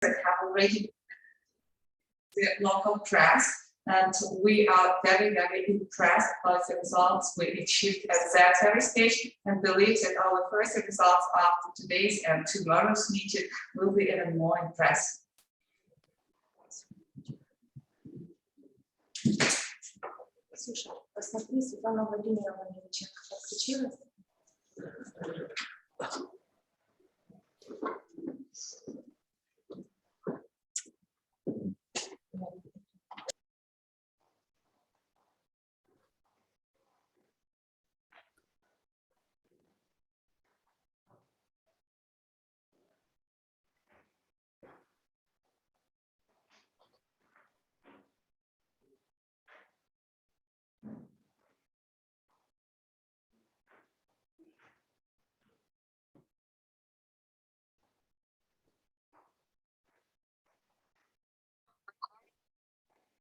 have already the local press, and we are very, very impressed by the results we achieved at that very stage, and believe that our first results after today's and tomorrow's meeting will be even more impressive. Слушай, посмотри, Светлана Владимировна подключилась.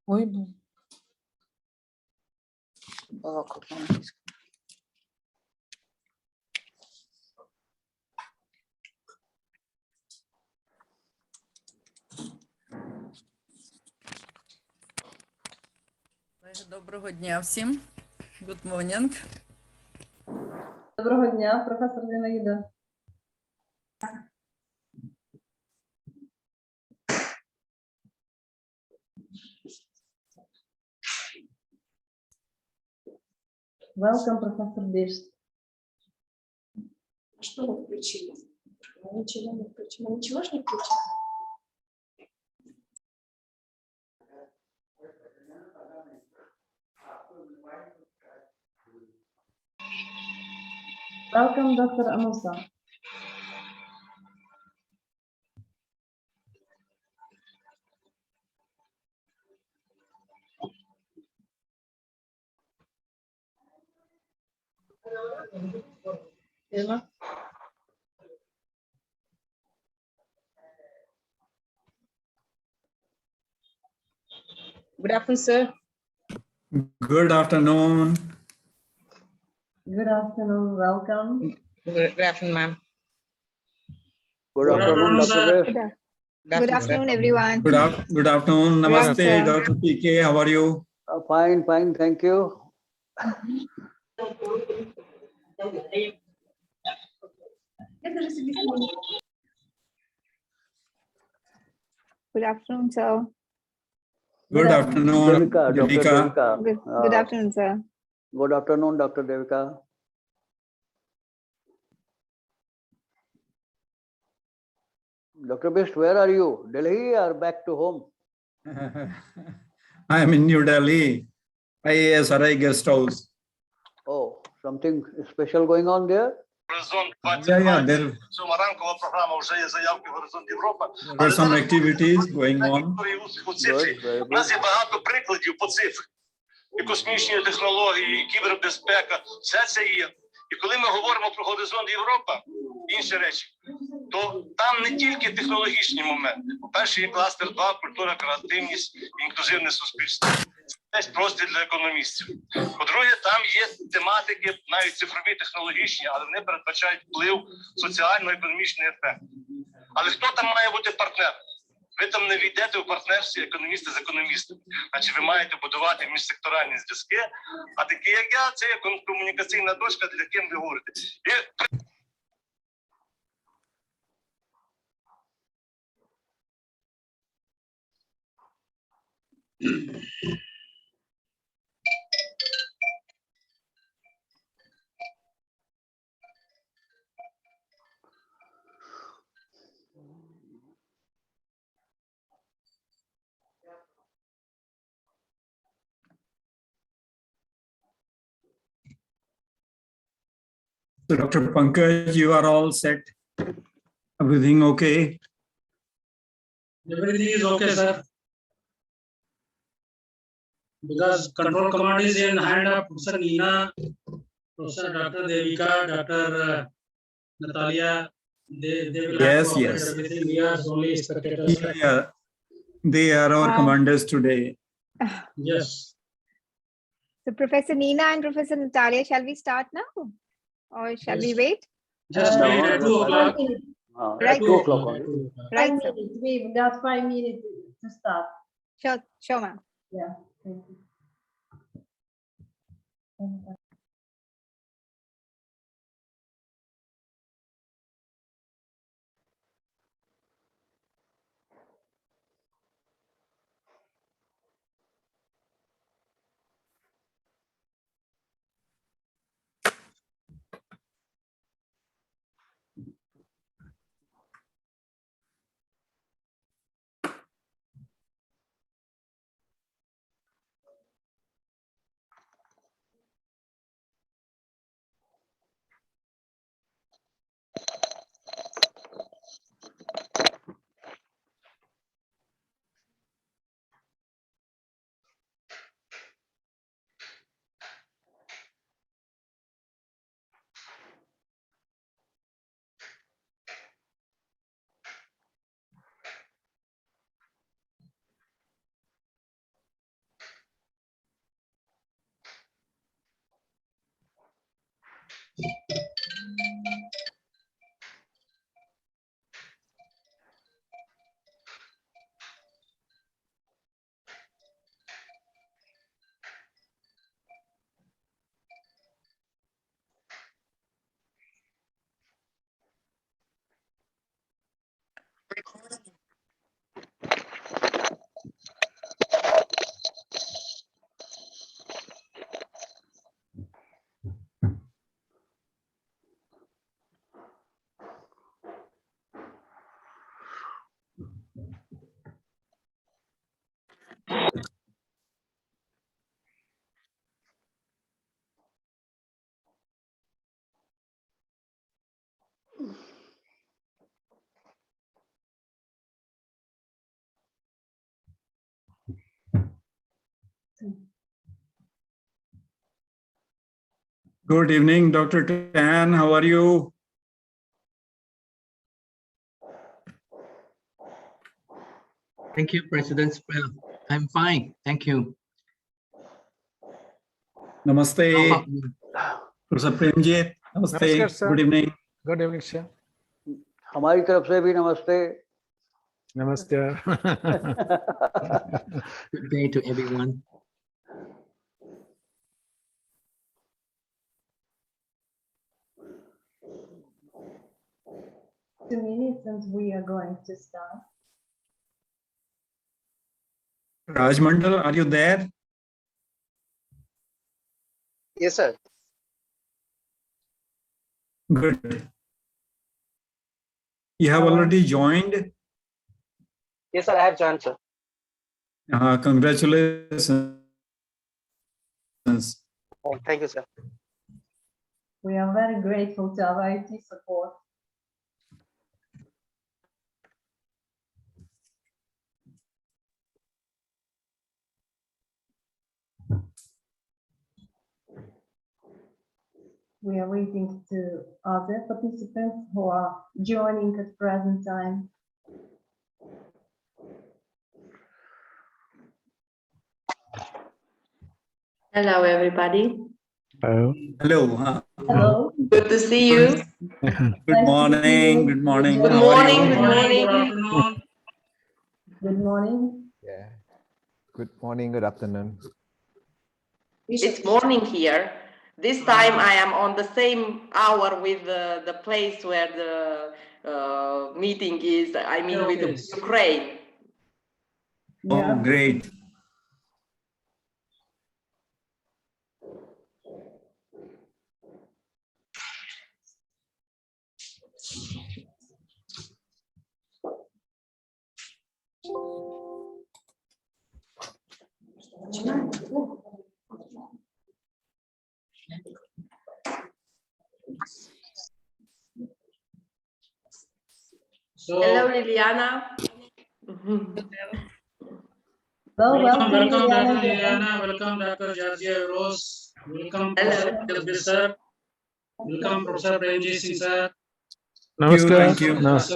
Ой, блин. О, как по-английски. Доброго дня всім. Good morning. Доброго дня, професор Зінаїда. Welcome, профессор Бирст. Что вы включили? Мы ничего не включили. Мы ничего ж не включили. Welcome, доктор Амуса. Ирма. Good afternoon, sir. Good afternoon. Good afternoon, welcome. Good afternoon, ma'am. Good afternoon, Dr. Good afternoon, everyone. Good afternoon. Namaste, Dr. PK. How are you? Fine, fine, thank you. Good afternoon, sir. Good afternoon, Devika, Dr. Devika. Devika. Good afternoon, sir. Good afternoon, Dr. Devika. Dr. Best, where are you? Delhi or back to home? I am in New Delhi, IASRI guest house. Oh, something special going on there? Yeah, there are some activities going on. Good, very У нас є good. багато прикладів по цифрах. І космічні технології, і кібербезпека, все це є. І коли ми говоримо про горизонт Європа, інші речі, то там не тільки технологічні моменти. По-перше, є кластер 2, культура, креативність, інклюзивне суспільство. Це теж простір для економістів. По-друге, там є тематики, навіть цифрові, технологічні, але вони передбачають вплив соціально-економічний ефект. Але хто там має бути партнером? Ви там не війдете у партнерстві економісти з економістами. Значить, ви маєте будувати міжсекторальні зв'язки, а такі, як я, це є комунікаційна точка, для ким ви говорите. So, Dr. Pankaj, you are all set. Everything okay? Everything is okay, sir. Because control command is in hand of Professor Neena, Professor Dr. Devika, Dr. Natalia. They will Yes, have yes. everything. We are only spectators. Yeah, they are our commanders today. Yes. So Professor Neena and Professor Natalia, shall we start now? Or shall we wait? Just No, wait at 2 o'clock. Right, 2 sir. o'clock only. 5 Right, sir. minutes. We've got 5 minutes to start. Sure, ma'am. Yeah. Thank you. Good evening, Dr. Tan. How are you? Thank you, President. Well, I'm fine. Thank you. Namaste. How about you? Professor Premjit. Namaste. Namaskar, sir. Good evening. Good evening, sir. हमारी तरफ से भी नमस्ते. Namaste. Good day to everyone. Two minutes and we are going to start. Raj Mandal, are you there? Yes, sir. Good. You have already joined? Yes, sir. I have joined, sir. Congratulations. Oh, thank you, sir. We are very grateful to our IT support. We are waiting to other participants who are joining at present time. Hello, everybody. Hello. Hello. Hello. Good to see you. Good morning. Good morning. Good How are you? morning. Good morning. Good afternoon. Good morning. Yeah. Good morning, good afternoon. It's morning here. This time I am on the same hour with the place where the meeting is. I mean, with Yes. Ukraine. Oh, great. So, Hello, Liliana. welcome, Dr. Liliana. Welcome, Dr. Georgia Rose. Welcome, Professor Dilbir sir. Welcome, Professor Premjit Singh sir. Namaskar. Thank you.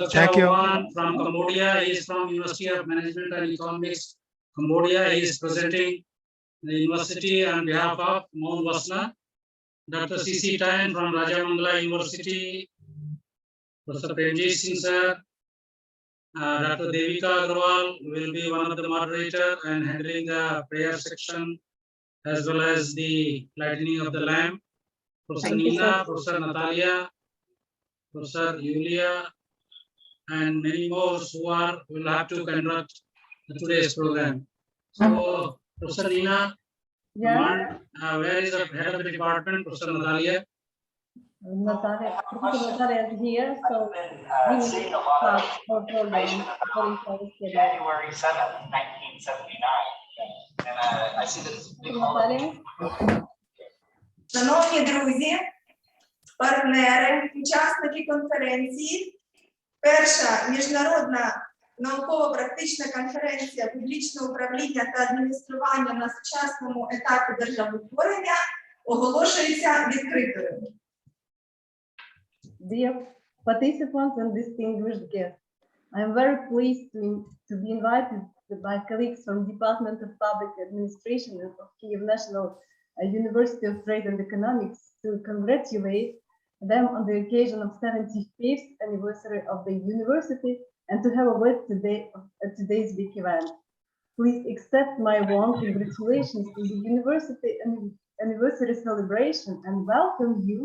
Thank you. From Cambodia. He is from University of Management and Economics, Cambodia. He is presenting the university on behalf of Mount Vasna. Dr. C.C. Tan from Rajamangala University, Professor Premjit Singh sir, Dr. Devika Agarwal will be one of the moderator and handling the prayer section as well as the lighting of the lamp. Professor Thank you, Nina, sir. Professor Natalia, Professor Yulia, and many more who will have to conduct today's program. So, Professor Nina, Yeah. where is the head of the department, Professor Natalia? Natalia, Professor Natalia is here, so we will start our program according to our schedule. January 7th, 1979. And I see this big Natalia? Шановні друзі, партнери, учасники конференції, перша міжнародна науково-практична конференція публічного управління та адміністрування на сучасному етапі державотворення оголошується відкритою. Dear participants and distinguished guests, I am very pleased to be invited by colleagues from Department of Public Administration of Kyiv National University of Trade and Economics to congratulate them on the occasion of 75th anniversary of the university and to have a word today at today's big event. Please accept my warm congratulations to the university anniversary celebration and welcome you,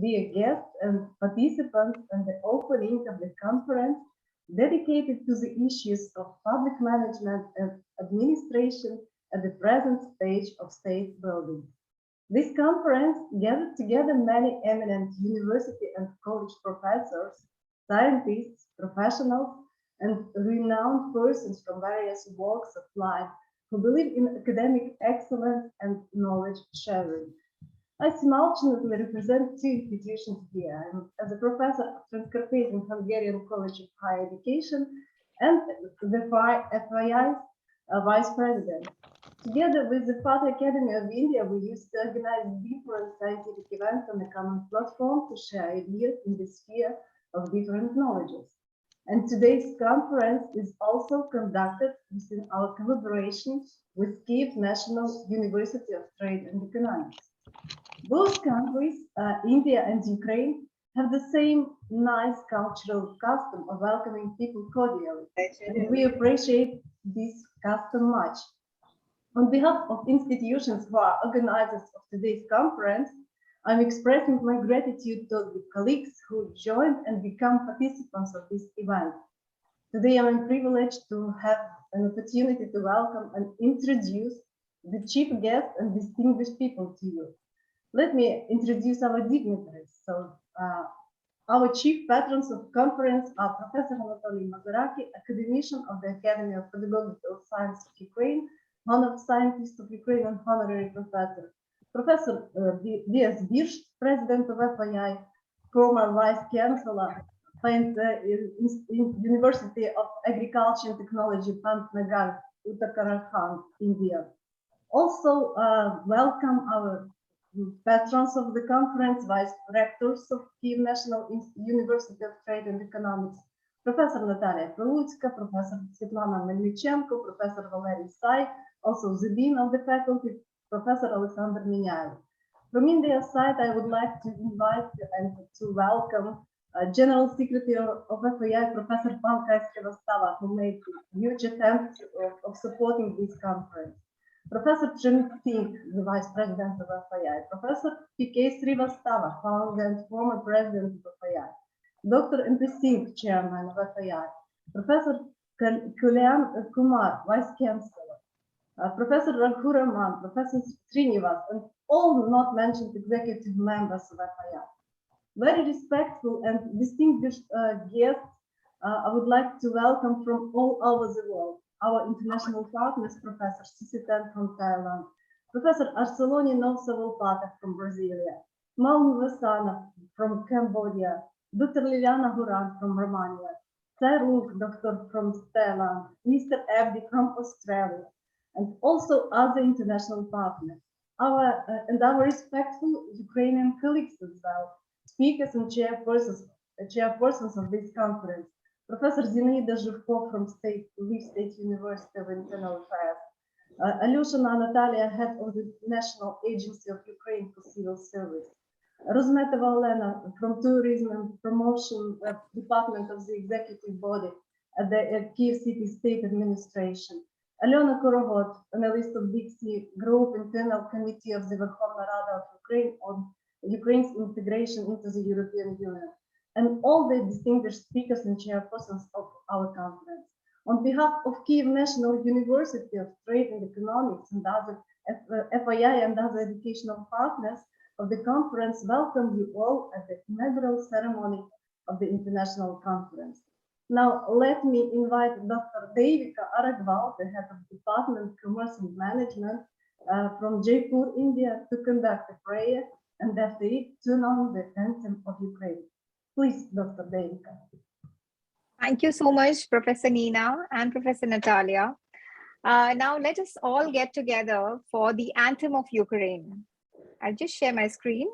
dear guests and participants, in the opening of the conference dedicated to the issues of public management and administration at the present stage of state building. This conference gathered together many eminent university and college professors, scientists, professionals, and renowned persons from various walks of life who believe in academic excellence and knowledge sharing. I simultaneously represent two institutions here. I'm as a professor of Transcarpathian Hungarian College of Higher Education and the FAI Vice President. Together with the FAI Academy of India, we used to organize different scientific events on a common platform to share ideas in the sphere of different knowledges. And today's conference is also conducted within our collaboration with Kyiv National University of Trade and Economics. Both countries, India and Ukraine, have the same nice cultural custom of welcoming people cordially, and we appreciate this custom much. On behalf of institutions who are organizers of today's conference, I'm expressing my gratitude to the colleagues who joined and become participants of this event. Today, I'm privileged to have an opportunity to welcome and introduce the chief guests and distinguished people to you. Let me introduce our dignitaries. So, our chief patrons of conference are Professor Anatoly Mazaraki, academician of the Academy of Pedagogical Science of Ukraine, honored scientist of Ukraine and honorary professor. Professor V.S. Birsh, president of FAI, former vice chancellor, and University of Agriculture and Technology, Pantnagar, Uttarakhand, India. Also, welcome our patrons of the conference, vice rectors of Kyiv National University of Trade and Economics, Professor Natalia Prelutska, Professor Svetlana Melnichenko, Professor Valery Sai, also the Dean of the faculty, Professor Alexander Minyaev. From India's side, I would like to invite and to welcome General Secretary of FAI, Professor Pankaj Srivastava, who made huge attempts of supporting this conference. Professor Jamit Singh, the Vice President of FAI, Professor P.K. Srivastava, founder and former President of FAI, Dr. M.P. Singh, Chairman of FAI, Professor Kalyan Kumar, Vice Chancellor, Professor Raghuraman, Professor Srinivas, and all not mentioned executive members of FAI. Very respectful and distinguished guests, I would like to welcome from all over the world our international partners, Professor Sisiten from Thailand, Professor Arceloni Novsavolpata from Brasilia, Maun Vasana from Cambodia, Dr. Liliana Huran from Romania, Sairung Doctor from Thailand, Mr. Abdi from Australia, and also other international partners, our respectful Ukrainian colleagues as well, speakers and chairpersons of this conference, Professor Zinaida Zhurko from Lviv State University of Internal Affairs, Alyushina Natalia, head of the National Agency of Ukraine for Civil Service, Rozmetova Olena from Tourism and Promotion Department of the Executive Body at the Kyiv City State Administration. Alyona Korogot, analyst of Dixie Group Internal Committee of the Verkhovna Rada of Ukraine on Ukraine's integration into the European Union, and all the distinguished speakers and chairpersons of our conference. On behalf of Kyiv National University of Trade and Economics and other FAI and other educational partners of the conference, welcome you all at the inaugural ceremony of the International Conference. Now, let me invite Dr. Devika Aragwal, the head of Department of Commerce and Management from Jaipur, India, to conduct a prayer and after it, turn on the anthem of Ukraine. Please, Dr. Devika. Thank you so much, Professor Nina and Professor Natalia. Now, let us all get together for the anthem of Ukraine. I'll just share my screen.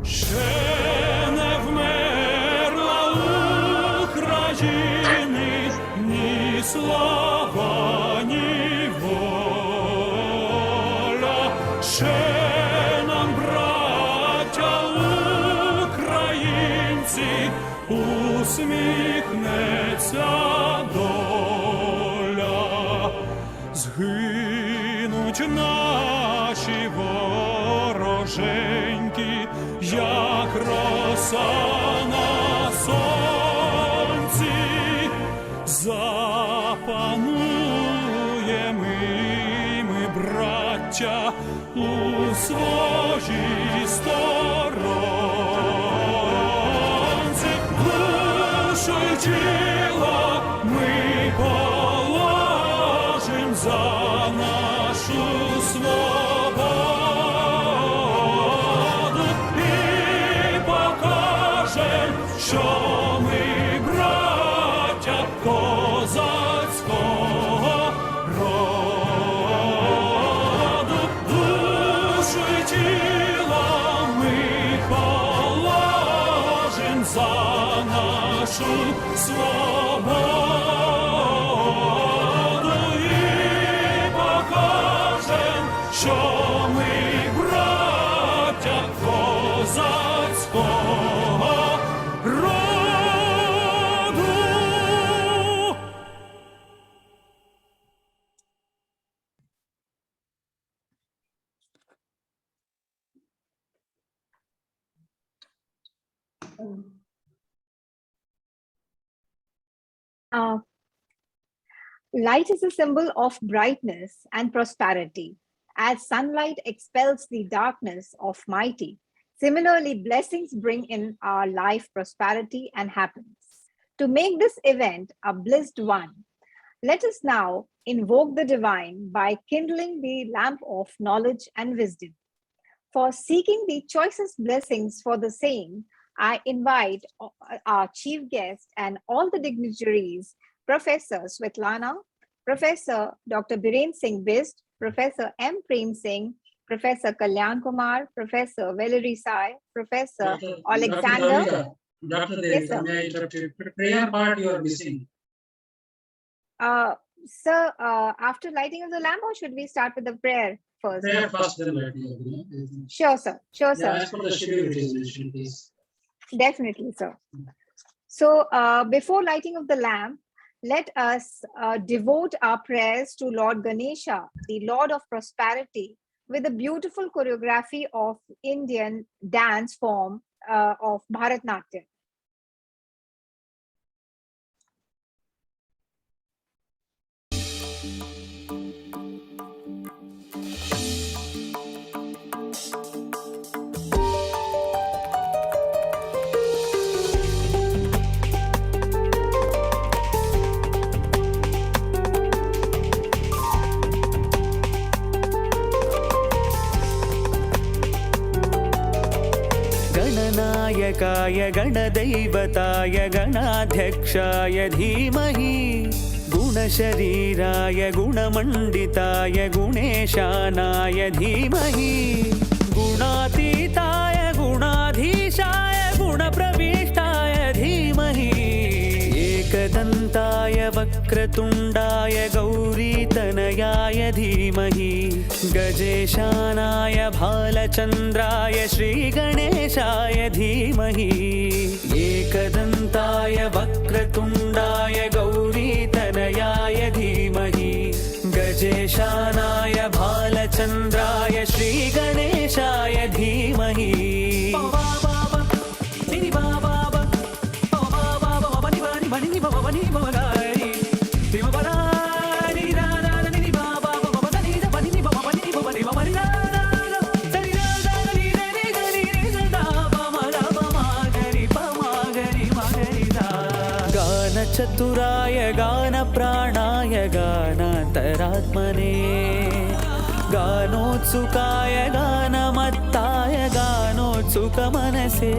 Ще не вмерла України ні слава, ні воля. Ще нам, браття українці, усміхнеться доля. Згинуть наші вороженьки, як роса на сонці, запануємо ми, браття, у своїй сторонці. Душу й тіло ми положим за нашу свободу. Що ми, браття козацького роду, душу й тіло ми положим за нашу свободу і покажем, що ми, браття козацького Light is a symbol of brightness and prosperity. As sunlight expels the darkness of mighty, similarly, blessings bring in our life prosperity and happiness. To make this event a blessed one, let us now invoke the divine by kindling the lamp of knowledge and wisdom. For seeking the choicest blessings for the same, I invite our chief guest and all the dignitaries, Professor Svetlana, Professor Dr. Biren Singh Bist, Professor M. Prem Singh, Professor Kalyan Kumar, Professor Valerie Sai, Professor Alexander. Dr. Yes, sir. May I interrupt you? Prayer part you are missing. Sir, after lighting of the lamp, or should we start with the prayer first? Prayer first, then lighting of the lamp. Sure, sir. Sure, sir. Yeah, as per the schedule it is mentioned, please. Definitely, sir. So before lighting of the lamp, let us devote our prayers to Lord Ganesha, the Lord of Prosperity, with a beautiful choreography of Indian dance form of Bharatnatyam. गणनायकाय गणदैवताय गणाध्यक्षाय धीमहि गुणशरीराय गुणमण्डिताय गुणेशानाय धीमहि गुण गुणातीताय गुणाधीशाय गुणप्रविष्टाय धीमहि एकदन्ताय वक्रतुण्डाय गौरीतनयाय धीमहि गजेशानाय भालचन्द्राय श्रीगणेशाय धीमहि एकदन्ताय वक्रतुण्डाय गौरीतनयाय धीमहि गजेशानाय भालचन्द्राय श्रीगणेशाय धीमहि चतुराय गानप्राणाय गानान्तरात्मने गानोत्सुकाय गानमत्ताय गानोत्सुकमनसे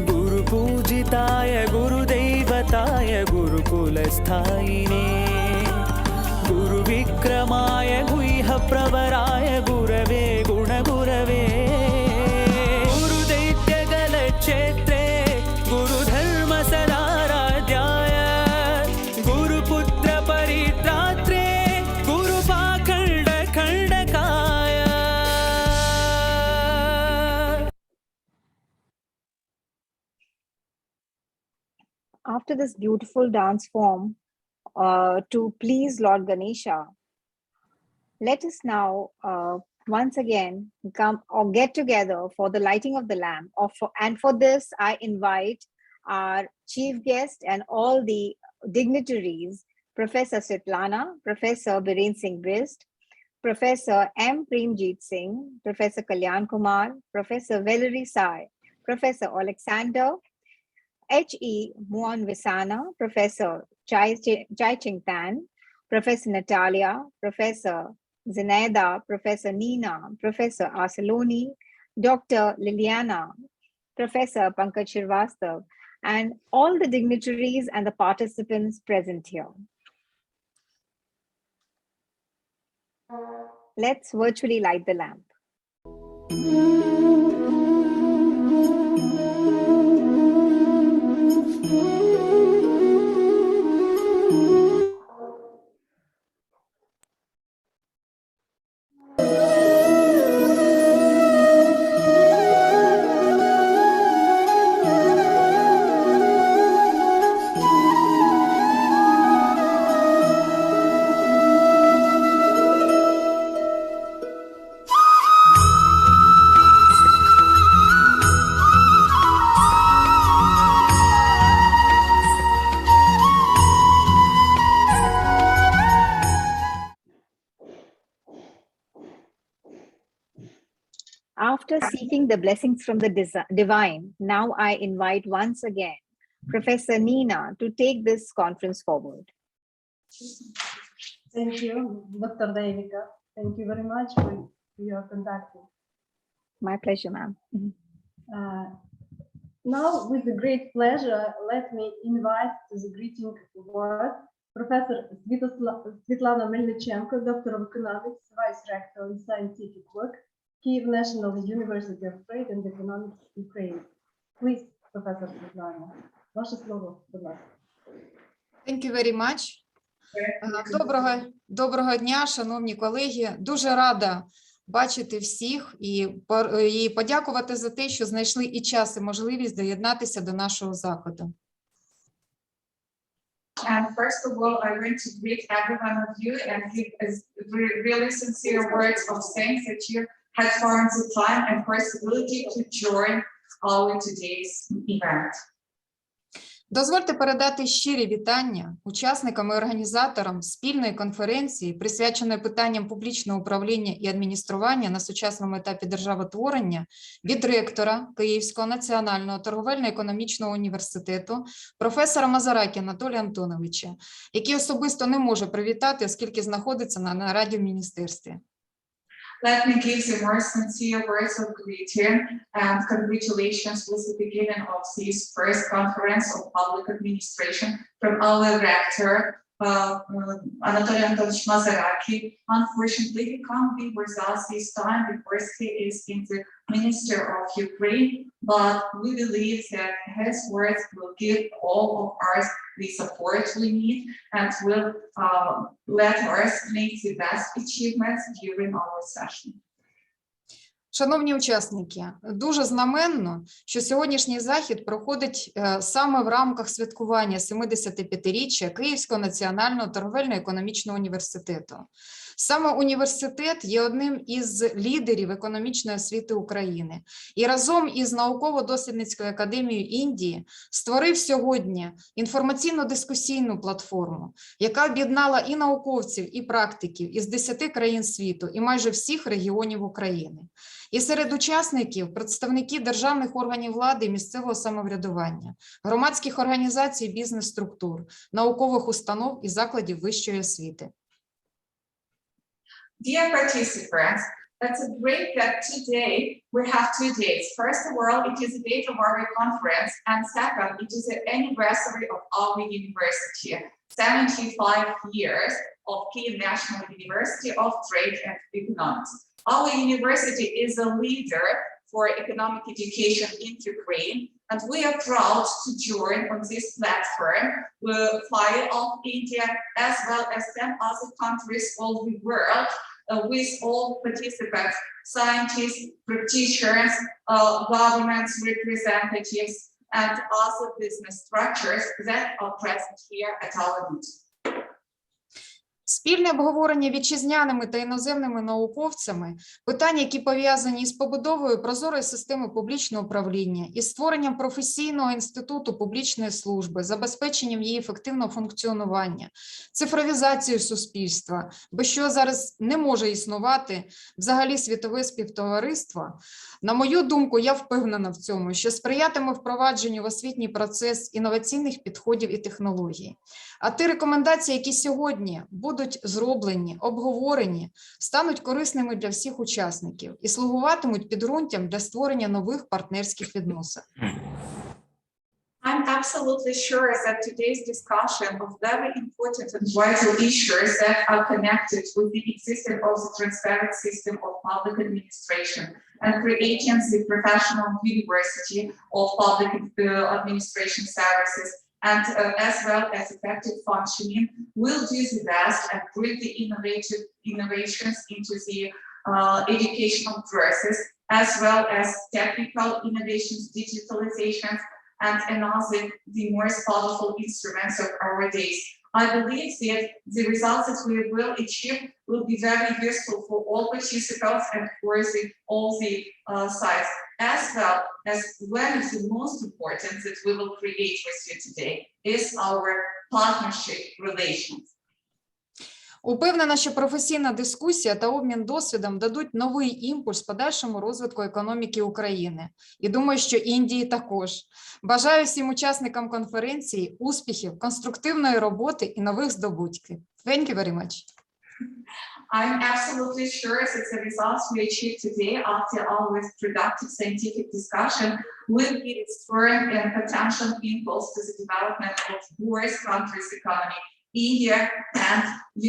गुरुपूजिताय गुरुदैवताय गुरुकुलस्थायिने गुरुविक्रमाय गुह्यप्रवराय गुरवे गुणगुरवे गुरुदैत्यगलक्षेत्रे गुरुधर्मसदाराध्याय गुरुपुत्रपरित्रात्रे गुरुपाखण्डखण्डकाय. After this beautiful dance form to please Lord Ganesha, let us now once again come or get together for the lighting of the lamp. And for this, I invite our chief guest and all the dignitaries, Professor Svetlana, Professor Biren Singh Bist, Professor M. Premjit Singh, Professor Kalyan Kumar, Professor Valerie Sai, Professor Alexander, H.E. Muan Visana, Professor Chai Ching Tan, Professor Natalia, Professor Zinaida, Professor Nina, Professor Arceloni, Dr. Liliana, Professor Pankaj Srivastava, and all the dignitaries and the participants present here. Let's virtually light the lamp. After seeking the blessings from the divine, now I invite once again Professor Nina to take this conference forward. Thank you, Dr. Devika. Thank you very much for your conducting. My pleasure, ma'am. Now, with great pleasure, let me invite to the greeting word Professor Svetlana Melnichenko, Doctor of Economics, Vice Rector in Scientific Work, Kyiv National University of Trade and Economics, Ukraine. Please, Professor Svetlana, ваше слово, будь ласка. Thank you very much. Доброго дня, шановні колеги. Дуже рада бачити всіх і подякувати за те, що знайшли і час, і можливість доєднатися до нашого заходу. And first of all, I want to greet every one of you and give really sincere words of thanks that you had found the time and possibility to join our today's event. Дозвольте передати щирі вітання учасникам і організаторам спільної конференції, присвяченої питанням публічного управління і адміністрування на сучасному етапі державотворення від ректора Київського національного торговельно-економічного університету професора Мазаракі Анатолія Антоновича, який особисто не може привітати, оскільки знаходиться на нараді в міністерстві. Let me give the more sincere words of greeting and congratulations with the beginning of this first conference of public administration from our rector, Anatoly Anatolyevich Mazaraki. Unfortunately, he can't be with us this time because he is in the Minister of Ukraine, but we believe that his words will give all of us the support we need and will let us make the best achievements during our session. Шановні учасники, дуже знаменно, що сьогоднішній захід проходить саме в рамках святкування 75-річчя Київського національного торговельно-економічного університету. Саме університет є одним із лідерів економічної освіти України і разом із Науково-дослідницькою академією Індії створив сьогодні інформаційно-дискусійну платформу, яка об'єднала і науковців, і практиків із 10 країн світу і майже всіх регіонів України. І серед учасників представники державних органів влади і місцевого самоврядування, громадських організацій, бізнес-структур, наукових установ і закладів вищої освіти. Dear participants, it's a great that today we have 2 days. First of all, it is the date of our conference, and second, it is the anniversary of our university, 75 years of Kyiv National University of Trade and Economics. Our university is a leader for economic education in Ukraine, and we are proud to join on this platform with FAI of India, as well as 10 other countries all over the world, with all participants, scientists, practitioners, governments, representatives, and other business structures that are present here at our meeting. Спільне обговорення вітчизняними та іноземними науковцями питань, які пов'язані з побудовою прозорої системи публічного управління, із створенням професійного інституту публічної служби, забезпеченням її ефективного функціонування, цифровізацією суспільства, без чого зараз не може існувати взагалі світове співтовариство. На мою думку, я впевнена в цьому, що сприятиме впровадженню в освітній процес інноваційних підходів і технологій. А ті рекомендації, які сьогодні будуть зроблені, обговорені, стануть корисними для всіх учасників і слугуватимуть підґрунтям для створення нових партнерських відносин. I'm absolutely sure that today's discussion of very important and vital issues that are connected with the existence of the transparent system of public administration and creating the professional university of public administration services and as well as effective functioning will do the best and bring the innovations into the educational process, as well as technical innovations, digitalizations, and another the most powerful instruments of our days. I believe that the results that we will achieve will be very useful for all participants and for all the sides, as well as one of the most important that we will create with you today is our partnership relations. Упевнена, що професійна дискусія та обмін досвідом дадуть новий імпульс подальшому розвитку економіки України. І думаю, що Індії також. Бажаю всім учасникам конференції успіхів, конструктивної роботи і нових здобутків. Thank you very much. I'm absolutely sure that the results we achieved today after our productive scientific discussion will give its strong and potential impulse to the development of both countries' economy, India and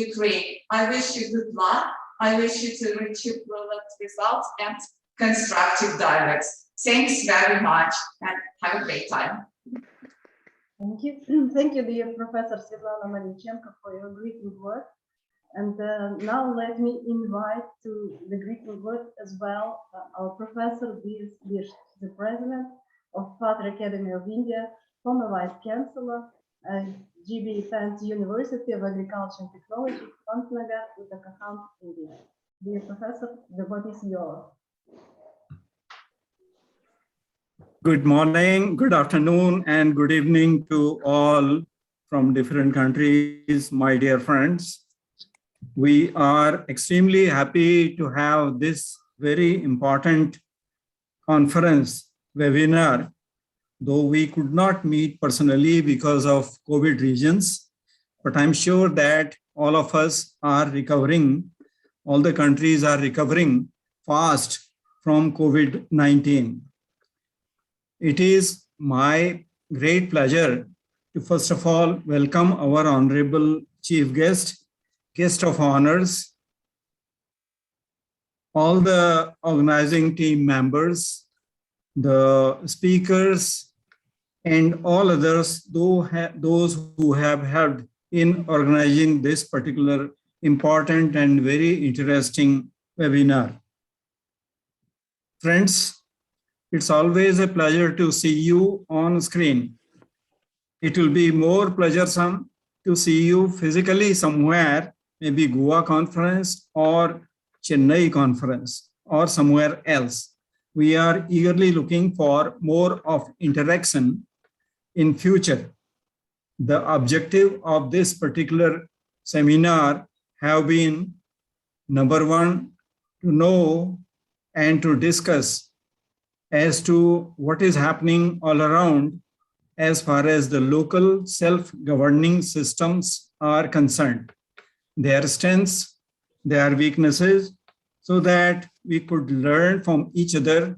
Ukraine. I wish you good luck. I wish you to achieve brilliant results and constructive dialogues. Thanks very much and have a great time. Thank you. Thank you, dear Professor Svetlana Malichenko, for your greeting word. And now let me invite to the greeting word as well our Professor Birsh, the President of Father Academy of India, former Vice Chancellor, GB Pant University of Agriculture and Technology, Pantnagar, Uttarakhand, India. Dear Professor, the word is yours. Good morning, good afternoon, and good evening to all from different countries, my dear friends. We are extremely happy to have this very important conference webinar, though we could not meet personally because of COVID reasons, but I'm sure that all of us are recovering, all the countries are recovering fast from COVID-19. It is my great pleasure to first of all welcome our Honorable chief guest of honors, all the organizing team members, the speakers, and all others, those who have helped in organizing this particular important and very interesting webinar. Friends, it's always a pleasure to see you on screen. It will be more pleasuresome to see you physically somewhere, maybe Goa conference or Chennai conference or somewhere else. We are eagerly looking for more of interaction in future. The objective of this particular seminar have been, number one, to know and to discuss as to what is happening all around as far as the local self-governing systems are concerned, their strengths, their weaknesses, so that we could learn from each other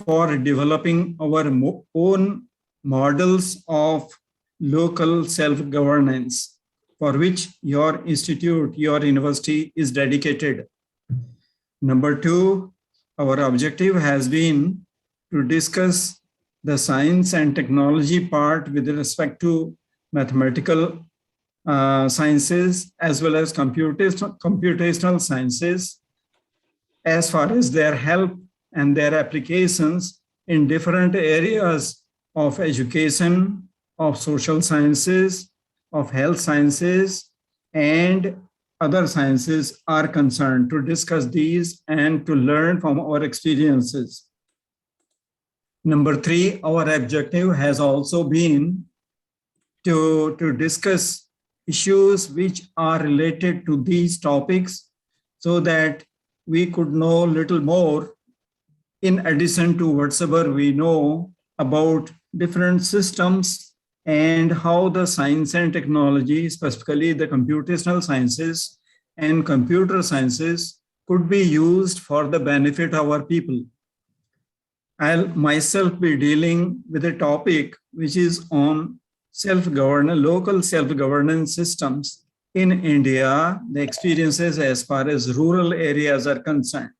for developing our own models of local self-governance, for which your institute, your university is dedicated. Number two, our objective has been to discuss the science and technology part with respect to mathematical sciences as well as computational sciences, as far as their help and their applications in different areas of education, of social sciences, of health sciences, and other sciences are concerned, to discuss these and to learn from our experiences. Number three, our objective has also been to discuss issues which are related to these topics so that we could know a little more in addition to whatever we know about different systems and how the science and technology, specifically the computational sciences and computer sciences, could be used for the benefit of our people. I'll myself be dealing with a topic which is on local self-governance systems in India, the experiences as far as rural areas are concerned.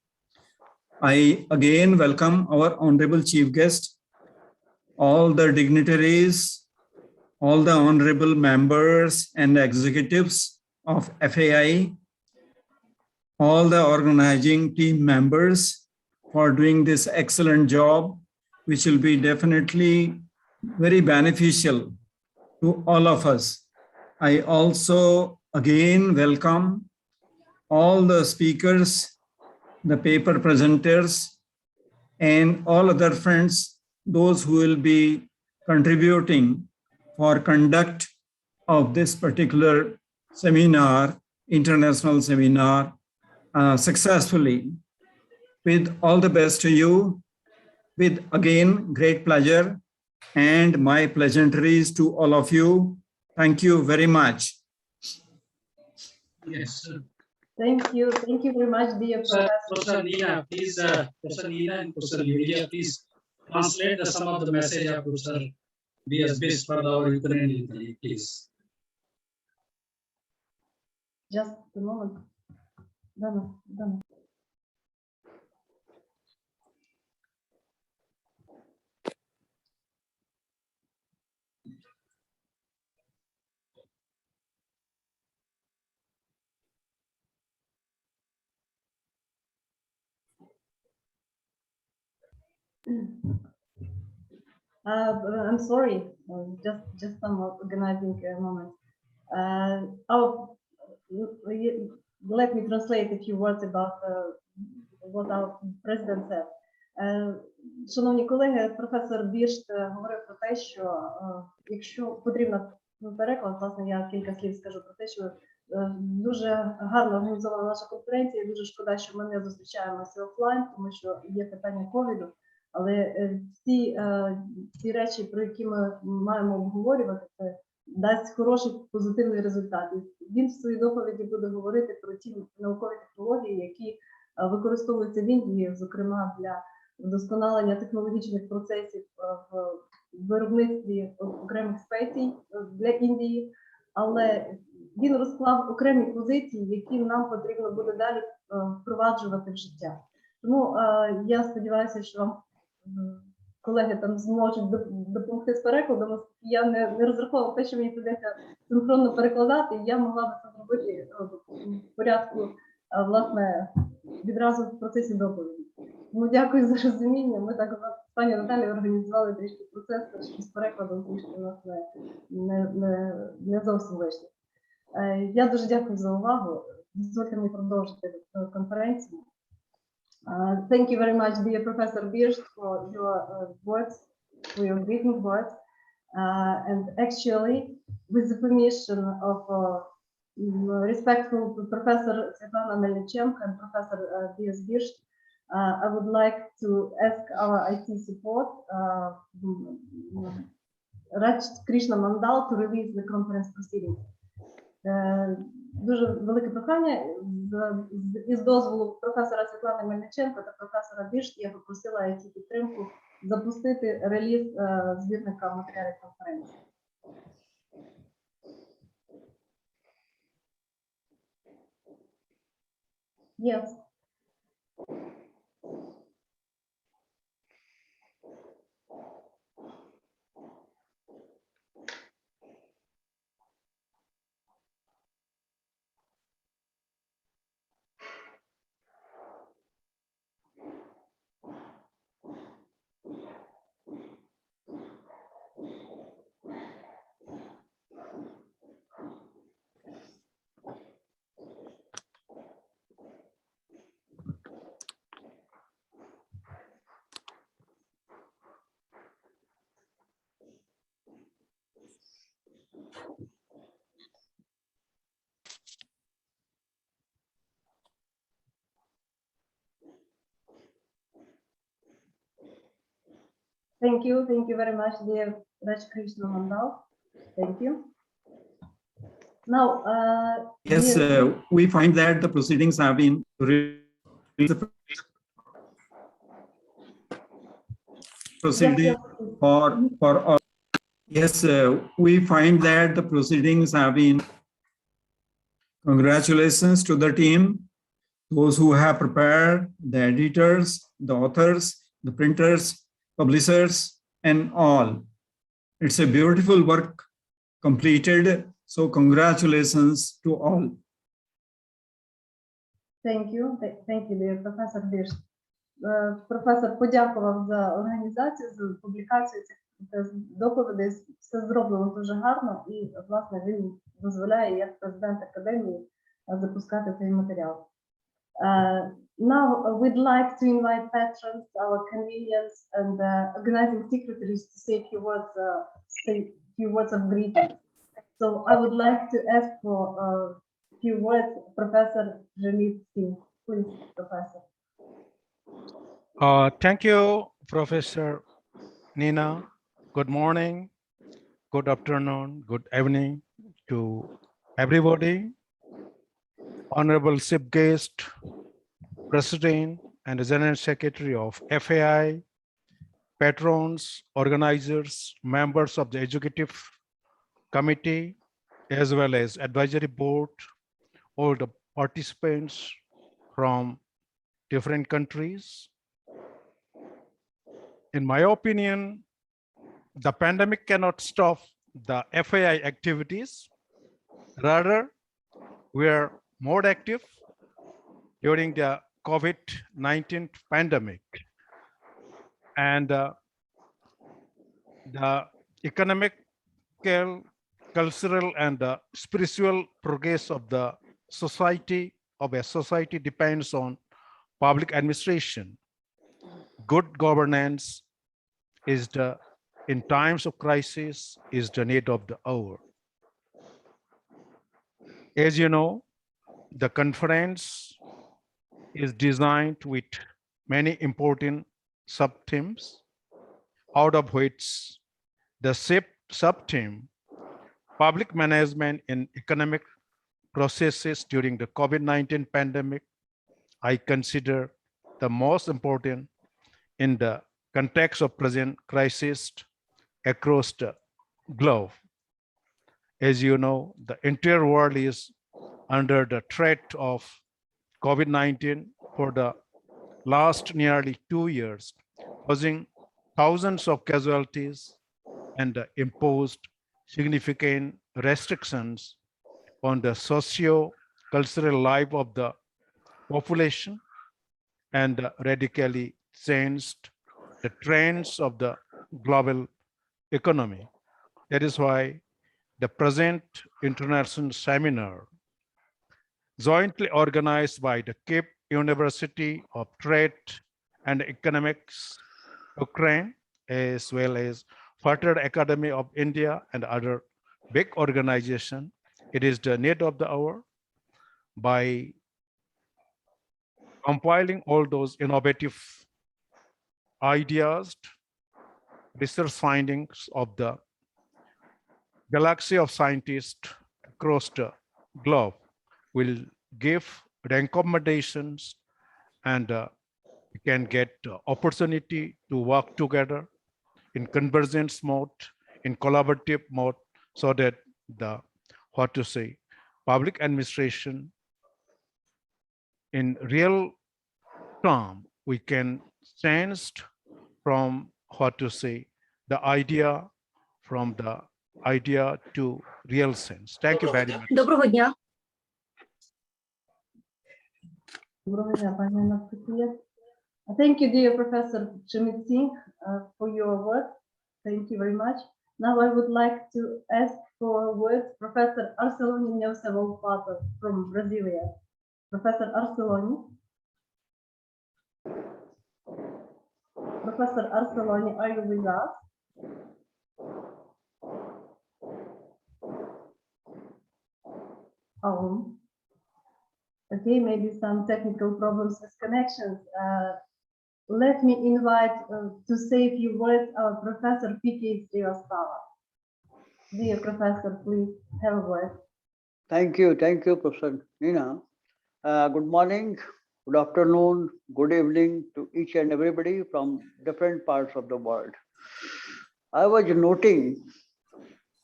I again welcome our honorable chief guest, all the dignitaries, all the honorable members and executives of FAI, all the organizing team members for doing this excellent job, which will be definitely very beneficial to all of us. I also again welcome all the speakers, the paper presenters, and all other friends, those who will be contributing for conduct of this particular seminar, international seminar, successfully. With all the best to you, with again great pleasure and my pleasantries to all of you. Thank you very much. Yes, sir. Thank you very much, dear Sir, Professor. Professor Nina, please, Professor Nina and Professor Lydia, please translate some of the message of Professor BS for our Ukrainian colleague, please. Just a moment. Done. I'm sorry, just some organizing moment. Let me translate a few words about what our president said. Шановні колеги, професор Біршт говорив про те, що якщо потрібно переклад, власне, я кілька слів скажу про те, що дуже гарно організована наша конференція. Дуже шкода, що ми не зустрічаємося офлайн, тому що є питання ковіду. Але ці речі, про які ми маємо обговорювати, це дасть хороший позитивний результат. Він в своїй доповіді буде говорити про ті наукові технології, які використовуються в Індії, зокрема для вдосконалення технологічних процесів в виробництві окремих спецій для Індії. але він розклав окремі позиції, які нам потрібно буде далі впроваджувати в життя. Тому я сподіваюся, що вам колеги там зможуть допомогти з перекладом. Я не розраховувала те, що мені прийдеться синхронно перекладати, і я могла би це зробити в порядку, власне, відразу в процесі доповіді. Тому дякую за розуміння. Ми так з пані Наталією організували трішки процес, що з перекладом трішки у нас не зовсім вийшло. Я дуже дякую за увагу. Дозвольте мені продовжити конференцію. Thank you very much, dear Professor Birst, for your words, for your greeting words. And actually, with the permission of respectful Professor Svetlana Melnichenko and Professor Birst, I would like to ask our IT support, Raj Krishna Mandal, to release the conference proceedings. Дуже велике прохання. Із дозволу професора Світлани Мельниченко та професора Біршт я попросила IT підтримку запустити реліз збірника матеріалів конференції. Yes. Thank you very much, dear Raj Krishna Mandal. Thank you. Now, yes, we find that the proceedings have been proceeding for all. Yes, we find that the proceedings have been. Congratulations to the team, those who have prepared, the editors, the authors, the printers, publishers, and all. It's a beautiful work completed, so congratulations to all. Thank you, dear Professor Birst. Професор подякував за організацію, за публікацію цих доповідей. Все зроблено дуже гарно і, власне, він дозволяє, як президент академії, запускати цей матеріал. Now, we'd like to invite patrons, our convenience, and organizing secretaries to say a few words of greeting. So I would like to ask for a few words, Professor Zhelitsky. Please, Professor. Thank you, Professor Nina. Good morning, good afternoon, good evening to everybody. Honorable chief guest, President and General Secretary of FAI, patrons, organizers, members of the Executive Committee, as well as Advisory Board, all the participants from different countries. In my opinion, the pandemic cannot stop the FAI activities. Rather, we are more active during the COVID-19 pandemic. And the economic, cultural, and spiritual progress of the society depends on public administration. Good governance is in times of crisis is the need of the hour. As you know, the conference is designed with many important sub-themes, out of which the sub-theme, public management in economic processes during the COVID-19 pandemic, I consider the most important in the context of present crisis across the globe. As you know, the entire world is under the threat of COVID-19 for the last nearly 2 years, causing thousands of casualties and imposed significant restrictions on the socio-cultural life of the population and radically changed the trends of the global economy. That is why the present international seminar, jointly organized by the Kyiv University of Trade and Economics, Ukraine, as well as Further Academy of India and other big organizations, it is the need of the hour. By compiling all those innovative ideas, research findings of the galaxy of scientists across the globe will give recommendations, and we can get opportunity to work together in convergence mode, in collaborative mode, so that the, public administration in real term, we can change from the idea, from the idea to real sense. Thank you very much. Доброго дня. Доброго дня, пані Анастасія. Thank you, dear Professor Chimit Singh, for your work. Thank you very much. Now I would like to ask for words Professor Arceloni Neusavolpato from Brasilia. Professor Arceloni. Professor Arceloni, are you with us? Okay, maybe some technical problems with connections. Let me invite to say a few words our Professor P.K. Srivastava. Dear Professor, please have a word. Thank you, Professor Nina. Good morning, good afternoon, good evening to each and everybody from different parts of the world. I was noting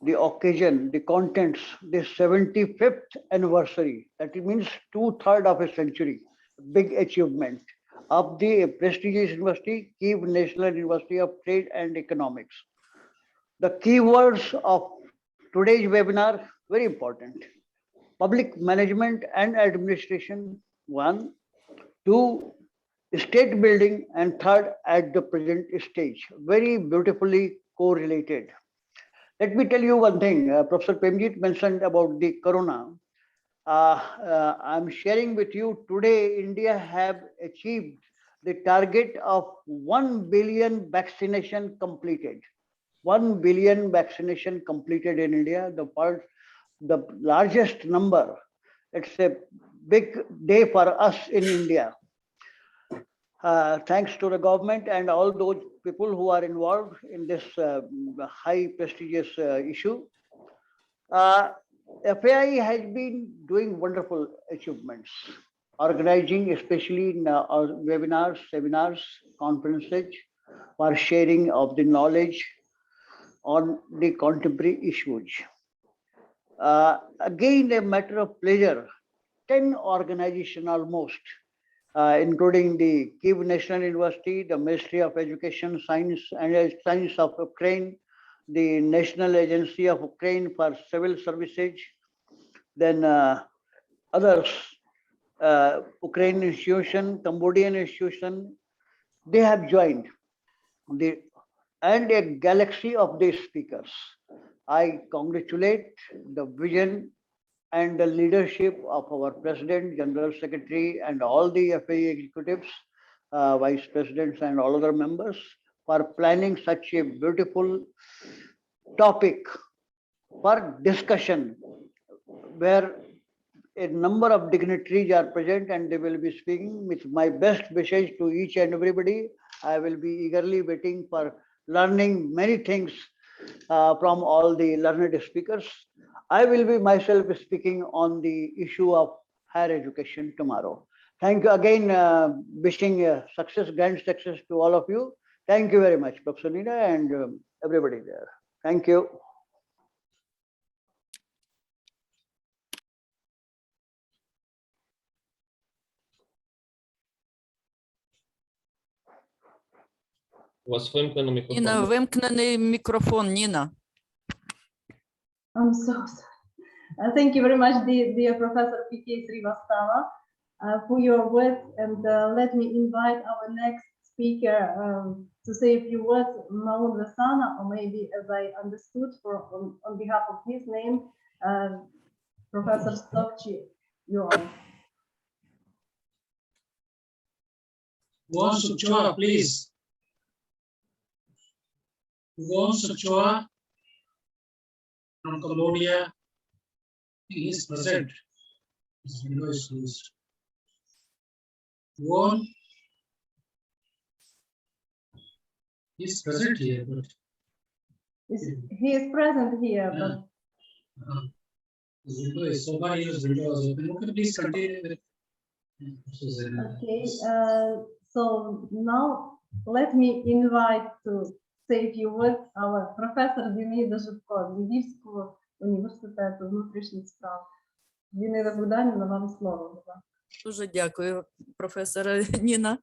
the occasion, the contents, the 75th anniversary, that means 2/3 of a century, big achievement of the prestigious university, Kyiv National University of Trade and Economics. The keywords of today's webinar, very important. Public management and administration, 1, 2, state building, and 3rd, at the present stage, very beautifully correlated. Let me tell you one thing. Professor Premjit mentioned about the corona. I'm sharing with you today, India have achieved the target of 1 billion vaccination completed. 1 billion vaccination completed in India, the largest number. It's a big day for us in India. Thanks to the government and all those people who are involved in this high prestigious issue. FAI has been doing wonderful achievements, organizing especially our webinars, seminars, conferences for sharing of the knowledge on the contemporary issues. Again, a matter of pleasure, 10 organizations almost, including the Kyiv National University, the Ministry of Education, Science of Ukraine, the National Agency of Ukraine for Civil Services, then others, Ukrainian institution, Cambodian institution, they have joined, and a galaxy of these speakers. I congratulate the vision and the leadership of our President, General Secretary, and all the FAI executives, Vice Presidents, and all other members for planning such a beautiful topic for discussion, where a number of dignitaries are present and they will be speaking. With my best wishes to each and everybody, I will be eagerly waiting for learning many things from all the learned speakers. I will be myself speaking on the issue of higher education tomorrow. Thank you again, wishing success, grand success to all of you. Thank you very much, Professor Nina, and everybody there. Thank you. У вас вимкнено мікрофон. Ніна, вимкнений мікрофон, Ніна. I'm so sorry. Thank you very much, dear Professor P.K. Srivastava, for your words. And let me invite our next speaker to say a few words, Maun Vasana, or maybe as I understood on behalf of his name, Professor Stokchi, you are. Won Sukchoa, please. Won Sukchoa from Cambodia. He is present. His window is closed. Won is present here, but He is present here, but his window is so far. His window is open. Okay, please continue with. okay. So now let me invite to say a few words our Professor Зінаїда Живко з Львівського університету внутрішніх справ. Зінаїда Богданівна, вам слово, будь ласка. Дуже дякую, професора Ніна.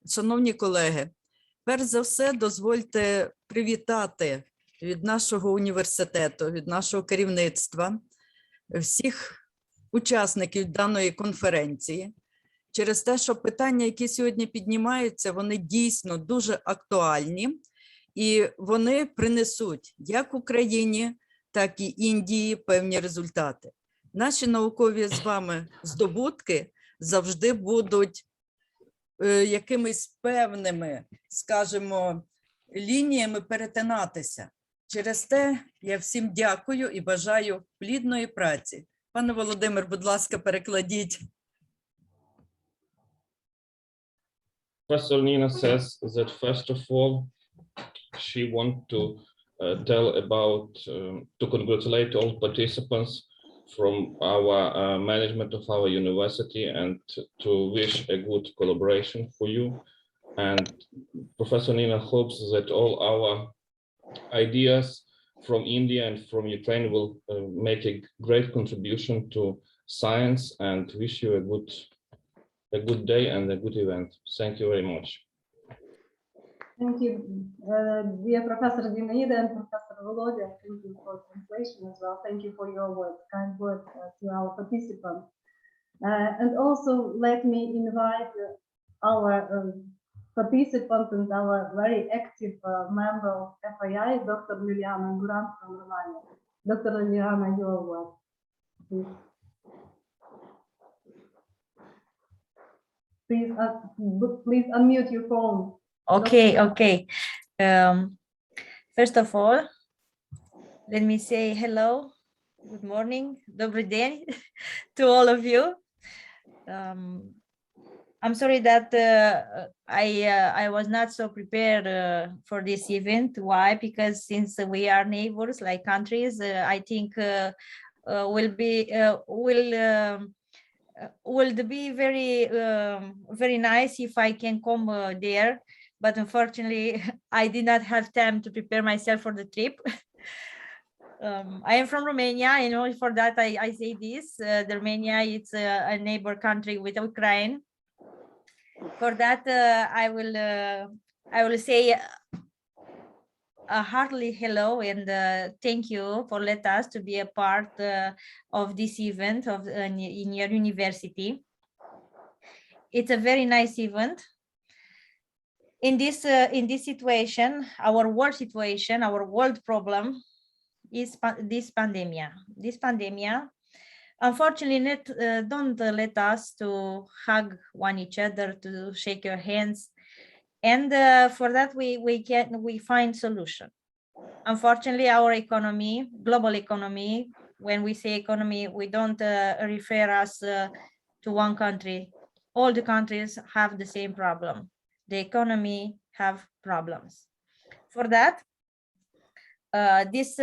Шановні колеги, перш за все, дозвольте привітати від нашого університету, від нашого керівництва, всіх учасників даної конференції, через те, що питання, які сьогодні піднімаються, вони дійсно дуже актуальні, і вони принесуть як Україні, так і Індії певні результати. Наші наукові з вами здобутки завжди будуть якимись певними, скажімо, лініями перетинатися. Через те я всім дякую і бажаю плідної праці. Пане Володимир, будь ласка, перекладіть. Professor Nina says that first of all, she wants to tell about, to congratulate all participants from our management of our university and to wish a good collaboration for you. And Professor Nina hopes that all our ideas from India and from Ukraine will make a great contribution to science, and wish you a good day and a good event. Thank you very much. Thank you, dear Professor Zinaida and Professor Volodya. Thank you for translation as well. Thank you for your words, kind words to our participants. And also let me invite our participant and our very active member of FAI, Dr. Liliana Guran from Romania. Dr. Liliana, your word, please. Please unmute your phone. Okay. First of all, let me say hello, good morning, dobry den to all of you. I'm sorry that I was not so prepared for this event. Why? Because since we are neighbors, like countries, I think will be very nice if I can come there. But unfortunately, I did not have time to prepare myself for the trip. I am from Romania, and only for that I say this. Romania is a neighbor country with Ukraine. For that, I will say a hearty hello and thank you for letting us to be a part of this event in your university. It's a very nice event. In this situation, our world problem is this pandemic. This pandemic, unfortunately, don't let us to hug each other, to shake your hands, and for that we find solution. Unfortunately, our economy, global economy, when we say economy, we don't refer us to one country. All the countries have the same problem. The economy have problems. For that, this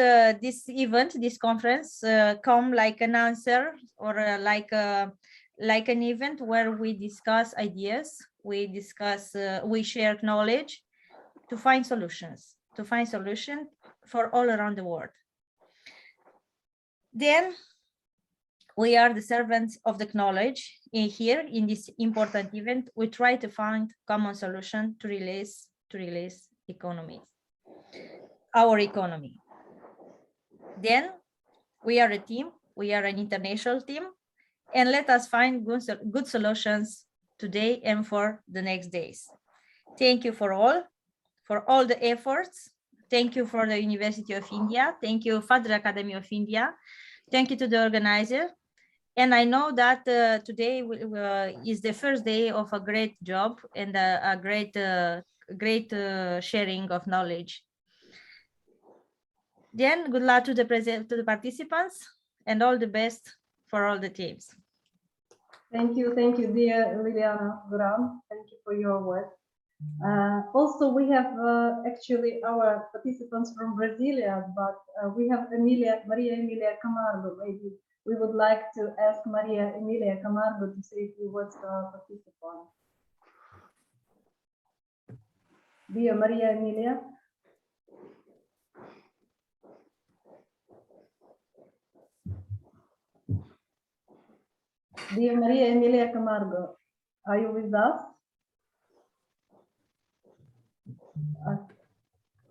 event, this conference, come like an answer or like an event where we discuss ideas, we share knowledge to find solutions for all around the world. Then we are the servants of the knowledge. Here in this important event, we try to find common solution to release economy, our economy. Then we are a team, we are an international team, and let us find good solutions today and for the next days. Thank you for all the efforts. Thank you for the University of India. Thank you, Federal Academy of India. Thank you to the organizer. And I know that today is the first day of a great job and a great sharing of knowledge. Then good luck to the participants and all the best for all the teams. Thank you, dear Liliana Duran. Thank you for your work. Also, we have actually our participants from Brasilia, but we have Maria Emilia Camargo. Maybe we would like to ask Maria Emilia Camargo to say a few words to our participants. Dear Maria Emilia. Dear Maria Emilia Camargo, are you with us?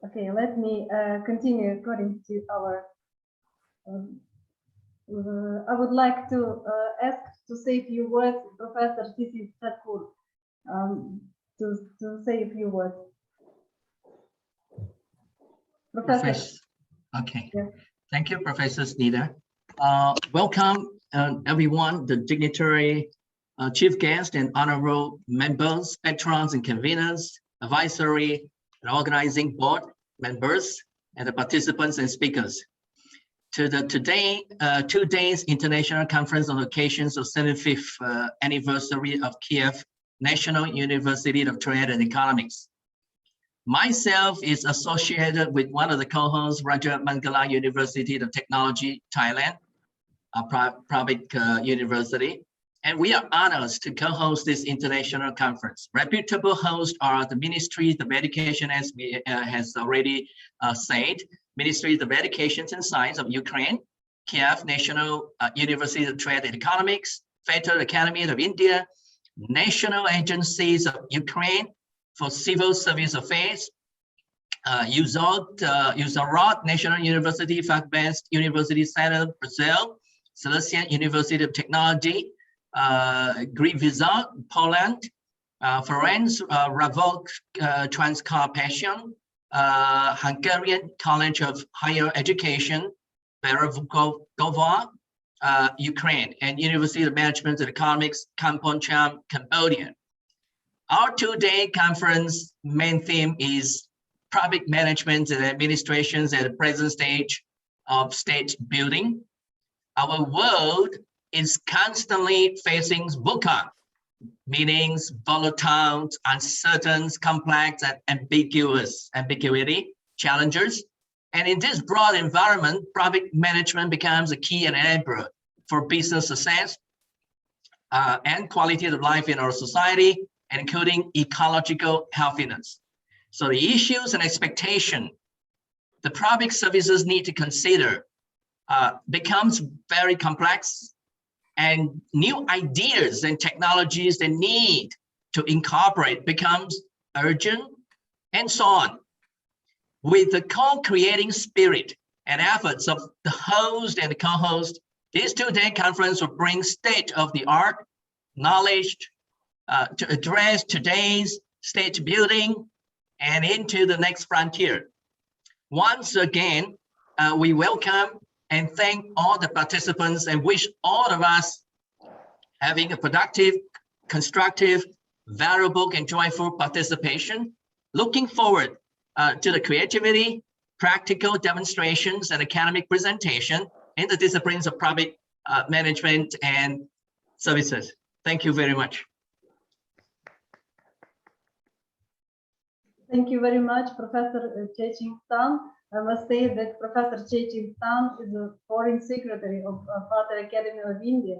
Okay, let me continue according to our. I would like to ask to say a few words, Professor Sisi Thakur, to say a few words. Professor. Okay. Yeah. Thank you, Professor Snida. Welcome, everyone, the dignitary, chief guest, and honorable members, patrons, and conveners, advisory and organizing board members, and the participants and speakers to the two days international conference on occasions of 75th anniversary of Kyiv National University of Trade and Economics. Myself is associated with one of the co-hosts, Raja Mangala University of Technology, Thailand, a private university. And we are honored to co-host this international conference. Reputable hosts are the Ministries of Education, as we has already said, Ministries of Education and Science of Ukraine, Kyiv National University of Trade and Economics, Federal Academy of India, National Agencies of Ukraine for Civil Service Affairs, Uzorod National University, Fact-Based University Center, Brazil, Silesian University of Technology, Grivizot, Poland, Ferenc Ravok Transcarpathian, Hungarian College of Higher Education, Beravugova, Ukraine, and University of Management and Economics, Kampong Cham, Cambodia. Our two-day conference main theme is public management and administrations at the present stage of state building. Our world is constantly facing VUCA, meaning volatile, uncertain, complex, and ambiguity challenges. And in this broad environment, public management becomes a key enabler for business success and quality of life in our society, including ecological healthiness. So the issues and expectation the public services need to consider becomes very complex, and new ideas and technologies they need to incorporate becomes urgent, and so on. With the co-creating spirit and efforts of the host and the co-host, this two-day conference will bring state-of-the-art knowledge to address today's state building and into the next frontier. Once again, we welcome and thank all the participants and wish all of us having a productive, constructive, valuable, and joyful participation. Looking forward to the creativity, practical demonstrations, and academic presentation in the disciplines of public management and services. Thank you very much. Thank you very much, Professor Cheching Tan. I must say that Professor Cheching Tan is a foreign secretary of Federal Academy of India.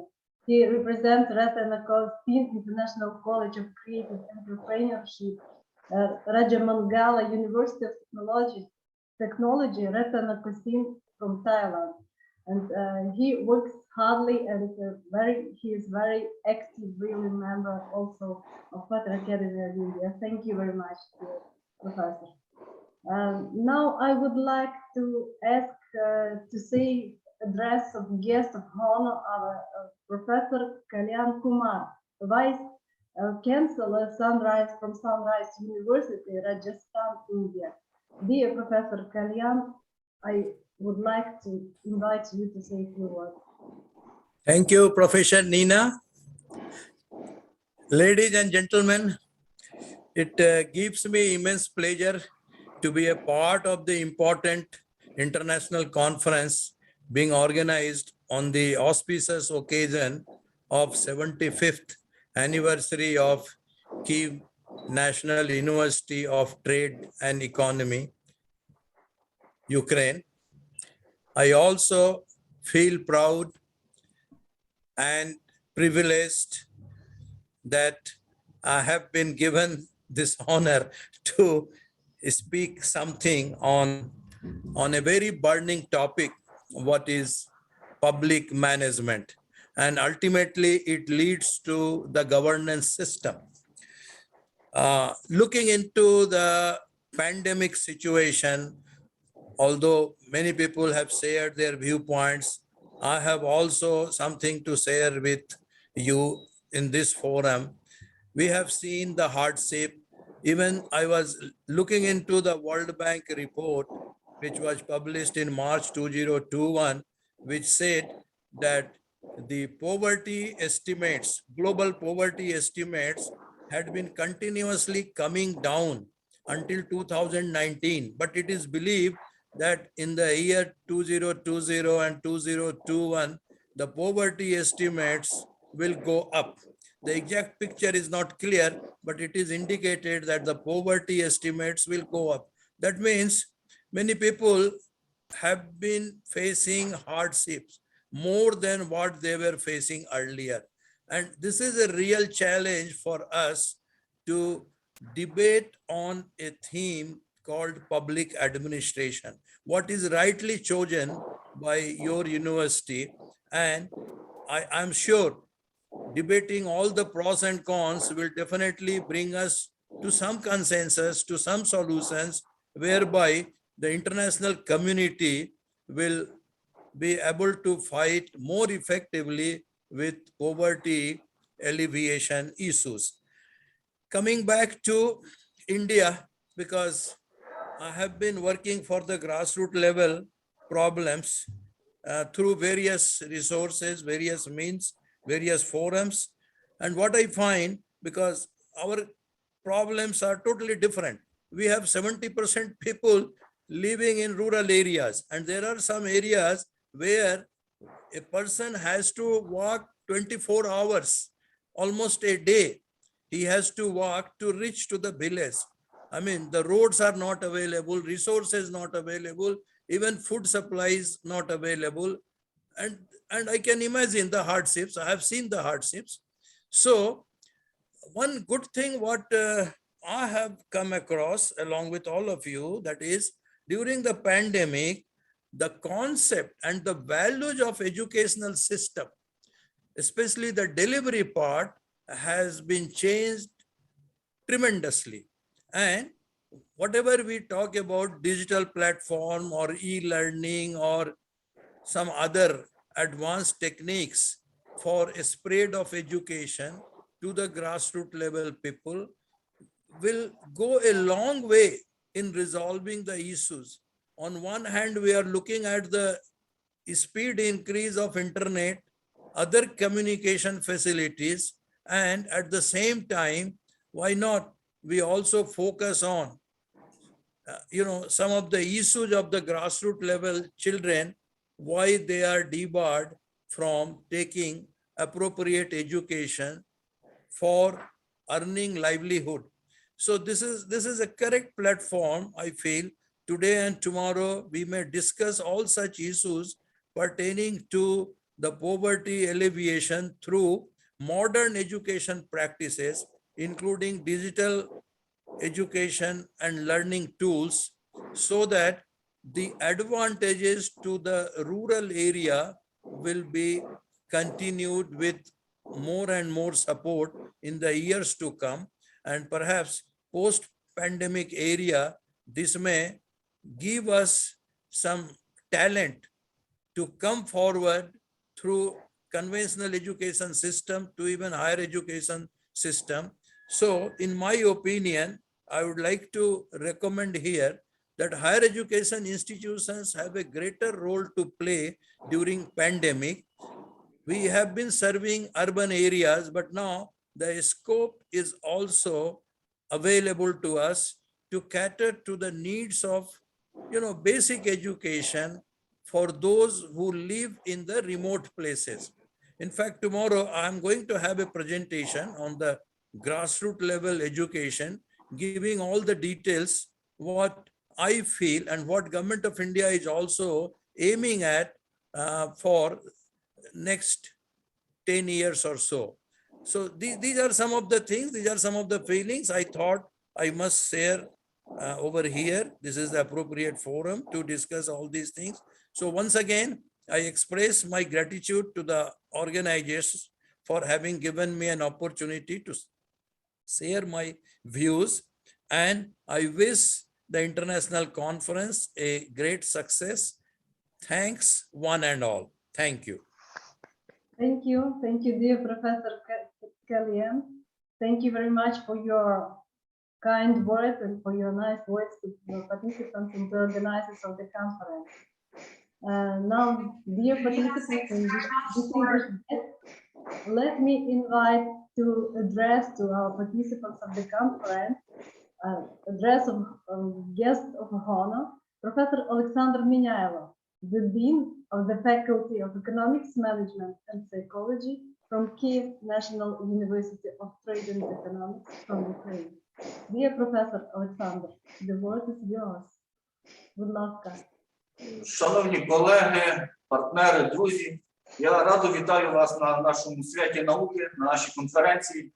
He represents Ratanakosin International College of Creative Entrepreneurship, Raja Mangala University of Technology, Ratanakosin from Thailand. And he works hardly, and he is very active, really member also of Federal Academy of India. Thank you very much, Professor. Now I would like to ask to say address of guest of honor, our Professor Kalyan Kumar, Vice Chancellor Sunrise from Sunrise University, Rajasthan, India. Dear Professor Kalyan, I would like to invite you to say a few words. Thank you, Professor Nina. Ladies and gentlemen, it gives me immense pleasure to be a part of the important international conference being organized on the auspicious occasion of 75th anniversary of Kyiv National University of Trade and Economy, Ukraine. I also feel proud and privileged that I have been given this honor to speak something on a very burning topic, what is public management. And ultimately, it leads to the governance system. Looking into the pandemic situation, although many people have shared their viewpoints, I have also something to share with you in this forum. We have seen the hardship. Even I was looking into the World Bank report, which was published in March 2021, which said that the poverty estimates, global poverty estimates, had been continuously coming down until 2019. But it is believed that in the year 2020 and 2021, the poverty estimates will go up. The exact picture is not clear, but it is indicated that the poverty estimates will go up. That means many people have been facing hardships more than what they were facing earlier. And this is a real challenge for us to debate on a theme called public administration, what is rightly chosen by your university. And I'm sure debating all the pros and cons will definitely bring us to some consensus, to some solutions, whereby the international community will be able to fight more effectively with poverty alleviation issues. Coming back to India, because I have been working for the grassroots level problems through various resources, various means, various forums. And what I find, because our problems are totally different. We have 70% people living in rural areas, and there are some areas where a person has to walk 24 hours, almost a day. He has to walk to reach to the village. I mean, the roads are not available, resources not available, even food supplies not available. And I can imagine the hardships. I have seen the hardships. So one good thing what I have come across along with all of you, that is during the pandemic, the concept and the values of educational system, especially the delivery part, has been changed tremendously. And whatever we talk about digital platform or e-learning or some other advanced techniques for a spread of education to the grassroots level people will go a long way in resolving the issues. On one hand, we are looking at the speed increase of internet, other communication facilities, and at the same time, why not we also focus on some of the issues of the grassroots level children, why they are debarred from taking appropriate education for earning livelihood. So this is a correct platform, I feel. Today and tomorrow, we may discuss all such issues pertaining to the poverty alleviation through modern education practices, including digital education and learning tools, so that the advantages to the rural area will be continued with more and more support in the years to come. And perhaps post-pandemic area this may give us some talent to come forward through conventional education system to even higher education system. So in my opinion, I would like to recommend here that higher education institutions have a greater role to play during pandemic. We have been serving urban areas, but now the scope is also available to us to cater to the needs of, basic education for those who live in the remote places. In fact, tomorrow I'm going to have a presentation on the grassroots level education, giving all the details, what I feel and what Government of India is also aiming at for next 10 years or so. So these are some of the things, these are some of the feelings I thought I must share over here. This is the appropriate forum to discuss all these things. So once again, I express my gratitude to the organizers for having given me an opportunity to share my views, and I wish the international conference a great success. Thanks one and all. Thank you. Thank you, dear Professor Kalyan. Thank you very much for your kind words and for your nice words to the participants and the organizers of the conference. Now, dear participants and distinguished guests, let me invite to address to our participants of the conference, address of guest of honor, Professor Alexander Minyailo, the Dean of the Faculty of Economics, Management and Psychology from Kyiv National University of Trade and Economics from Ukraine. Dear Professor Alexander, the word is yours. Будь ласка. Шановні колеги, партнери, друзі, я радо вітаю вас на нашому святі науки, на нашій конференції.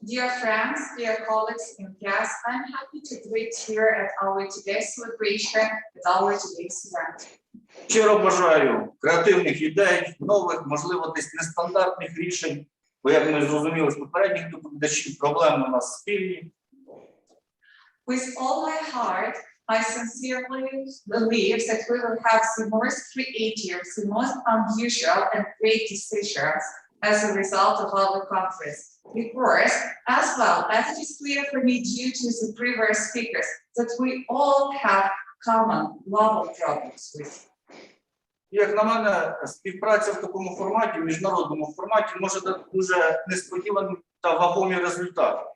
Dear friends, dear colleagues and guests, I'm happy to greet here at our today's celebration, at our today's event. Щиро бажаю креативних ідей, нових, можливо, десь нестандартних рішень, бо, як ми зрозуміли з попередніх доповідачів, проблеми у нас спільні. With all my heart, I sincerely believe that we will have the most creative, the most unusual and great decisions as a result of our conference. Because, as well as it is clear for me due to the previous speakers, that we all have common global problems with. Як на мене, співпраця в такому форматі, в міжнародному форматі, може дати дуже несподівані та вагомі результати.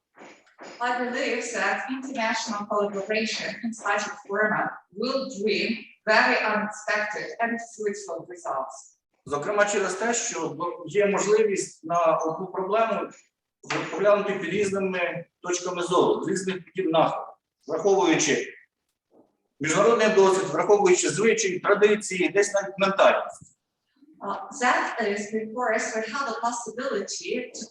I believe that international collaboration in such a format will bring very unexpected and fruitful results. Зокрема, через те, що є можливість на одну проблему поглянути під різними точками зору, з різних кутів нахилу, враховуючи міжнародний досвід, враховуючи звичаї, традиції, десь навіть ментальність. That is because we have a possibility to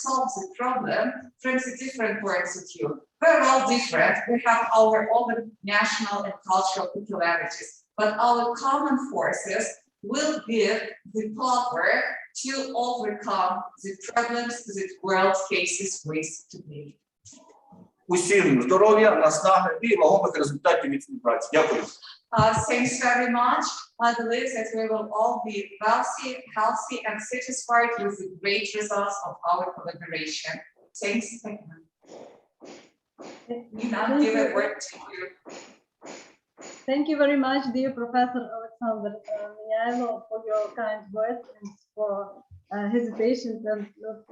solve the problem from the different points of view. We're all different. We have our own national and cultural peculiarities, but our common forces will give the power to overcome the problems that world faces with today. Усім здоров'я, наснаги і вагомих результатів від співпраці. Дякую. Thanks very much. I believe that we will all be wealthy, healthy, and satisfied with the great results of our collaboration. Thanks. Nina, give a word to you. Thank you very much, dear Professor Alexander Minyailo, for your kind words and for hesitations and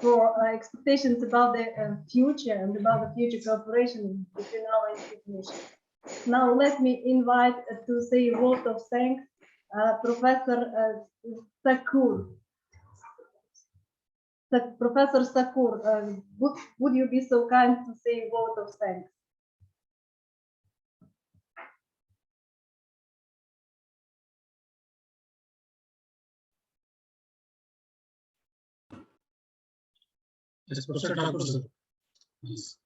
for expectations about the future and about the future cooperation between our institutions. Now let me invite to say a word of thanks Professor Sakur. Professor Sakur, would you be so kind to say a word of thanks? Yes, Professor Thakur, sir. Yes.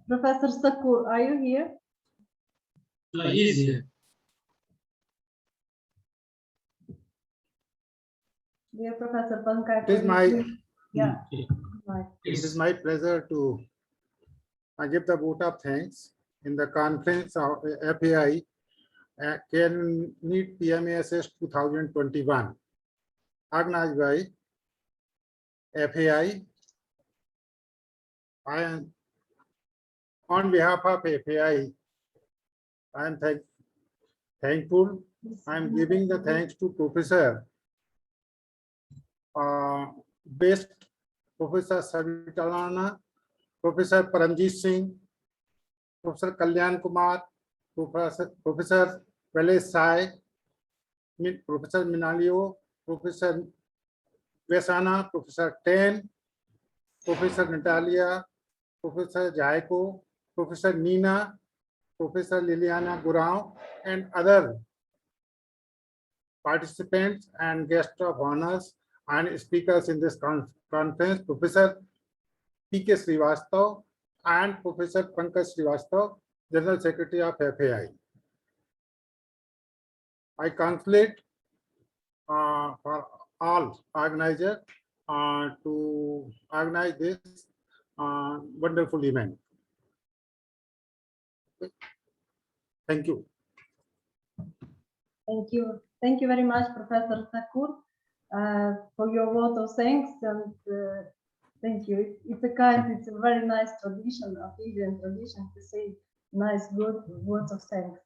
Professor Sakur, are you here? He is here. Dear Professor Pankaj, It is my Yeah. Okay. Right. It is my pleasure to give the vote of thanks in the conference of FAI KNUTE-PMASSB 2021, organized by FAI. I am on behalf of FAI. I am thankful. I am giving the thanks to Professor Best Professor Savitalana, Professor Paramjit Singh, Professor Kalyan Kumar, Professor Vele Sai, Professor Minalio, Professor Vesana, Professor Ten, Professor Natalia, Professor Jaiko, Professor Nina, Professor Liliana Gurao, and other participants and guests of honors and speakers in this conference, Professor P.K. Srivastav and Professor Pankaj Srivastav, General Secretary of FAI. I congratulate for all organizers to organize this wonderful event. Thank you. Thank you. Thank you very much, Professor Thakur, for your vote of thanks, and thank you. It's a very nice tradition, of Indian tradition, to say nice, good words of thanks.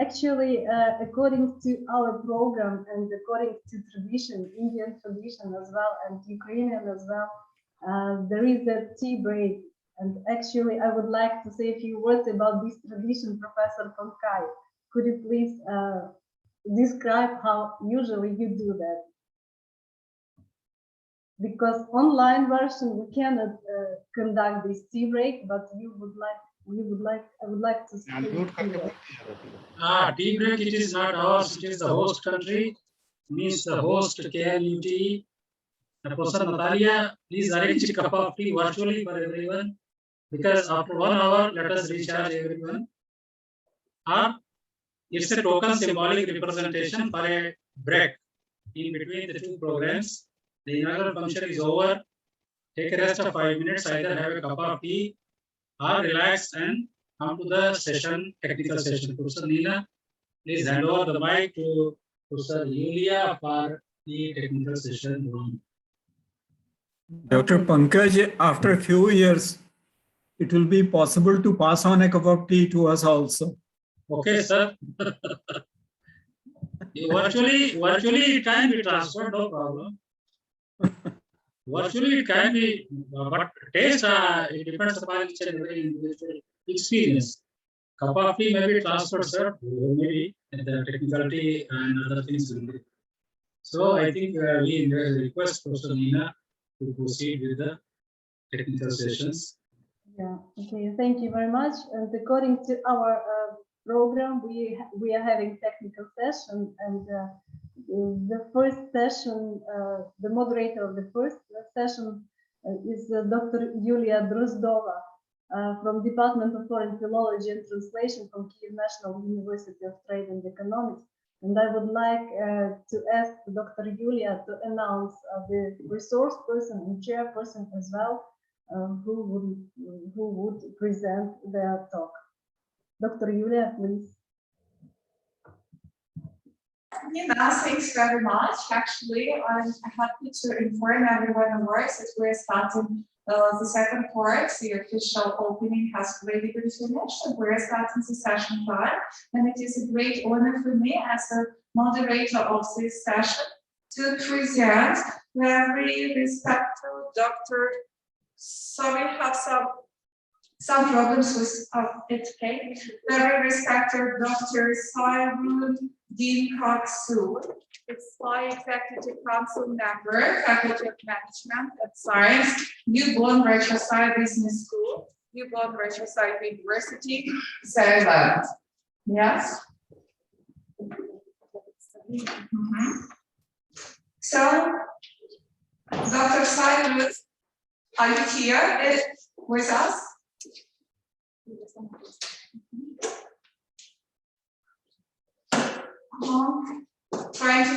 Actually, according to our program and according to tradition, Indian tradition as well, and Ukrainian as well, there is a tea break. And actually, I would like to say a few words about this tradition, Professor Pankaj. Could you please describe how usually you do that? Because online version we cannot conduct this tea break, but I would like to speak. Tea break, it is not ours, it is the host country, means the host KNUT. Professor Natalia, please arrange a cup of tea virtually for everyone, because after 1 hour, let us recharge everyone. It's a token symbolic representation for a break in between the two programs. The inaugural function is over. Take a rest of 5 minutes, either have a cup of tea or relax and come to the session, technical session. Professor Nina, please hand over the mic to Professor Yulia for the technical session. Dr. Pankaj, after a few years, it will be possible to pass on a cup of tea to us also. Okay, sir. Virtually it can be transferred, no problem. Virtually it can be, but taste, it depends upon each and every individual experience. Cup of tea may be transferred, sir, maybe the technicality and other things will be. So I think we request Professor Nina to proceed with the technical sessions. Yeah, okay, thank you very much. And according to our program, we are having technical session, and the first session, the moderator of the first session is Dr. Yulia Drozdova from Department of Foreign Philology and Translation from Kyiv National University of Trade and Economics. And I would like to ask Dr. Yulia to announce the resource person and chairperson as well, who would present their talk. Dr. Yulia, please. Nina, thanks very much. Actually, I'm happy to inform everyone of course that we're starting the second part. The official opening has already been finished, and we're starting the session 5. And it is a great honor for me as a moderator of this session to present very respectful Dr. So we have some problems with it. Okay, very respected Dr. Sairun Dinkaksu. It's FAI Executive Council member, Faculty of Management and Science, Newborn Regicide Business School, Newborn Regicide University, Thailand. Yes. So, Dr. Sairun, are you here with us? Trying to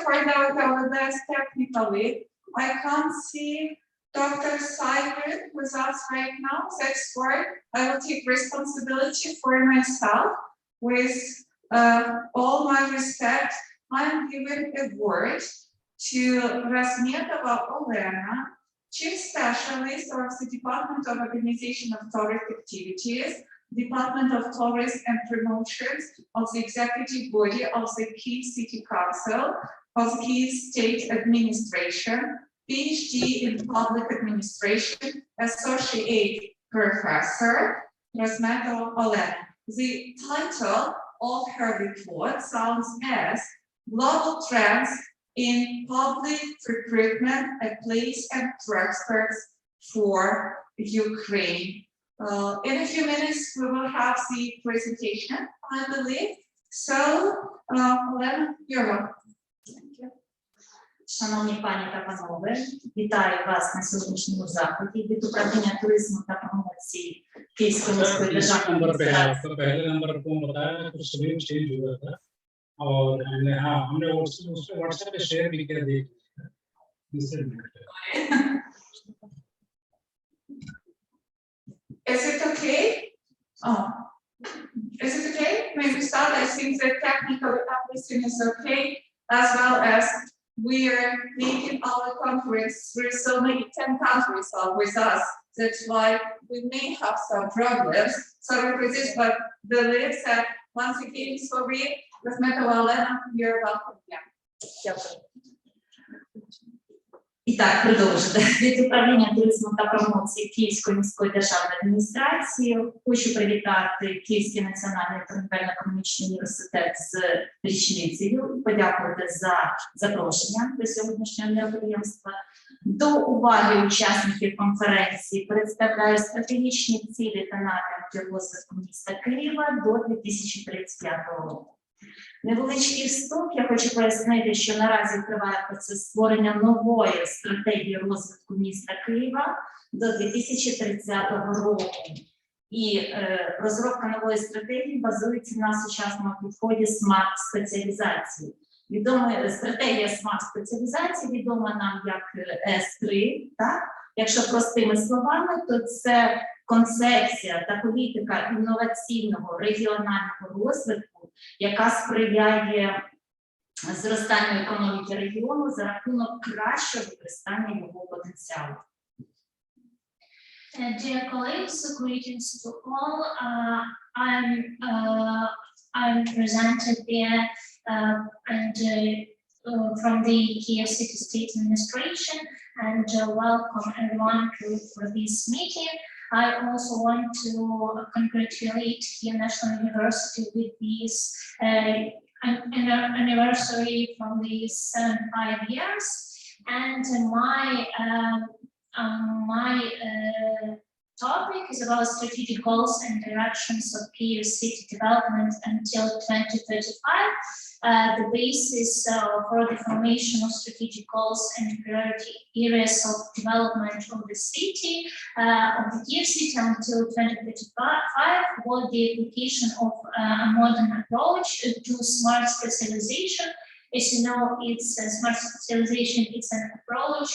find out our best technically I can't see Dr. Simon with us right now. That's why I will take responsibility for myself. With all my respect, I'm giving a word to Razmetova Olena, Chief Specialist of the Department of Organization of Tourist Activities, Department of Tourism and Promotions of the Executive Body of the Kyiv City Council of Kyiv State Administration, PhD in Public Administration, Associate Professor, Razmetova Olena. The title of her report sounds as Global Trends in Public Recruitment, a Place and Prospects for Ukraine. In a few minutes, we will have the presentation, I believe. So, Olena, you're welcome. Thank you. Шановні пані та панове, вітаю вас на сьогоднішньому заході від управління туризму та промоції Київської міської державної адміністрації. पहले number को बताया तो schedule change हुआ था और हमने WhatsApp पे share भी कर दिया। Is it okay? Oh, is it okay? Maybe start. I think that technically everything is okay, as well as we are making our conference through so many 10 countries are with us. That's why we may have some problems. Sorry for this, but the lyrics that once again, sorry, Razmetova Olena, you're welcome. Yeah. І так, продовжити. Від управління туризму та промоції Київської міської державної адміністрації хочу привітати Київський національний торгівельно-економічний університет з річницею, подякувати за запрошення до сьогоднішнього мероприємства. До уваги учасників конференції представляю стратегічні цілі та напрямки розвитку міста Києва до 2035 року. Невеличкий вступ, я хочу пояснити, що наразі триває процес створення нової стратегії розвитку міста Києва до 2030 року. І розробка нової стратегії базується на сучасному підході смарт-спеціалізації. Стратегія смарт-спеціалізації відома нам як С3, так? Якщо простими словами, то це концепція та політика інноваційного регіонального розвитку, яка сприяє зростанню економіки регіону за рахунок кращого використання його потенціалу. Dear colleagues, greetings to all. I'm presented here from the Kyiv City State Administration and welcome everyone for this meeting. I also want to congratulate Kyiv National University with this anniversary from the 75 years. And my topic is about strategic goals and directions of Kyiv city development until 2035. The basis for the formation of strategic goals and priority areas of development of the city, of the Kyiv city until 2035 was the application of a modern approach to smart specialization. As you know, it's smart specialization, it's an approach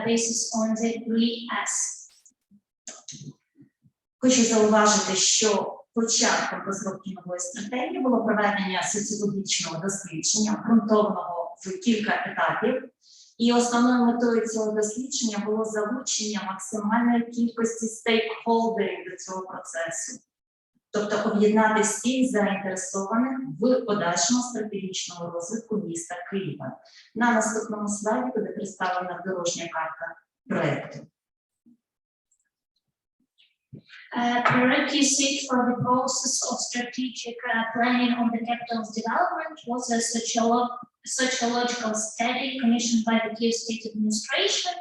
based on the 3S. Хочу зауважити, що початком розробки нової стратегії було проведення соціологічного дослідження, ґрунтовного в кілька етапів. І основною метою цього дослідження було залучення максимальної кількості стейкхолдерів до цього процесу. Тобто об'єднати всіх заінтересованих в подальшому стратегічному розвитку міста Києва. На наступному слайді буде представлена дорожня карта проєкту. Prerequisite for the process of strategic planning of the capital's development was a sociological study commissioned by the Kyiv State Administration.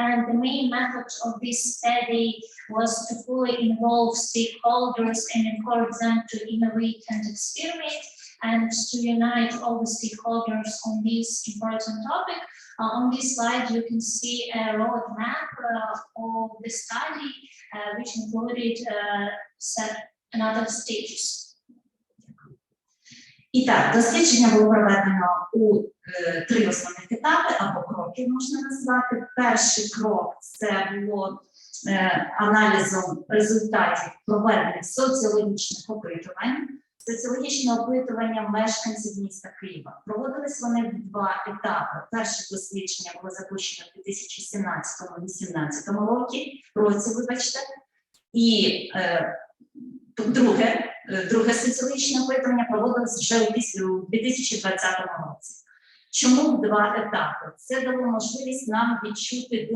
And the main method of this study was to fully involve stakeholders and encourage them to innovate and experiment, and to unite all the stakeholders on this important topic. On this slide, you can see a roadmap of the study, which included another stages. І так, дослідження було проведено у 3 основних етапи або кроки можна назвати. Перший крок це було аналізом результатів проведених соціологічних опитувань. Соціологічне опитування мешканців міста Києва. Проводились вони в 2 етапи. Перше дослідження було запущено в 2017-2018 році, вибачте. І друге соціологічне опитування проводилось вже у 2020 році. Чому в 2 етапи? Це дало можливість нам відчути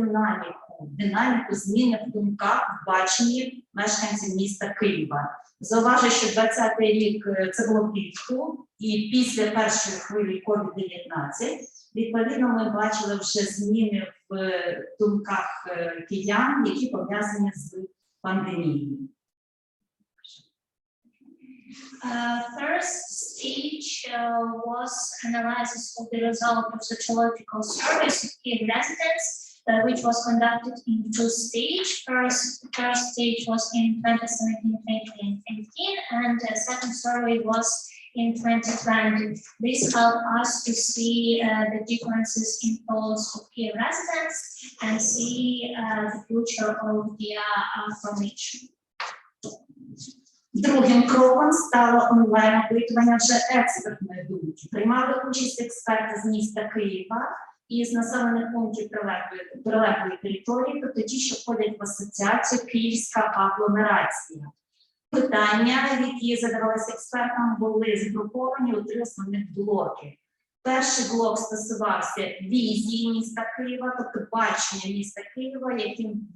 динаміку зміни в думках, в баченні мешканців міста Києва. Зауважу, що 2020 рік це було влітку, і після першої хвилі COVID-19, відповідно, ми бачили вже зміни в думках киян, які пов'язані з пандемією. First stage was analysis of the result of sociological surveys of Kyiv residents, which was conducted in 2 stages. First stage was in 2017-2018, and the second survey was in 2020. This helped us to see the differences in thoughts of Kyiv residents and see the future of their formation. Другим кроком стало онлайн-опитування вже експертної думки. Приймали участь експерти з міста Києва і з населених пунктів прилеглої території, тобто ті, що входять в асоціацію Київська агломерація. Питання, які задавалися експертам, були згруповані у 3 основних блоки. Перший блок стосувався візії міста Києва, тобто бачення міста Києва, яким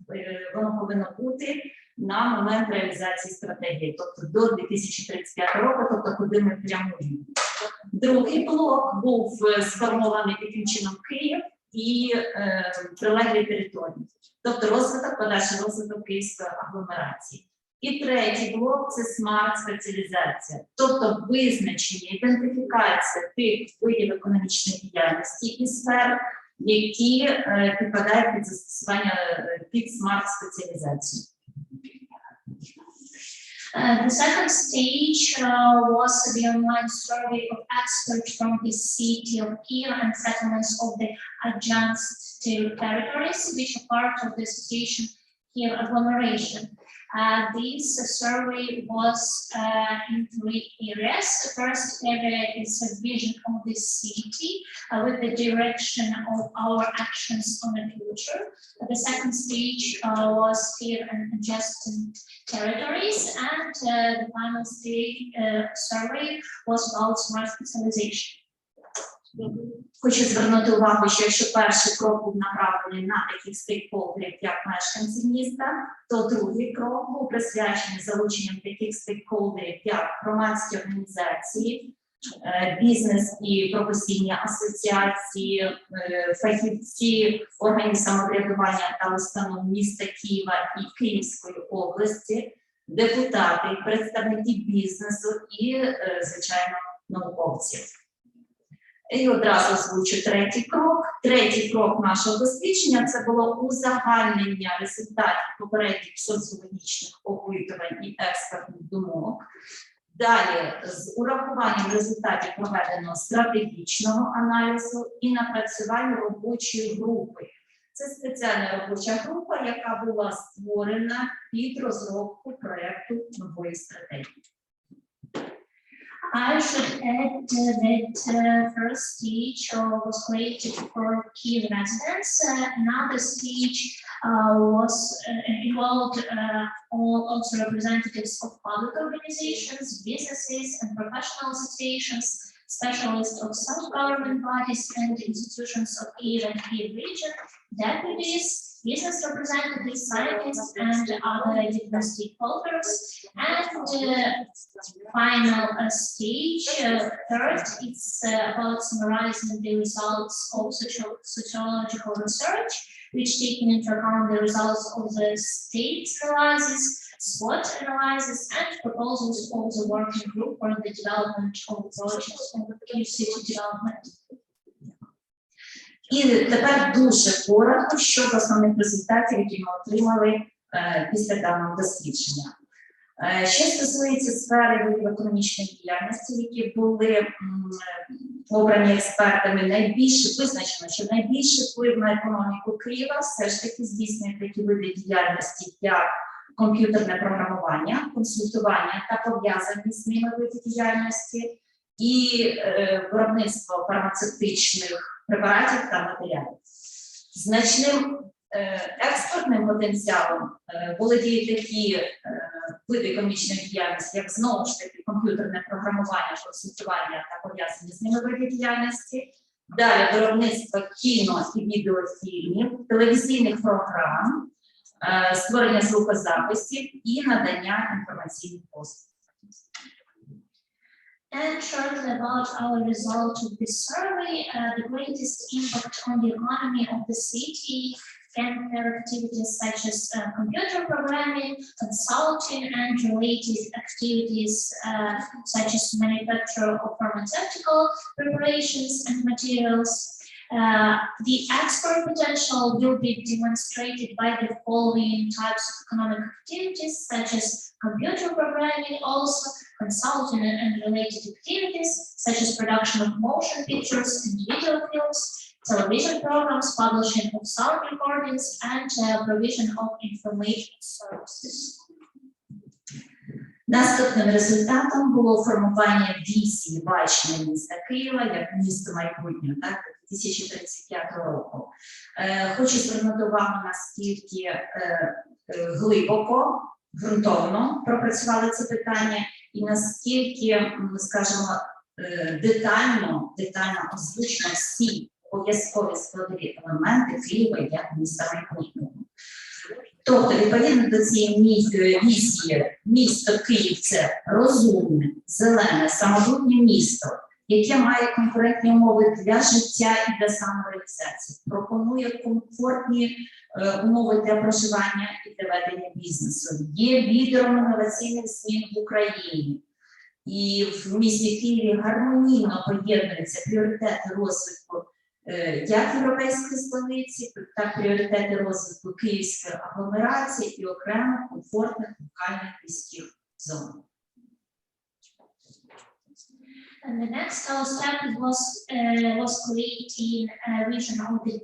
воно повинно бути на момент реалізації стратегії, тобто до 2035 року, тобто куди ми прямуємо. Другий блок був сформований таким чином Київ і прилеглі території, тобто подальший розвиток Київської агломерації. І третій блок – це смарт-спеціалізація, тобто визначення, ідентифікація тих видів економічної діяльності і сфер, які підпадають під застосування під смарт-спеціалізацію. The second stage was the online survey of experts from the city of Kyiv and settlements of the adjacent territories, which are part of the association Kyiv agglomeration. This survey was in 3 areas. The first area is a vision of the city with the direction of our actions on the future. The second stage was Kyiv and adjacent territories, and the final stage survey was about smart specialization. Хочу звернути увагу, що якщо перший крок був направлений на таких стейкхолдерів, як мешканців міста, то другий крок був присвячений залученням таких стейкхолдерів, як громадські організації, бізнес і професійні асоціації, фахівці органів самоврядування та установ міста Києва і Київської області, депутати, представники бізнесу і, звичайно, науковців. І одразу озвучу третій крок. Третій крок нашого дослідження – це було узагальнення результатів попередніх соціологічних опитувань і експертних думок. Далі, з урахуванням результатів проведеного стратегічного аналізу і напрацювання робочої групи. Це спеціальна робоча група, яка була створена під розробку проєкту нової стратегії. I should add that first stage was created for Kyiv residents. Another stage was involved also representatives of public organizations, businesses, and professional associations, specialists of self-government bodies and institutions of Kyiv and Kyiv region, deputies, business representatives, scientists, and other different stakeholders. And final stage, third, it's about summarizing the results of sociological research, which taking into account the results of the state analysis, SWOT analysis, and proposals of the working group for the development of projects of Kyiv city development. І тепер дуже коротко щодо основних результатів, які ми отримали після даного дослідження. Що стосується сфери видів економічної діяльності, які були обрані експертами, найбільше визначено, що найбільший вплив на економіку Києва все ж таки здійснює такі види діяльності, як комп'ютерне програмування, консультування та пов'язані з ними види діяльності, і виробництво фармацевтичних препаратів та матеріалів. Значним експортним потенціалом володіють такі види економічної діяльності, як знову ж таки комп'ютерне програмування, консультування та пов'язані з ними види діяльності. Далі виробництво кіно і відеофільмів, телевізійних програм, створення звукозаписів і надання інформаційних послуг. And shortly about our result of this survey, the greatest impact on the economy of the city can have activities such as computer programming, consulting, and related activities such as manufacture of pharmaceutical preparations and materials. The export potential will be demonstrated by the following types of economic activities, such as computer programming, also consulting and related activities, such as production of motion pictures and video films, television programs, publishing of sound recordings, and provision of information services. Наступним результатом було формування візії бачення міста Києва як місто майбутнього, так, 2035 року. Хочу звернути увагу, наскільки глибоко, ґрунтовно пропрацювали це питання і наскільки, скажімо, детально озвучено всі обов'язкові складові елементи Києва як міста майбутнього. Тобто, відповідно до цієї візії, місто Київ – це розумне, зелене, самобутнє місто, яке має конкурентні умови для життя і для самореалізації, пропонує комфортні умови для проживання і для ведення бізнесу, є лідером інноваційних змін в Україні. І в місті Києві гармонійно поєднуються пріоритети розвитку як європейської столиці, так і пріоритети розвитку київської агломерації і окремих комфортних локальних міських зон. And the next step was creating a vision of the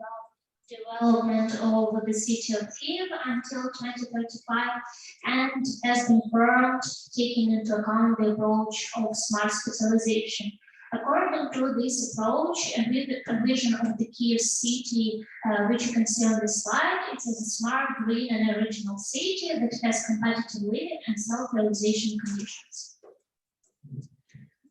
development of the city of Kyiv until 2035, and has confirmed taking into account the approach of smart specialization. According to this approach, and with the vision of the Kyiv city, which you can see on this slide, it is a smart, green, and original city that has competitive living and self-realization conditions.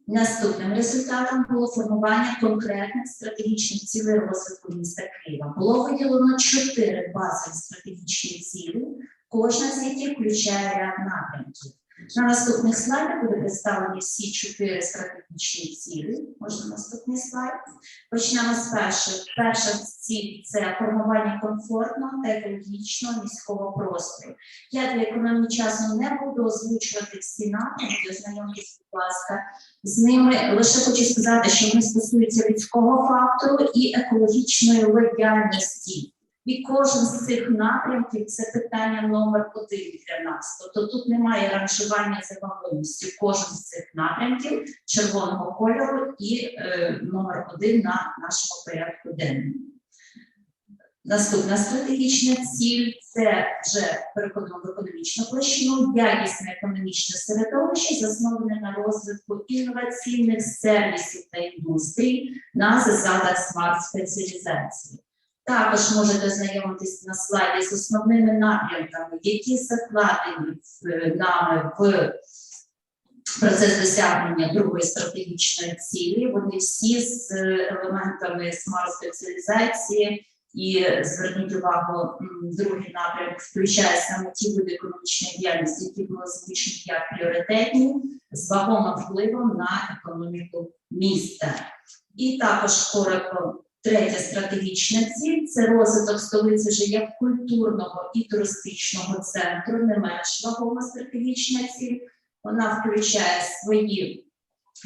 Наступним результатом було формування конкретних стратегічних цілей розвитку міста Києва. Було виділено 4 базові стратегічні цілі, кожна з яких включає ряд напрямків. На наступних слайдах буде представлені всі 4 стратегічні цілі. Можна наступний слайд. Почнемо з перших. Перша ціль – це формування комфортного та екологічного міського простору. Я для економії часу не буду озвучувати всі напрямки, ознайомтесь, будь ласка, з ними. Лише хочу сказати, що вони стосуються людського фактору і екологічної лояльності. І кожен з цих напрямків – це питання номер 1 для нас. Тобто тут немає ранжування за вагомістю. Кожен з цих напрямків червоного кольору і номер 1 на нашому порядку денному. Наступна стратегічна ціль – це вже переходимо в економічну площину, якісне економічне середовище, засноване на розвитку інноваційних сервісів та індустрій на засадах смарт-спеціалізації. Також можете ознайомитись на слайді з основними напрямками, які закладені нами в процес досягнення другої стратегічної цілі. Вони всі з елементами смарт-спеціалізації. І зверніть увагу, другий напрямок включає саме ті види економічної діяльності, які були озвучені як пріоритетні, з вагомим впливом на економіку міста. І також коротко, третя стратегічна ціль – це розвиток столиці вже як культурного і туристичного центру, не менш вагома стратегічна ціль. Вона включає свої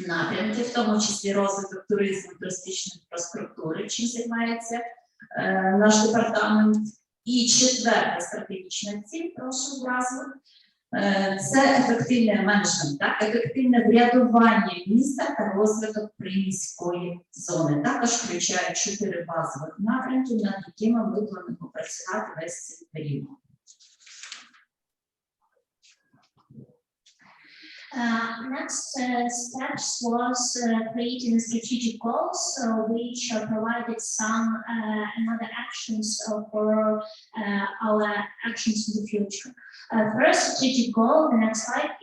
напрямки, в тому числі розвиток туризму, туристичної інфраструктури, чим займається наш департамент. І четверта стратегічна ціль, прошу одразу, Це ефективний менеджмент, так? Ефективне врядування міста та розвиток приміської зони. Також включає 4 базових напрямки, над якими ми плануємо працювати весь цей період. Next steps was creating strategic goals, which provided some another actions for our actions in the future. First strategic goal, the next slide,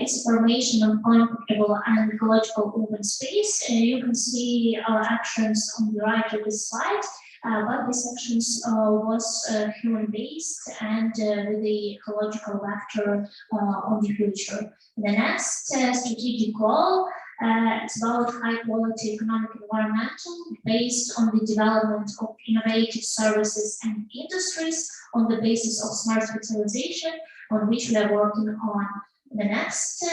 is formation of comfortable and ecological open space. You can see our actions on the right of this slide. But these actions was human-based and with the ecological factor on the future. The next strategic goal is about high-quality economic environmental based on the development of innovative services and industries on the basis of smart specialization, on which we are working on. The next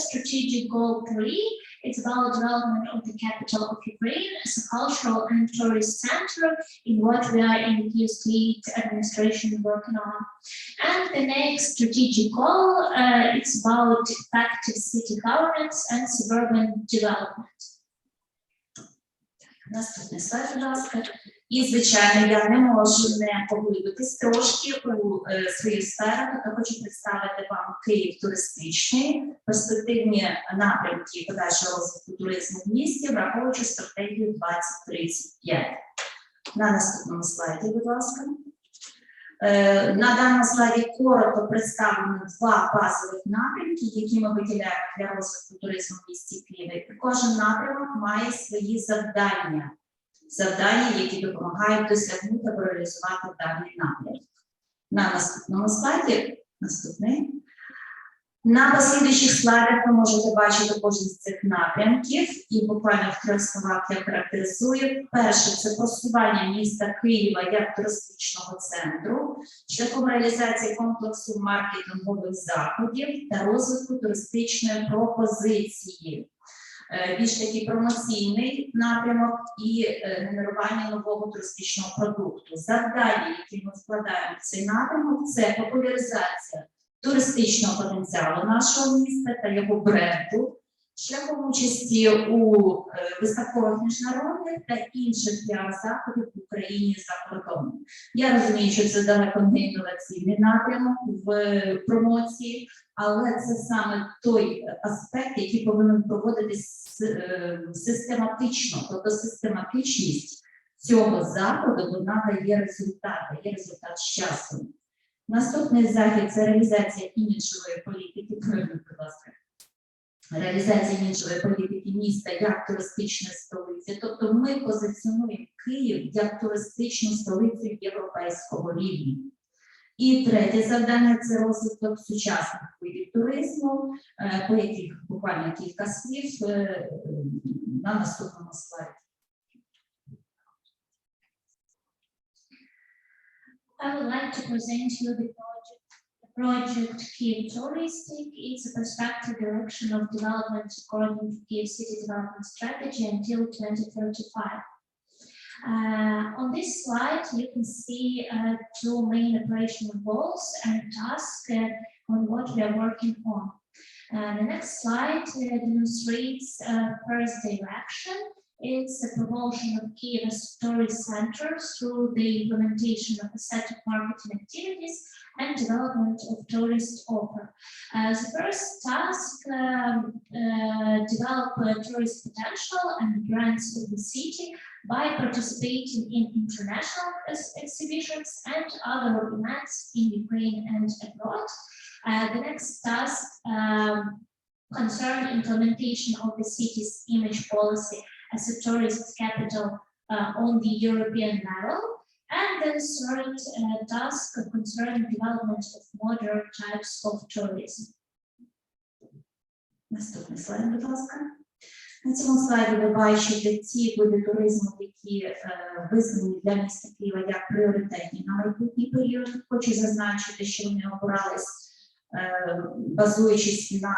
strategic goal 3, it's about development of the capital of Ukraine as a cultural and tourist center in what we are in the Kyiv state administration working on. And the next strategic goal, it's about effective city governance and suburban development. Наступний слайд, будь ласка. І, звичайно, я не можу не поглибитись трошки у свою сферу, то хочу представити вам Київ туристичний, перспективні напрямки подальшого розвитку туризму в місті, враховуючи стратегію 2035. На наступному слайді, будь ласка. На даному слайді коротко представлено 2 базових напрямки, які ми виділяємо для розвитку туризму в місті Києві. Кожен напрямок має свої завдання, які допомагають досягнути або реалізувати даний напрямок. На наступному слайді, наступний. На послідуючих слайдах ви можете бачити кожен з цих напрямків, і буквально в 3 словах я характеризую. Перше – це просування міста Києва як туристичного центру, шляхом реалізації комплексу маркетингових заходів та розвитку туристичної пропозиції. Більш такий промоційний напрямок і генерування нового туристичного продукту. Завдання, які ми вкладаємо в цей напрямок, це популяризація туристичного потенціалу нашого міста та його бренду, шляхом участі у виставкових міжнародних та інших піар-заходів в Україні і за кордоном. Я розумію, що це далеко не інноваційний напрямок в промоції, але це саме той аспект, який повинен проводитись систематично, тобто систематичність цього заходу, вона дає результат з часом. Наступний захід – це реалізація іміджової політики, будь ласка, реалізація іміджової політики міста як туристичної столиці. Тобто ми позиціонуємо Київ як туристичну столицю європейського рівня. І третє завдання – це розвиток сучасних видів туризму, по яких буквально кілька слів на наступному слайді. I would like to present you the project Kyiv Touristic. It's a prospective direction of development according to Kyiv City Development Strategy until 2035. On this slide, you can see 2 main operational goals and tasks on what we are working on. The next slide demonstrates first direction. It's the promotion of Kyiv as tourist center through the implementation of a set of marketing activities and development of tourist offer. The first task, develop tourist potential and brands of the city by participating in international exhibitions and other events in Ukraine and abroad. The next task concerns implementation of the city's image policy as a tourist capital on the European level. And the third task concerning development of modern types of tourism. Наступний слайд, будь ласка. На цьому слайді ви бачите ті види туризму, які визнані для міста Києва як пріоритетні на майбутній період. Хочу зазначити, що вони обирались базуючись на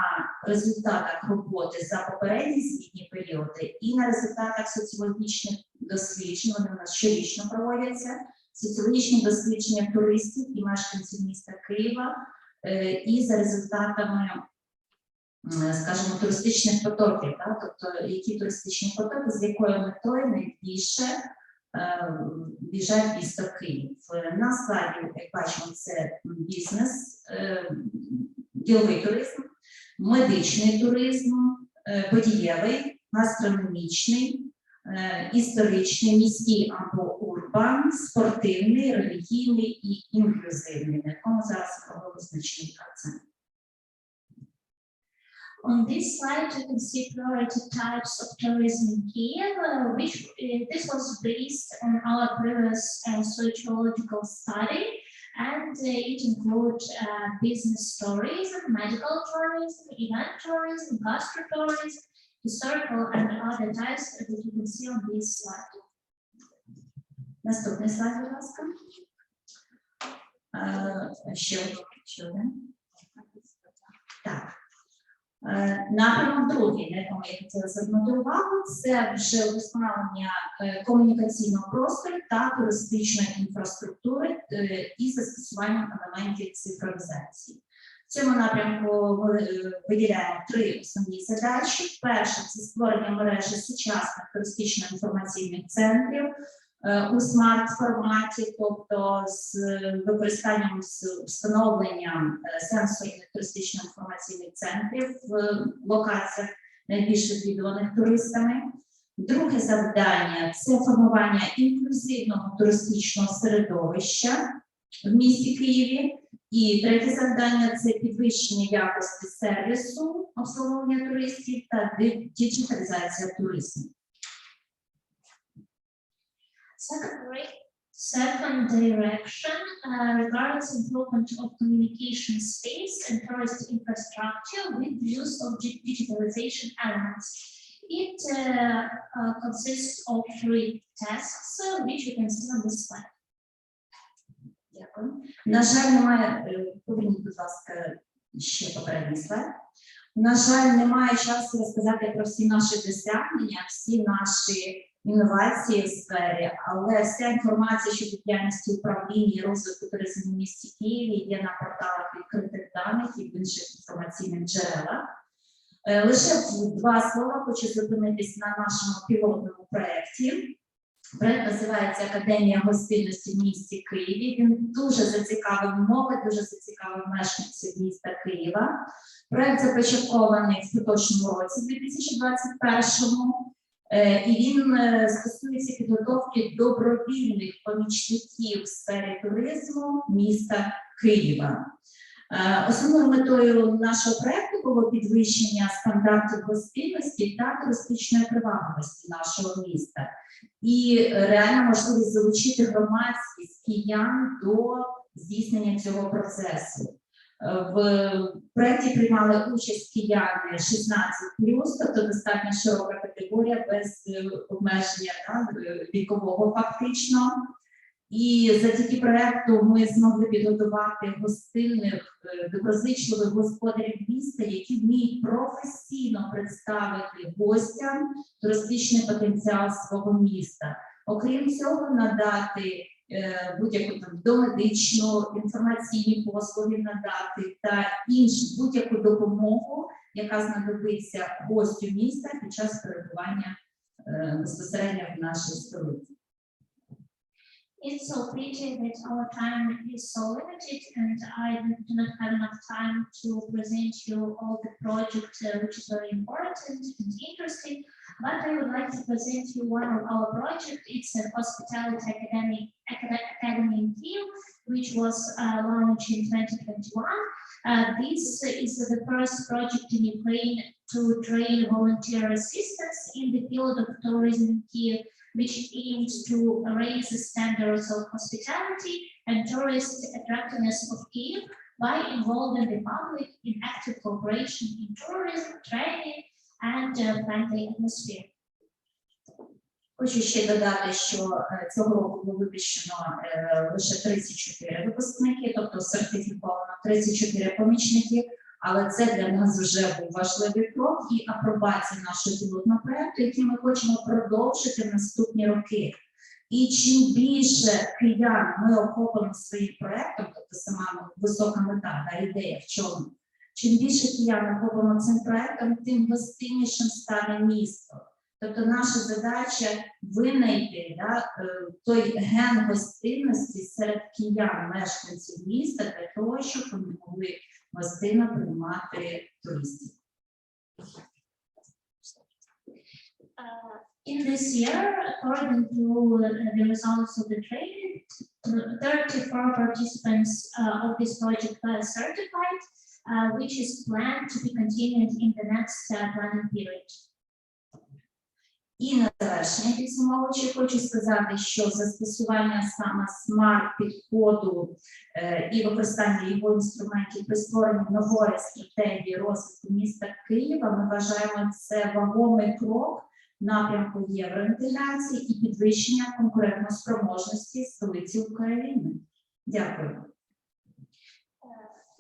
результатах роботи за попередні звітні періоди і на результатах соціологічних досліджень, вони у нас щорічно проводяться, соціологічні дослідження туристів і мешканців міста Києва і за результатами, скажімо, туристичних потоків, тобто які туристичні потоки, з якою метою найбільше біжать місто Київ. На слайді, як бачимо, це бізнес, діловий туризм, медичний туризм, подієвий, гастрономічний, історичний, міський або урбан, спортивний, релігійний і інклюзивний, на якому зараз робимо значний акцент. On this slide, you can see priority types of tourism in Kyiv, which this was based on our previous sociological study, and it includes business tourism, medical tourism, event tourism, gastro-tourism, historical and other types that you can see on this slide. Наступний слайд, будь ласка. Ще один. Так. Напрямок другий, на якому я хотіла звернути увагу, це вже удосконалення комунікаційного простору та туристичної інфраструктури із застосуванням елементів цифровізації. В цьому напрямку ми виділяємо три основні задачі. Перше – це створення мережі сучасних туристично-інформаційних центрів у смарт-форматі, тобто з використанням, з встановленням сенсорних туристично-інформаційних центрів в локаціях найбільш відвідуваних туристами. Друге завдання – це формування інклюзивного туристичного середовища в місті Києві. І третє завдання – це підвищення якості сервісу обслуговування туристів та діджиталізація туризму. Second direction regards improvement of communication space and tourist infrastructure with use of digitalization elements. It consists of three tasks, which you can see on this slide. Дякую. На жаль, немає, поверніть, будь ласка, ще попередній слайд. На жаль, немає часу розказати про всі наші досягнення, всі наші інновації в сфері, але вся інформація щодо діяльності управління і розвитку туризму в місті Києві є на порталах відкритих даних і в інших інформаційних джерелах. Лише два слова хочу зупинитись на нашому пілотному проєкті. Проєкт називається «Академія гостинності в місті Києві». Він дуже зацікавив молодь, дуже зацікавив мешканців міста Києва. Проєкт започаткований в поточному році, 2021-му. І він стосується підготовки добровільних помічників в сфері туризму міста Києва. Основною метою нашого проєкту було підвищення стандартів гостинності та туристичної привабливості нашого міста. І реальна можливість залучити громадськість киян до здійснення цього процесу. В проєкті приймали участь кияни 16+, тобто достатньо широка категорія без обмеження вікового фактично. І завдяки проєкту ми змогли підготувати гостинних, доброзичливих господарів міста, які вміють професійно представити гостям туристичний потенціал свого міста. Окрім цього, надати будь-яку домедичну, інформаційні послуги надати та іншу будь-яку допомогу, яка знадобиться гостю міста під час перебування безпосередньо в нашій столиці. It's so pity that our time is so limited and I do not have enough time to present you all the project which is very important and interesting, but I would like to present you one of our projects. It's a hospitality academy in Kyiv, which was launched in 2021. This is the first project in Ukraine to train volunteer assistants in the field of tourism in Kyiv, which aims to raise the standards of hospitality and tourist attractiveness of Kyiv by involving the public in active cooperation in tourism, training, and friendly atmosphere. Хочу ще додати, що цього року було випущено лише 34 випускники, тобто сертифіковано 34 помічники, але це для нас вже був важливий крок і апробація нашого пілотного проєкту, який ми хочемо продовжити в наступні роки. І чим більше киян ми охопимо своїм проєктом, тобто сама висока мета, та ідея в чому, чим більше киян охопимо цим проєктом, тим гостиннішим стане місто. Тобто наша задача винайти той ген гостинності серед киян, мешканців міста, для того, щоб вони могли гостинно приймати туристів. In this year, according to the results of the training, 34 participants of this project were certified, which is planned to be continued in the next planning period. І на завершення підсумовуючи, хочу сказати, що застосування саме смарт-підходу і використання його інструментів при створенні нової стратегії розвитку міста Києва, ми вважаємо це вагомий крок в напрямку євроінтеграції і підвищення конкурентоспроможності столиці України. Дякую.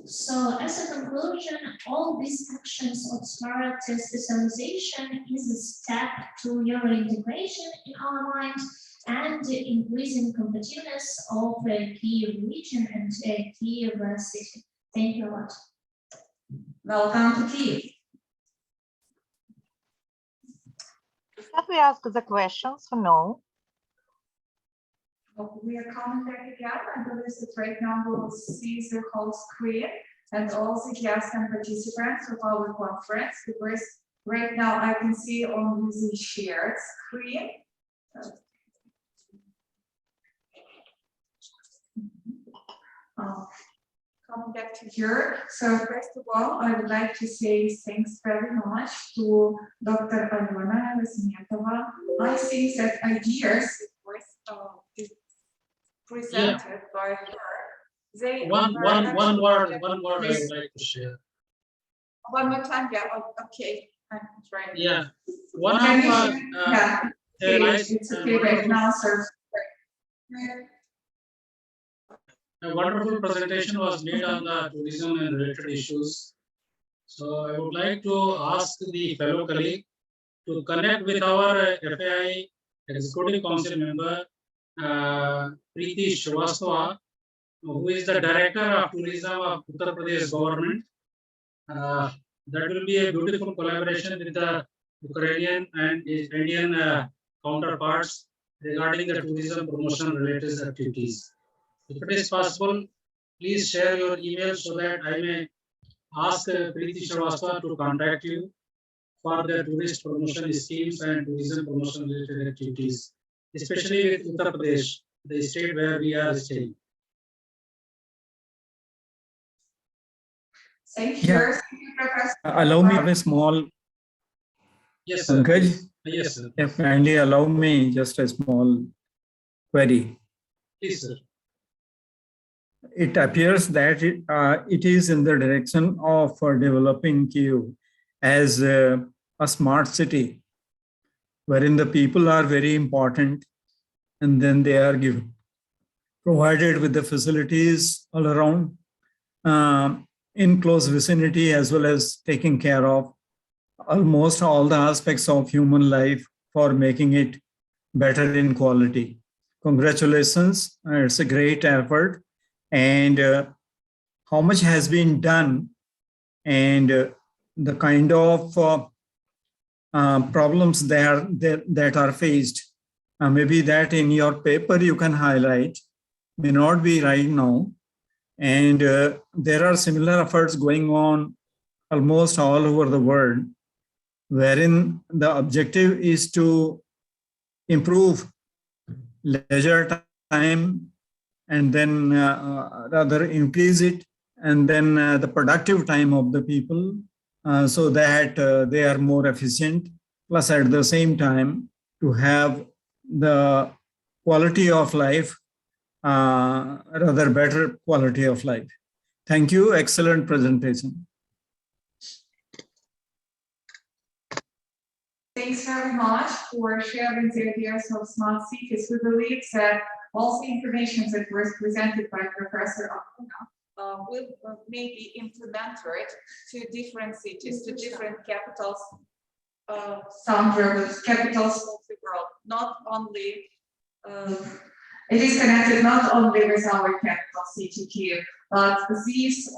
So, as a conclusion, all these actions of smart specialization is a step to euro integration in our mind and increasing competitiveness of the Kyiv region and Kyiv city. Thank you a lot. Welcome to Kyiv. Can we ask the questions for now? We are coming back again, and believe that right now we will see the whole screen and all the guests and participants of our conference, because right now I can see only the shared screen. Coming back to here, so first of all, I would like to say thanks very much to Dr. Alona Razmetova. I think that ideas presented by her. They One word I would like to share. One more time, yeah. Okay, I'm trying. Yeah, one of it's okay right now, sir. A wonderful presentation was made on the tourism and related issues. So I would like to ask the fellow colleague to connect with our FAI Executive Council member, Preeti Srivastava, who is the Director of Tourism of Uttar Pradesh government. That will be a beautiful collaboration with the Ukrainian and Indian counterparts regarding the tourism promotion related activities. If it is possible, please share your email so that I may ask Preeti Srivastava to contact you for the tourist promotion schemes and tourism promotion related activities, especially with Uttar Pradesh, the state where we are staying. Thank you. Yeah. Allow me a small. Yes, sir. Pankaj, Yes, sir. if kindly allow me just a small query. Please, sir. It appears that it is in the direction of developing Kyiv as a smart city, wherein the people are very important, and then they are provided with the facilities all around in close vicinity, as well as taking care of almost all the aspects of human life for making it better in quality. Congratulations, it's a great effort. And how much has been done, and the kind of problems that are faced. Maybe that in your paper you can highlight, may not be right now. And there are similar efforts going on almost all over the world, wherein the objective is to improve leisure time, and then rather increase it, and then the productive time of the people, so that they are more efficient, plus at the same time to have the quality of life, rather better quality of life. Thank you, excellent presentation. Thanks very much for sharing the ideas of smart cities. We believe that all the information that was presented by Professor Alona will maybe implemented to different cities, to different capitals, capitals of the world, not only It is connected not only with our capital city Kyiv, but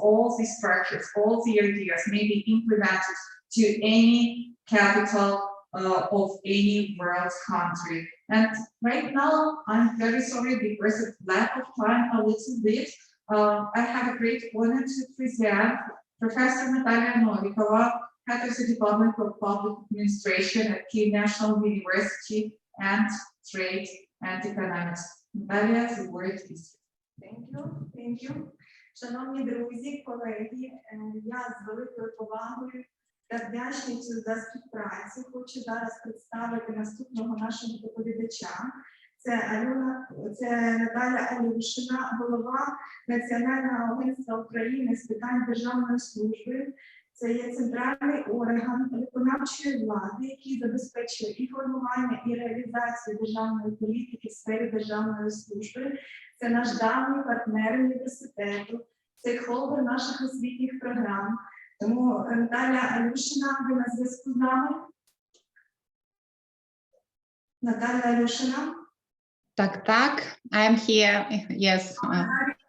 all these structures, all the ideas may be implemented to any capital of any world country. And right now, I'm very sorry because of lack of time a little bit. I have a great honor to present Professor Natalia Novikova, Head of the Department of Public Administration at Kyiv National University and Trade and Economics. Natalia, the word is. Thank you. Шановні друзі, колеги, я з великою повагою та вдячністю за співпрацю хочу зараз представити наступного нашого доповідача. Це Наталя Алюшина, голова Національного агентства України з питань державної служби. Це є центральний орган виконавчої влади, який забезпечує і формування, і реалізацію державної політики в сфері державної служби. Це наш давній партнер університету, це холдер наших освітніх програм. Тому Наталя Алюшина, ви на зв'язку з нами? Наталя Алюшина? Так, I am here, yes.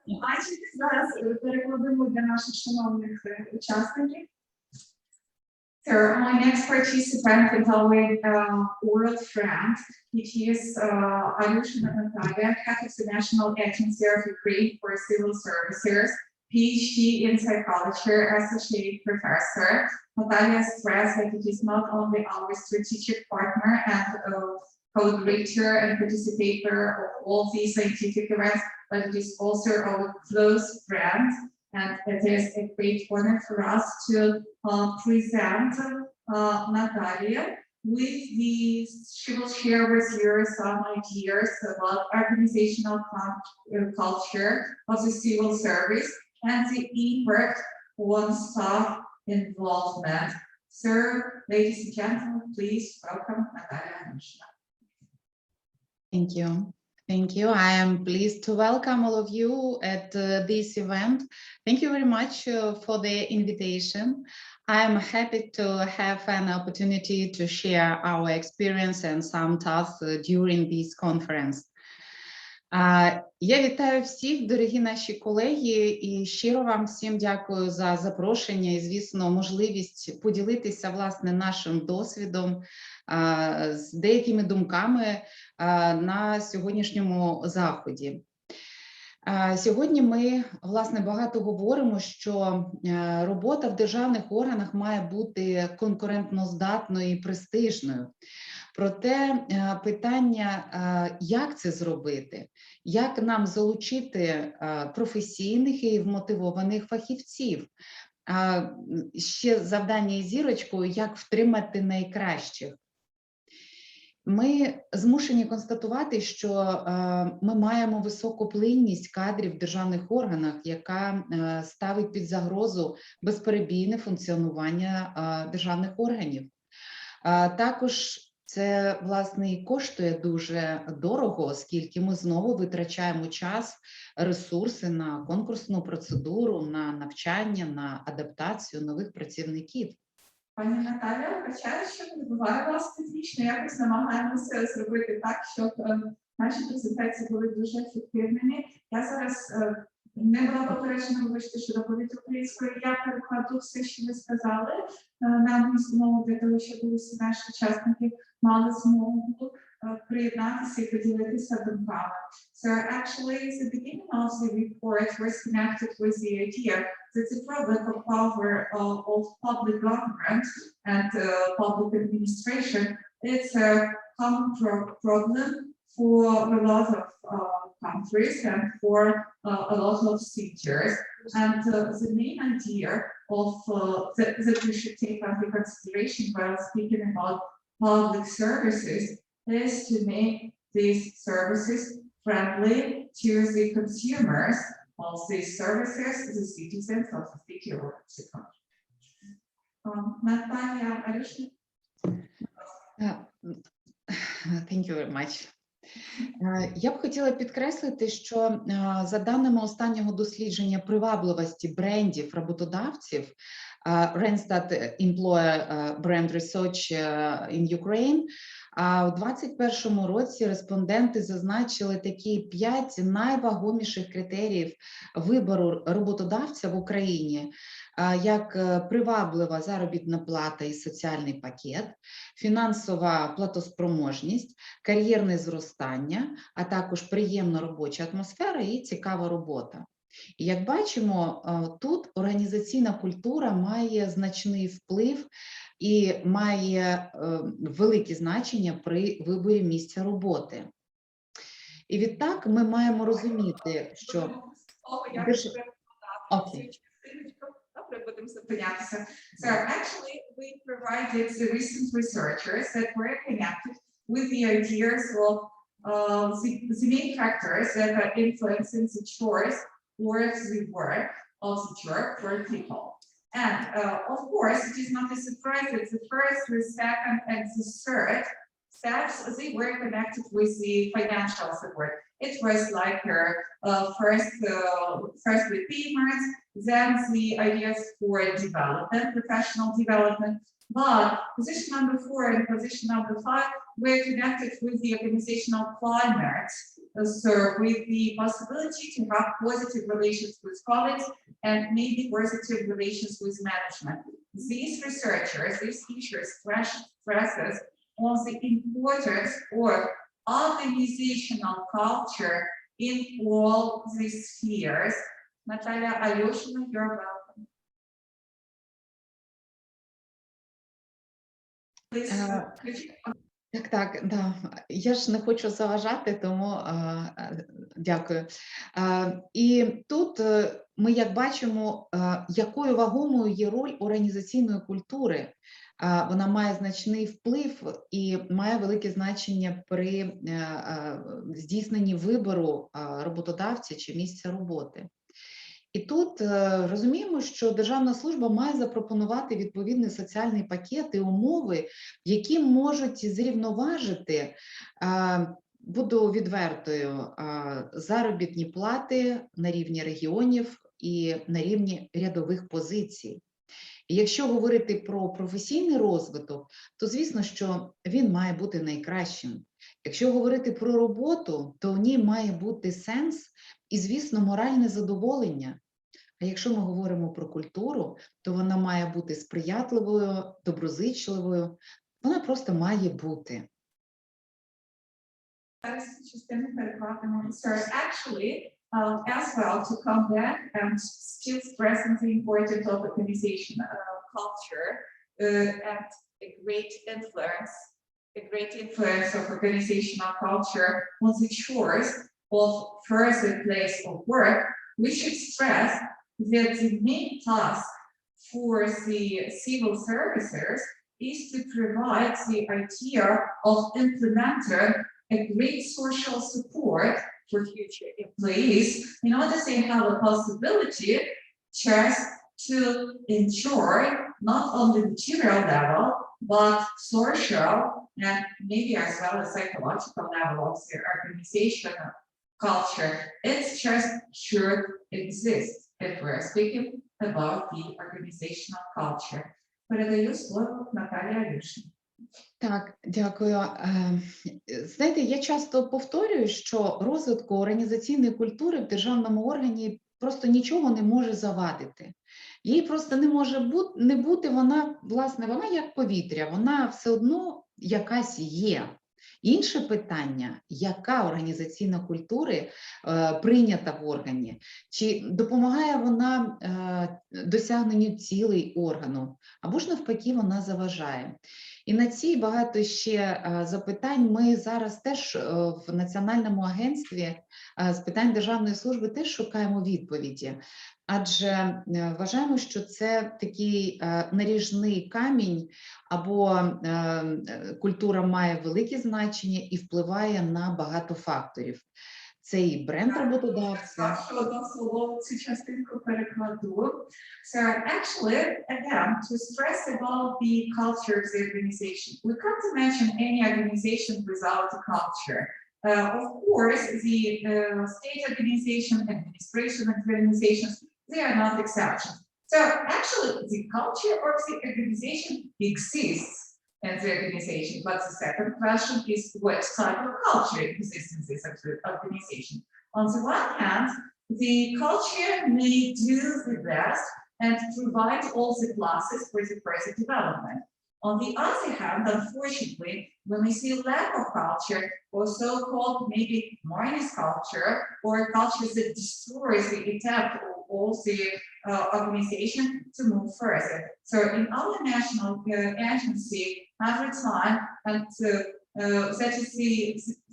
Бачите, зараз перекладемо для наших шановних учасників. So my next participant is our world friend. It is Alyushina Natalia, Head of the National Agency of Ukraine for Civil Services, PhD in Psychology, Associate Professor. Natalia stressed that it is not only our strategic partner and co-director and participator of all these scientific events, but it is also our close friend. And it is a great honor for us to present Natalia with these. She will share with you some ideas about organizational culture of the civil service and the impact on staff involvement. So, ladies and gentlemen, please welcome Natalia Alюshina. Thank you. Thank you. I am pleased to welcome all of you at this event. Thank you very much for the invitation. I am happy to have an opportunity to share our experience and some thoughts during this conference. Я вітаю всіх, дорогі наші колеги, і щиро вам всім дякую за запрошення і, звісно, можливість поділитися, власне, нашим досвідом, з деякими думками на сьогоднішньому заході. Сьогодні ми, власне, багато говоримо, що робота в державних органах має бути конкурентноздатною і престижною. Проте питання, як це зробити, як нам залучити професійних і вмотивованих фахівців. Ще завдання із зірочкою, як втримати найкращих. Ми змушені констатувати, що ми маємо високу плинність кадрів в державних органах, яка ставить під загрозу безперебійне функціонування державних органів. Також це, власне, і коштує дуже дорого, оскільки ми знову витрачаємо час, ресурси на конкурсну процедуру, на навчання, на адаптацію нових працівників. Пані Наталя, вибачаю, що відбуває вас технічно, якось намагаємося зробити так, щоб наші презентації були дуже ефективними. Я зараз не була попереджена, вибачте, що доповідь українською. Я перекладу все, що ви сказали на англійську мову, для того, щоб усі наші учасники мали змогу приєднатися і поділитися думками. So actually, the beginning of the report was connected with the idea that the problem of power of public government and public administration is a common problem for a lot of countries and for a lot of sectors. And the main idea of that we should take into consideration while speaking about public services is to make these services friendly to the consumers of these services, the citizens of the city or the country. Natalia Alюshina. Thank you very much. Я б хотіла підкреслити, що за даними останнього дослідження привабливості брендів роботодавців, Randstad Employer Brand Research in Ukraine, А у 2021 році респонденти зазначили такі 5 найвагоміших критеріїв вибору роботодавця в Україні, як приваблива заробітна плата і соціальний пакет, фінансова платоспроможність, кар'єрне зростання, а також приємна робоча атмосфера і цікава робота. І як бачимо, тут організаційна культура має значний вплив і має велике значення при виборі місця роботи. І відтак ми маємо розуміти, що... Окей. So actually, we provided the recent researchers that were connected with the ideas of the main factors that are influencing the choice or the work of the job for people. And of course, it is not a surprise that the first, the second, and the third steps, they were connected with the financial support. It was like first with payments, then the ideas for development, professional development. But position number 4 and position number 5 were connected with the organizational climate, so with the possibility to have positive relations with colleagues and maybe positive relations with management. These researchers, these teachers stresses on the importance of organizational culture in all these spheres. Natalia Alyoshina, you're welcome. Так, да. Я ж не хочу заважати, тому дякую. І тут ми як бачимо, якою вагомою є роль організаційної культури. Вона має значний вплив і має велике значення при здійсненні вибору роботодавця чи місця роботи. І тут розуміємо, що державна служба має запропонувати відповідний соціальний пакет і умови, які можуть зрівноважити, буду відвертою, заробітні плати на рівні регіонів і на рівні рядових позицій. І якщо говорити про професійний розвиток, то звісно, що він має бути найкращим. Якщо говорити про роботу, то в ній має бути сенс і, звісно, моральне задоволення. А якщо ми говоримо про культуру, то вона має бути сприятливою, доброзичливою, вона просто має бути. As well, to come back and still stressing the importance of organization culture and a great influence of organizational culture on the choice of further place of work, we should stress that the main task for the civil services is to provide the idea of implementing a great social support for future employees in order they have a possibility just to enjoy not only material level, but social and maybe as well as psychological level of their organization culture. It just should exist if we're speaking about the organizational culture. Передаю слово Наталії Алюшині. Так, дякую. Знаєте, я часто повторюю, що розвитку організаційної культури в державному органі просто нічого не може завадити. Їй просто не може не бути, вона, власне, вона як повітря, вона все одно якась є. Інше питання, яка організаційна культура прийнята в органі, чи допомагає вона досягненню цілей органу, або ж навпаки вона заважає. І на ці багато ще запитань ми зараз теж в Національному агентстві з питань державної служби теж шукаємо відповіді. Адже вважаємо, що це такий наріжний камінь, або культура має велике значення і впливає на багато факторів. Це і бренд роботодавця. So actually, again, to stress about the culture of the organization, we can't imagine any organization without a culture. Of course, the state organization, administration organizations, they are not exceptions. So actually, the culture of the organization exists. and the organization. But the second question is what type of culture exists in this organization. On the one hand, the culture may do the best and provide all the classes for the further development. On the other hand, unfortunately, when we see lack of culture or so-called maybe minus culture or culture that destroys the attempt of all the organization to move further. So in our national agency, every time, and that is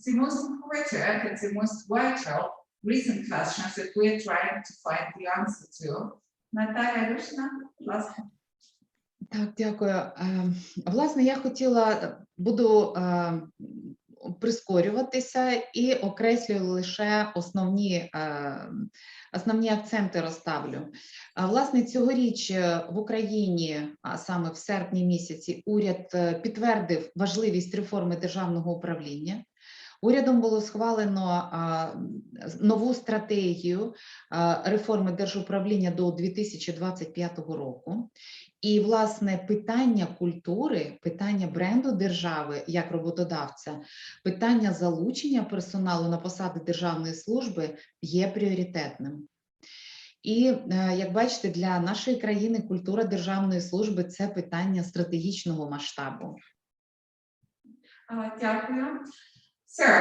the most important and the most vital recent questions that we are trying to find the answer to. Наталя Люшина, будь ласка. Так, дякую. Власне, я буду прискорюватися і окреслюю лише основні акценти розставлю. Власне, цьогоріч в Україні, а саме в серпні місяці, уряд підтвердив важливість реформи державного управління. Урядом було схвалено нову стратегію реформи держуправління до 2025 року. І, власне, питання культури, питання бренду держави як роботодавця, питання залучення персоналу на посади державної служби є пріоритетним. І, як бачите, для нашої країни культура державної служби – це питання стратегічного масштабу. Дякую. Sir,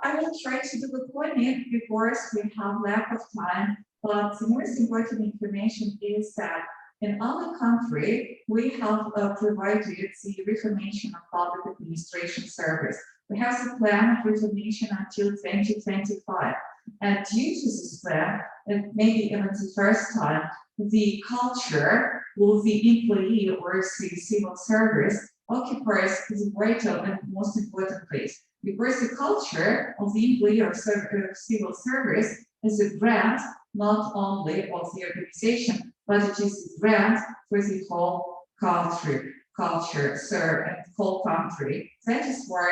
I will try to do the point because we have lack of time, but the most important information is that in our country, we have provided the reformation of public administration service. We have the plan of reformation until 2025. And due to this plan, and maybe even the first time, the culture of the employee or the civil service occupies the vital and most important place. Because the culture of the employee or civil service is a brand not only of the organization, but it is a brand for the whole culture, and the whole country. That is why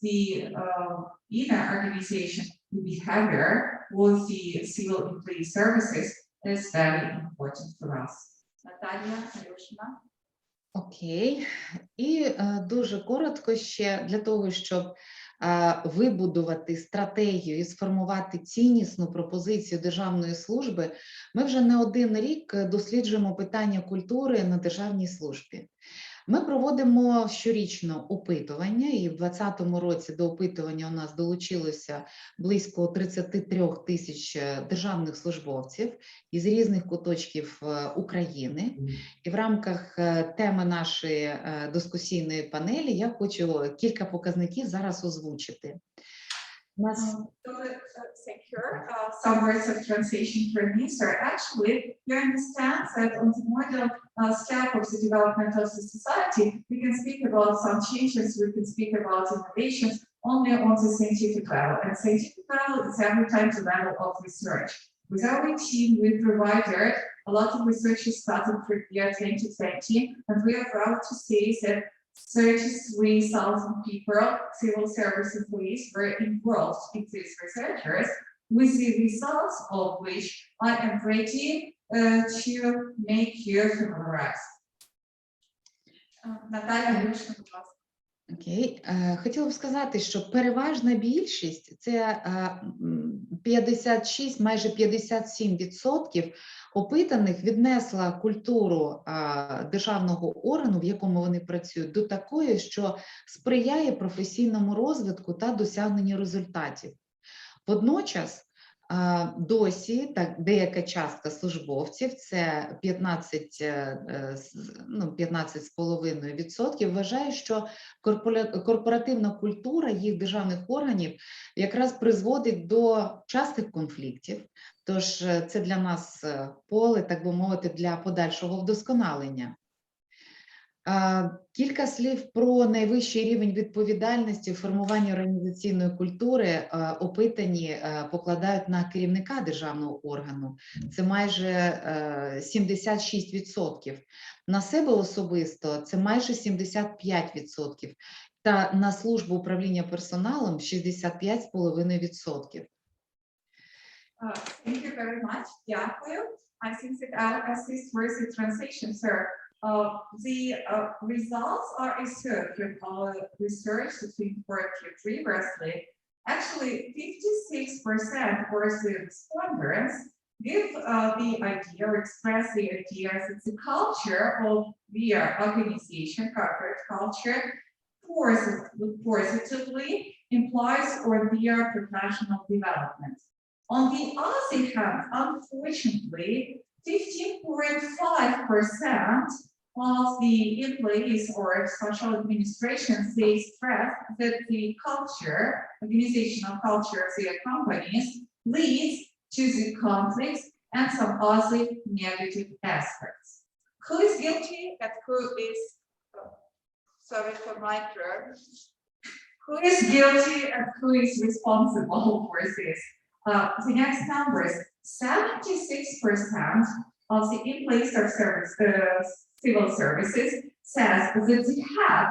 the inner organization, the behavior of the civil employee services is very important for us. Natalia Alyosina. Окей. І дуже коротко ще для того, щоб вибудувати стратегію і сформувати ціннісну пропозицію державної служби, ми вже не один рік досліджуємо питання культури на державній службі. Ми проводимо щорічно опитування, і в 2020 році до опитування у нас долучилося близько 33 тисяч державних службовців із різних куточків України. І в рамках теми нашої дискусійної панелі я хочу кілька показників зараз озвучити. Some words of translation for me, sir. Actually, you understand that on the model step of the development of the society, we can speak about some changes, we can speak about innovations only on the scientific level. And scientific level is every time the level of research. With our team, we provided a lot of researchers starting from year 2020, and we are proud to say that 33,000 people, civil service employees, were involved in these researchers, with the results of which I am ready to make you familiarized. Наталя Люшина, будь ласка. Окей. Хотіла б сказати, що переважна більшість – це 56, майже 57% опитаних віднесла культуру державного органу, в якому вони працюють, до такої, що сприяє професійному розвитку та досягненню результатів. Водночас, досі деяка частка службовців, це 15,5%, вважає, що корпоративна культура їх державних органів якраз призводить до частих конфліктів. Тож це для нас поле, так би мовити, для подальшого вдосконалення. Кілька слів про найвищий рівень відповідальності в формуванні організаційної культури опитані покладають на керівника державного органу. Це майже 76%. На себе особисто це майже 75%. Та на службу управління персоналом 65,5%. Thank you very much. Дякую. I think that I'll assist with the translation, sir. The results are assumed from our research between previously. Actually, 56% of the respondents give the idea or express the idea that the culture of their organization, corporate culture, positively implies on their professional development. On the other hand, unfortunately, 15.5% of the employees or social administration, they stress that the culture, organizational culture of their companies leads to the conflicts and some other negative aspects. Who is guilty and who is, sorry for my term, who is guilty and who is responsible for this? The next numbers, 76% of the employees of civil services says that the head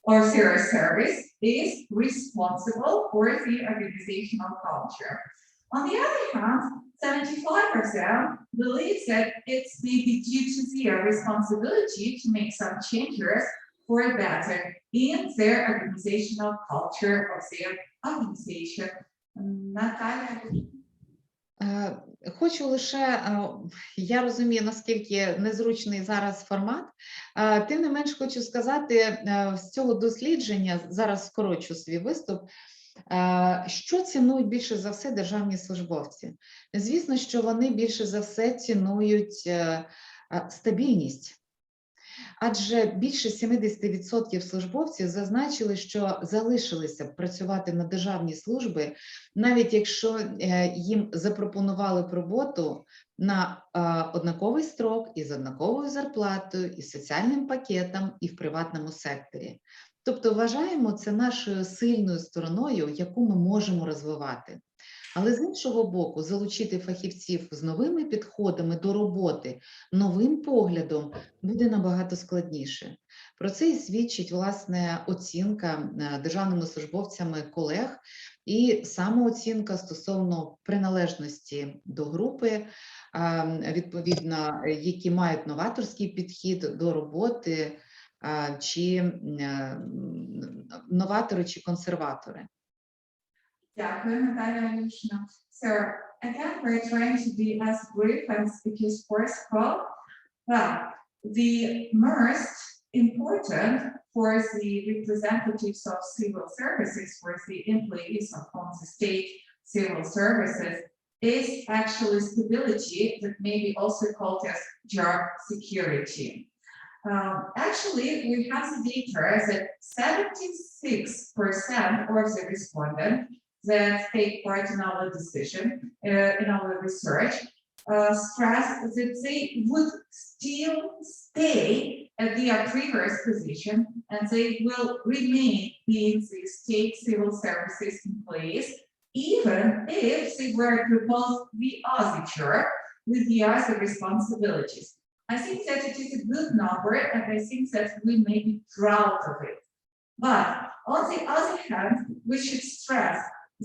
or civil service is responsible for the organizational culture. On the other hand, 75% believes that it's maybe due to their responsibility to make some changes for better in their organizational culture of their organization. Наталя. Хочу лише, я розумію, наскільки незручний зараз формат, тим не менш хочу сказати, з цього дослідження, зараз скорочу свій виступ, що цінують більше за все державні службовці? Звісно, що вони більше за все цінують стабільність. Адже більше 70% службовців зазначили, що залишилися працювати на державній службі, навіть якщо їм запропонували б роботу на однаковий строк, із однаковою зарплатою, із соціальним пакетом і в приватному секторі. Тобто вважаємо це нашою сильною стороною, яку ми можемо розвивати. Але з іншого боку, залучити фахівців з новими підходами до роботи, новим поглядом буде набагато складніше. Про це і свідчить, власне, оцінка державними службовцями колег і самооцінка стосовно приналежності до групи, відповідно, які мають новаторський підхід до роботи, чи новатори, чи консерватори. Дякую, Наталя Ілюшина. So again, we're trying to be as brief as possible. Well, the most important for the representatives of civil services, for the employees of the state civil services, is actually stability that may be also called as job security. Actually, we have the data that 76% of the respondents that take part in our decision, in our research, stress that they would still stay at their previous position and they will remain being the state civil services employees, even if they were proposed the other job with the other responsibilities. I think that it is a good number and I think that we may be proud of it. But on the other hand, we should stress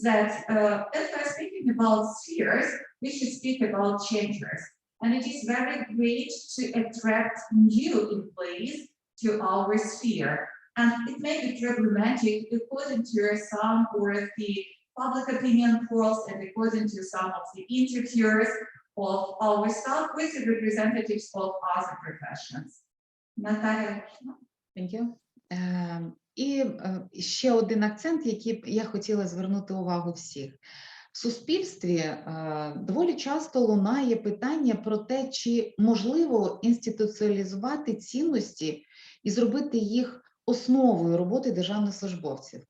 that if we're speaking about spheres, we should speak about changers. And it is very great to attract new employees to our sphere. And it may be problematic according to some of the public opinion polls and according to some of the interviews of our staff with the representatives of other professions. Natalia. Thank you. І ще один акцент, який я хотіла звернути увагу всіх. В суспільстві доволі часто лунає питання про те, чи можливо інституціалізувати цінності і зробити їх основою роботи державних службовців.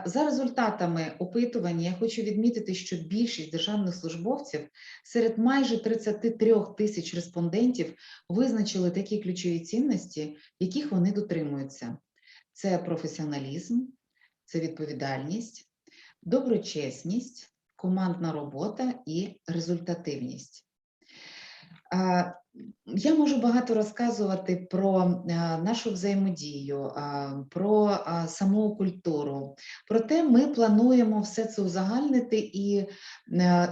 За результатами опитування я хочу відмітити, що більшість державних службовців серед майже 33 тисяч респондентів визначили такі ключові цінності, яких вони дотримуються. Це професіоналізм, це відповідальність, доброчесність, командна робота і результативність. Я можу багато розказувати про нашу взаємодію, про саму культуру. Проте ми плануємо все це узагальнити, і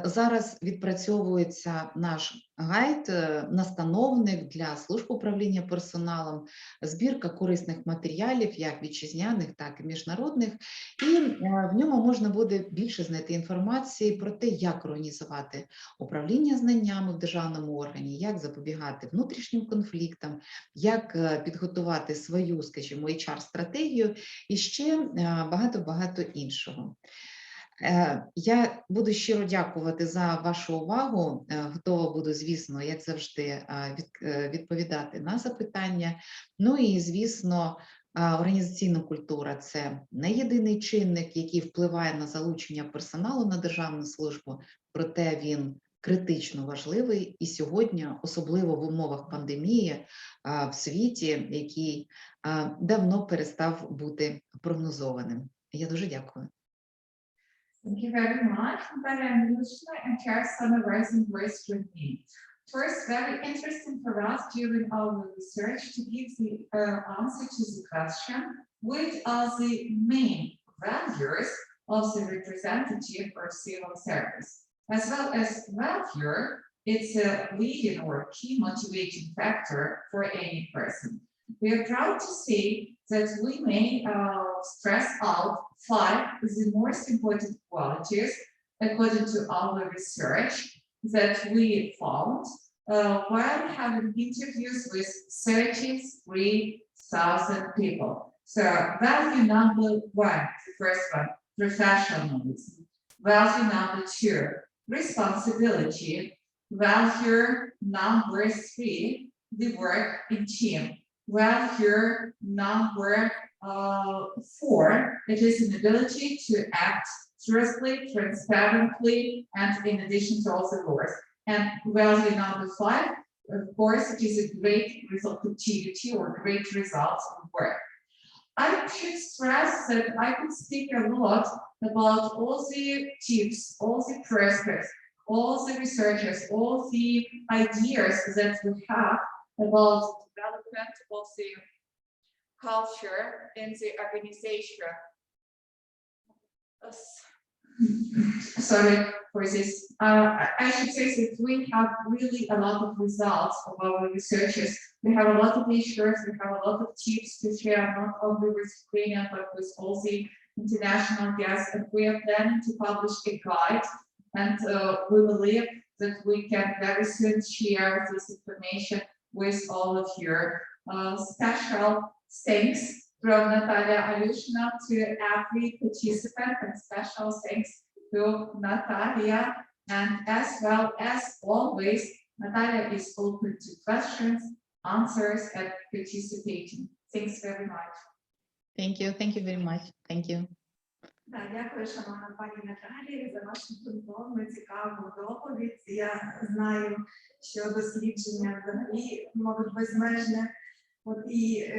зараз відпрацьовується наш гайд, настановник для служб управління персоналом, збірка корисних матеріалів, як вітчизняних, так і міжнародних. І в ньому можна буде більше знайти інформації про те, як організувати управління знаннями в державному органі, як запобігати внутрішнім конфліктам, як підготувати свою, скажімо, HR-стратегію і ще багато-багато іншого. Я буду щиро дякувати за вашу увагу. Готова буду, звісно, як завжди, відповідати на запитання. Ну і, звісно, організаційна культура – це не єдиний чинник, який впливає на залучення персоналу на державну службу, проте він критично важливий і сьогодні, особливо в умовах пандемії в світі, який давно перестав бути прогнозованим. Я дуже дякую. Thank you very much, Natalia and share summarizing words with me. First, very interesting for us during our research to give the answer to the question, which are the main values of the representative or civil service. As well as value, it's a leading or key motivating factor for any person. We are proud to say that we may stress out 5 of the most important qualities according to our research that we found while having interviews with 33,000 people. So value number 1, the first one, professionalism. Value number 2, responsibility. Value number 3, the work in team. Value number 4, it is an ability to act truthfully, transparently, and in addition to all the laws. And value number 5, of course, it is a great resultativity or great results of work. I should stress that I could speak a lot about all the tips, all the prospects, all the researchers, all the ideas that we have about development of the culture in the organization. Sorry for this. I should say that we have really a lot of results of our researchers. We have a lot of issues, we have a lot of tips to share, not only with Ukrainian, but with all the international guests. And we are planning to publish a guide, and we believe that we can very soon share this information with all of you. Special thanks from Natalia Alyushina to every participant, and special thanks to Natalia. And as well as always, Natalia is open to questions, answers, and participating. Thanks very much. Thank you very much. Thank you. Дякую, шановна пані Наталія, за вашу ґрунтовну, цікаву доповідь. Я знаю, що дослідження взагалі, мабуть, безмежне. І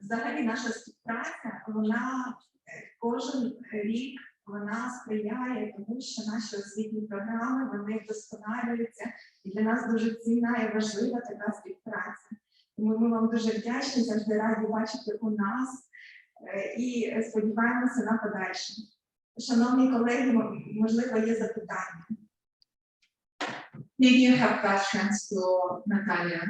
взагалі наша співпраця, вона кожен рік вона сприяє тому, що наші освітні програми, вони вдосконалюються. І для нас дуже цінна і важлива така співпраця. Тому ми вам дуже вдячні, завжди раді бачити у нас. І сподіваємося на подальше. Шановні колеги, можливо, є запитання. Maybe you have questions to Natalia.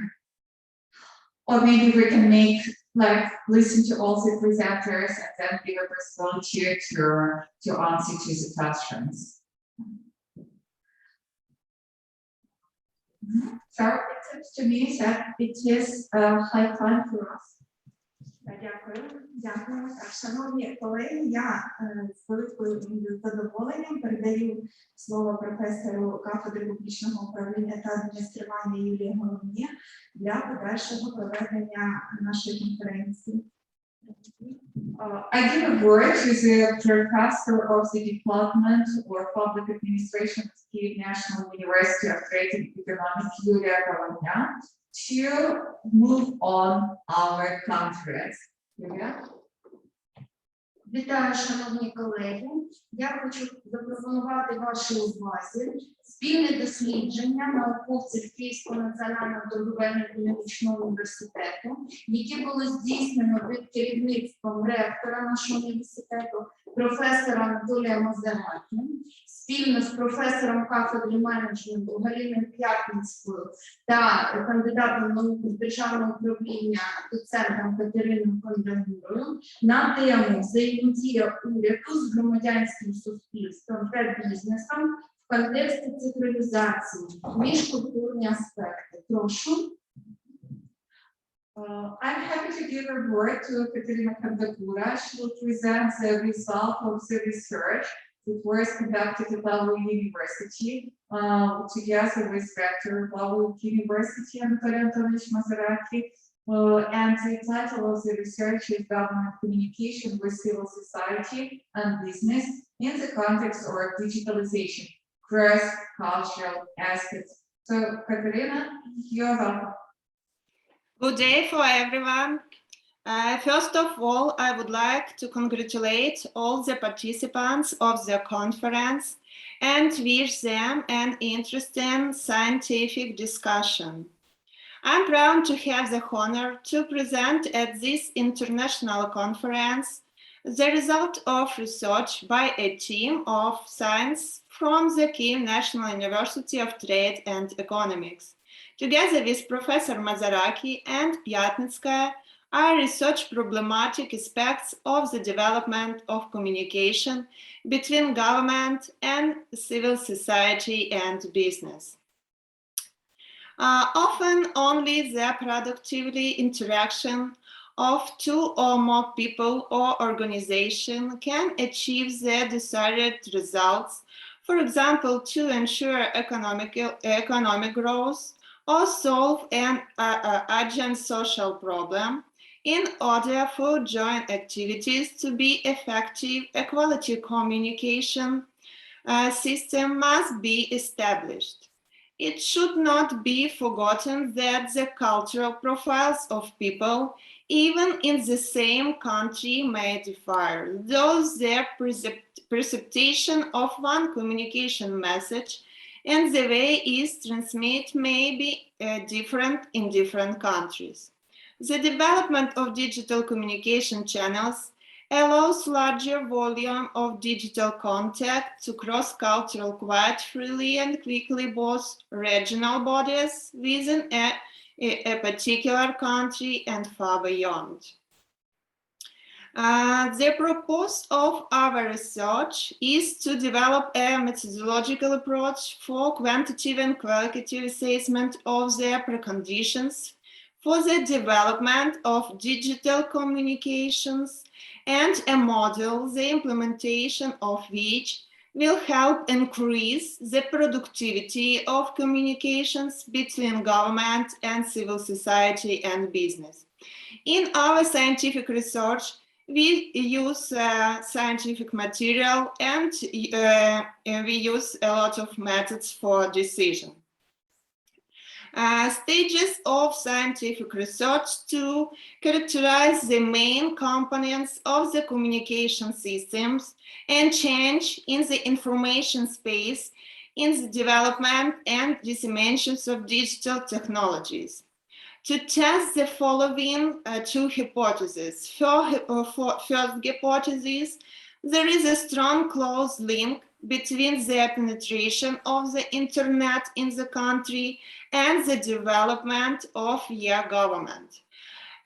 Or maybe we can make, like, listen to all the presenters and then give a volunteer to answer to the questions. So it seems to me that it is high time for us. Дякую. Шановні колеги, я з великим задоволенням передаю слово професору кафедри публічного управління та адміністрування Юлії Головні для подальшого проведення нашої конференції. I give a word to the professor of the Department or Public Administration of Kyiv National University of Trade and Economics, Yulia Головня, to move on our conference. Yulia? Вітаю, шановні колеги. Я хочу запропонувати вашій увазі Спільне дослідження науковців Київського національного торговельно-економічного університету, яке було здійснено під керівництвом ректора нашого університету, професора Анатолія Мазаракі, спільно з професором кафедри менеджменту Галиною П'ятницькою та кандидатом наук з державного управління доцентом Катериною Кондратюрою на тему взаємодія уряду з громадянським суспільством та бізнесом в контексті цифровізації, міжкультурні аспекти. Прошу. I'm happy to give a word to Katerina Kondratyura. She will present the result of the research that was conducted at our university together with Rector of our University, Anatoly Antonovich Mazaraki. And the title of the research is Government Communication with Civil Society and Business in the Context of Digitalization, Cross-Cultural Aspects. So, Katerina, you're welcome. Good day for everyone. First of all, I would like to congratulate all the participants of the conference and wish them an interesting scientific discussion. I'm proud to have the honor to present at this international conference the result of research by a team of science from the Kyiv National University of Trade and Economics. Together with Professor Mazaraki and Pyatnitskaya, I research problematic aspects of the development of communication between government and civil society and business. Often only the productivity interaction of two or more people or organization can achieve the desired results, for example, to ensure economic growth, or solve an urgent social problem. In order for joint activities to be effective, a quality communication system must be established. It should not be forgotten that the cultural profiles of people, even in the same country, may differ, though their perception of one communication message and the way it's transmitted may be different in different countries. The development of digital communication channels allows larger volume of digital contact to cross cultural quite freely and quickly both regional bodies within a particular country and far beyond. The purpose of our research is to develop a methodological approach for quantitative and qualitative assessment of the preconditions for the development of digital communications and a model, the implementation of which will help increase the productivity of communications between government and civil society and business. In our scientific research, we use scientific material and we use a lot of methods for decision. Stages of scientific research to characterize the main components of the communication systems and change in the information space in the development and disseminations of digital technologies. To test the following two hypotheses. First hypothesis, there is a strong close link between the penetration of the internet in the country and the development of government.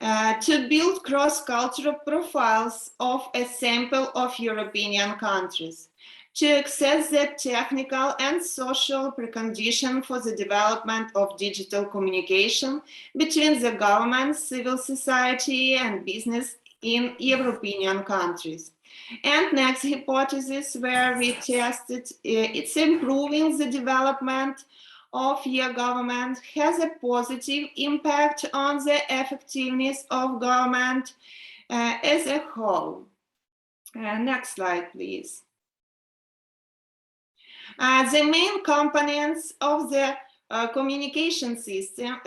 To build cross-cultural profiles of a sample of European countries. To access the technical and social precondition for the development of digital communication between the government, civil society, and business in European countries. And next hypothesis, where we tested it's improving the development of government has a positive impact on the effectiveness of government as a whole. Next slide, please. The main components of the communication system,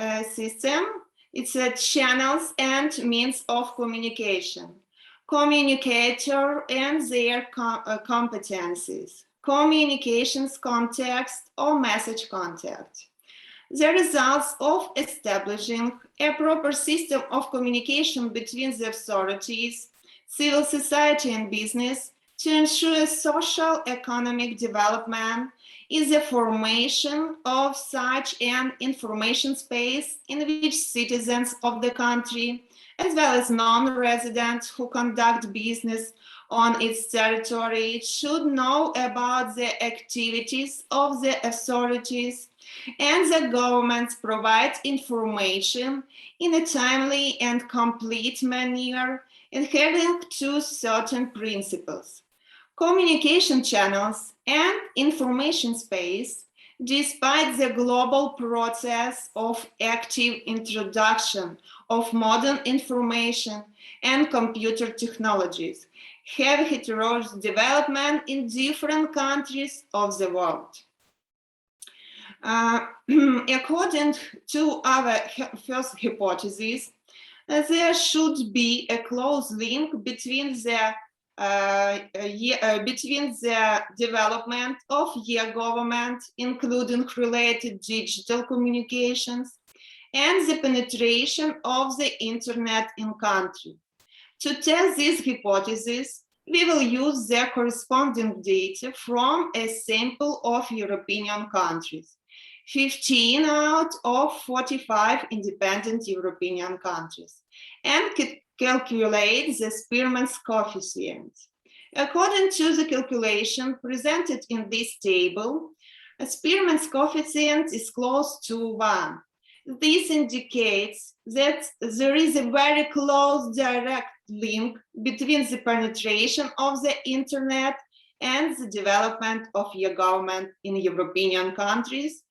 it's channels and means of communication, communicator and their competencies, communications context, or message contact. The results of establishing a proper system of communication between the authorities, civil society, and business to ensure social economic development is the formation of such an information space in which citizens of the country, as well as non-residents who conduct business on its territory, should know about the activities of the authorities, and the governments provide information in a timely and complete manner, adhering to certain principles. Communication channels and information space, despite the global process of active introduction of modern information and computer technologies, have heterogeneous development in different countries of the world. According to our first hypothesis, there should be a close link between the development of e-government, including related digital communications, and the penetration of the internet in country. To test this hypothesis, we will use the corresponding data from a sample of European countries, 15 out of 45 independent European countries, and calculate the Spearman's coefficient. According to the calculation presented in this table, a Spearman's coefficient is close to 1. This indicates that there is a very close direct link between the penetration of the internet and the development of e-government in European countries,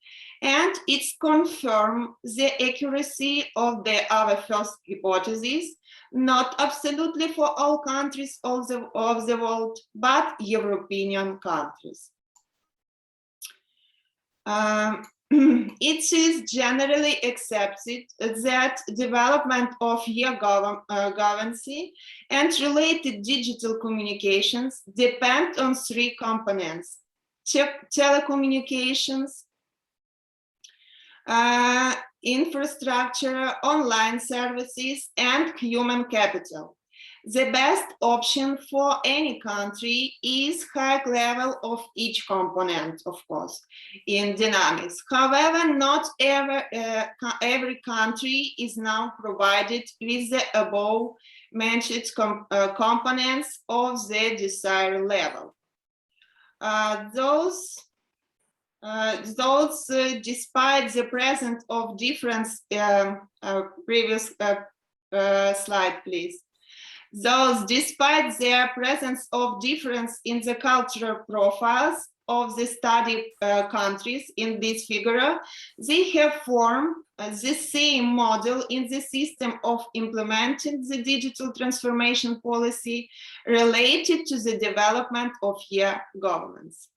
and it confirms the accuracy of our first hypothesis, not absolutely for all countries of the world, but European countries. It is generally accepted that development of e-governance and related digital communications depend on 3 components: telecommunications, infrastructure, online services, and human capital. The best option for any country is high level of each component, of course, in dynamics. However, not every country is now provided with the above mentioned components of the desired level. Despite the presence of difference, previous slide, please. Despite their presence of difference in the cultural profiles of the study countries in this figure, they have formed the same model in the system of implementing the digital transformation policy related to the development of e-governance.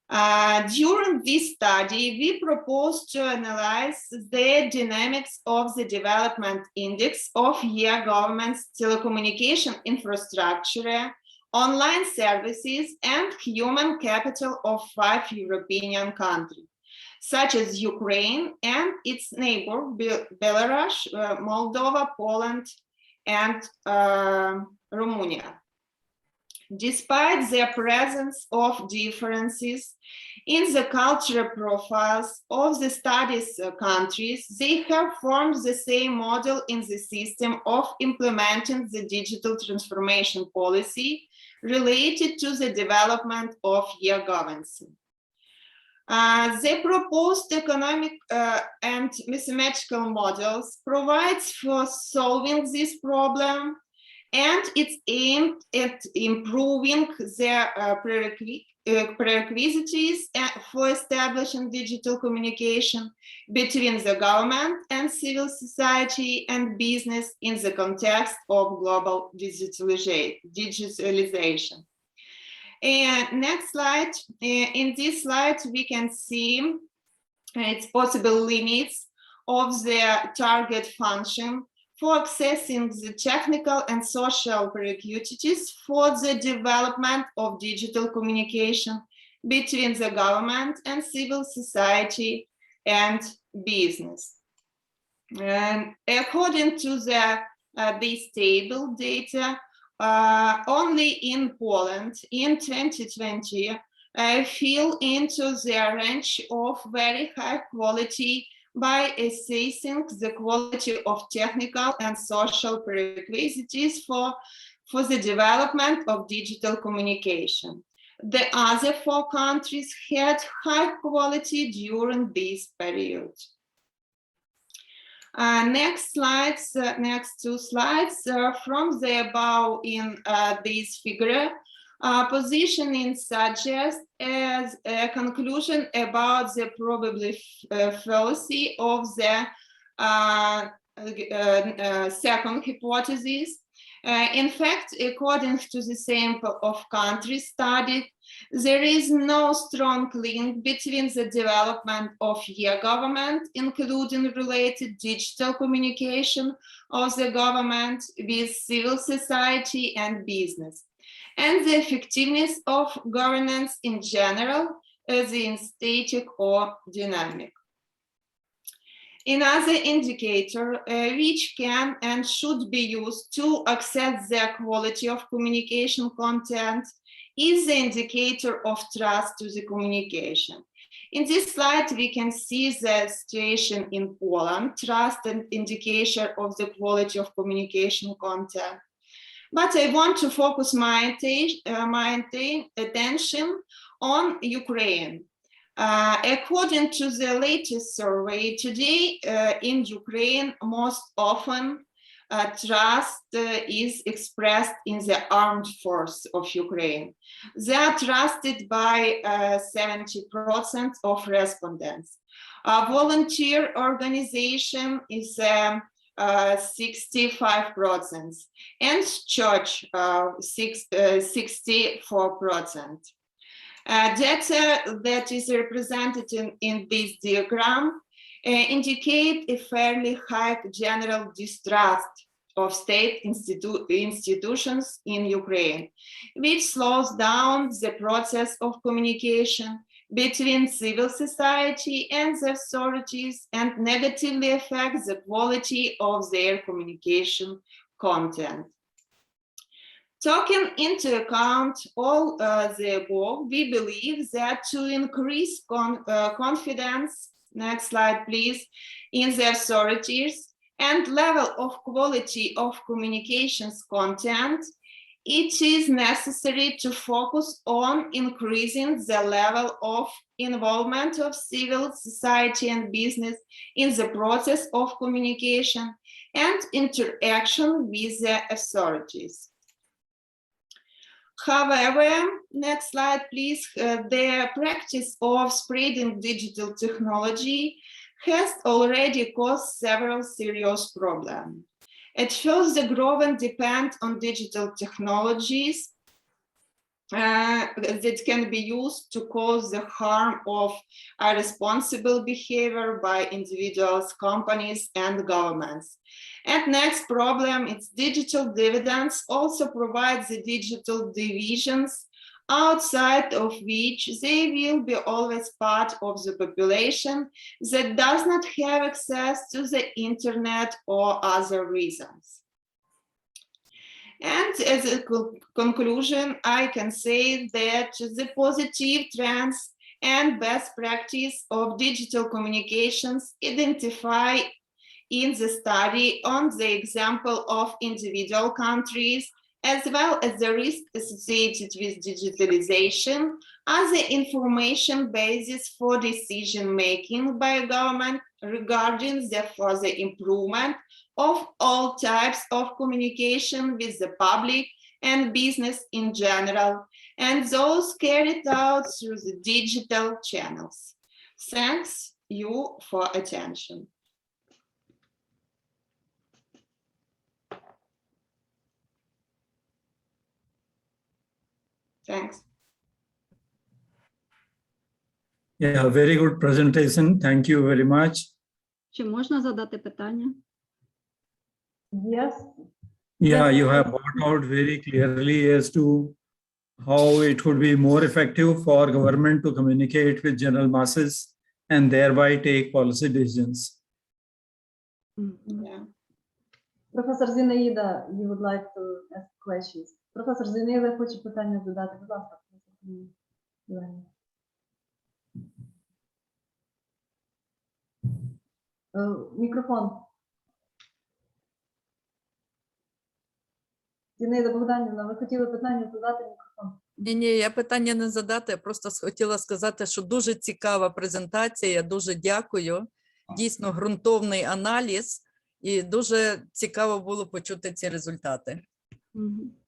During this study, we proposed to analyze the dynamics of the development index of e-government's telecommunication infrastructure, online services, and human capital of 5 European countries, such as Ukraine and its neighbor, Belarus, Moldova, Poland, and Romania. Despite the presence of differences in the cultural profiles of the studies countries, they have formed the same model in the system of implementing the digital transformation policy related to the development of e-governance. The proposed economic and mathematical models provides for solving this problem, and it's aimed at improving their prerequisites for establishing digital communication between the government and civil society and business in the context of global digitalization. And next slide. In this slide, we can see its possible limits of the target function for accessing the technical and social prerequisites for the development of digital communication between the government and civil society and business. And according to this table data, only in Poland in 2020 fell into the range of very high quality by assessing the quality of technical and social prerequisites for the development of digital communication. The other 4 countries had high quality during this period. Next slides, next 2 slides from the above in this figure. Positioning suggests as a conclusion about the probably fallacy of the second hypothesis. In fact, according to the sample of countries studied, there is no strong link between the development of e-government, including related digital communication of the government with civil society and business, and the effectiveness of governance in general, as in static or dynamic. Another indicator which can and should be used to assess the quality of communication content is the indicator of trust to the communication. In this slide, we can see the situation in Poland, trust and indicator of the quality of communication content. But I want to focus my attention on Ukraine. According to the latest survey today, in Ukraine, most often trust is expressed in the armed force of Ukraine. They are trusted by 70% of respondents. Volunteer organization is 65%, and church 64%. Data that is represented in this diagram indicate a fairly high general distrust of state institutions in Ukraine, which slows down the process of communication between civil society and the authorities and negatively affects the quality of their communication content. Taking into account all the above, we believe that to increase confidence, next slide please, in the authorities and level of quality of communications content, it is necessary to focus on increasing the level of involvement of civil society and business in the process of communication and interaction with the authorities. However, next slide, please. The practice of spreading digital technology has already caused several serious problems. At first, the growing depend on digital technologies that can be used to cause the harm of irresponsible behavior by individuals, companies, and governments. And next problem, it's digital dividends also provide the digital divisions outside of which they will be always part of the population that does not have access to the internet or other reasons. And as a conclusion, I can say that the positive trends and best practice of digital communications identify in the study on the example of individual countries, as well as the risk associated with digitalization as the information basis for decision-making by government regarding the further improvement of all types of communication with the public and business in general, and those carried out through the digital channels. Thanks you for attention. Thanks. Yeah, very good presentation. Thank you very much. Чи можна задати питання? Yes. Yeah, Yes, you have yes. brought out very clearly as to how it would be more effective for government to communicate with general masses and thereby take policy decisions. Yeah. Professor Zinaida, you would like to ask questions. Professor Zinaida хоче питання задати. Будь ласка, професор Зінаїда. Мікрофон. Зінаїда Богданівна, ви хотіли питання задати, мікрофон. Ні, я питання не задати, я просто хотіла сказати, що дуже цікава презентація, я дуже дякую. Дійсно ґрунтовний аналіз і дуже цікаво було почути ці результати.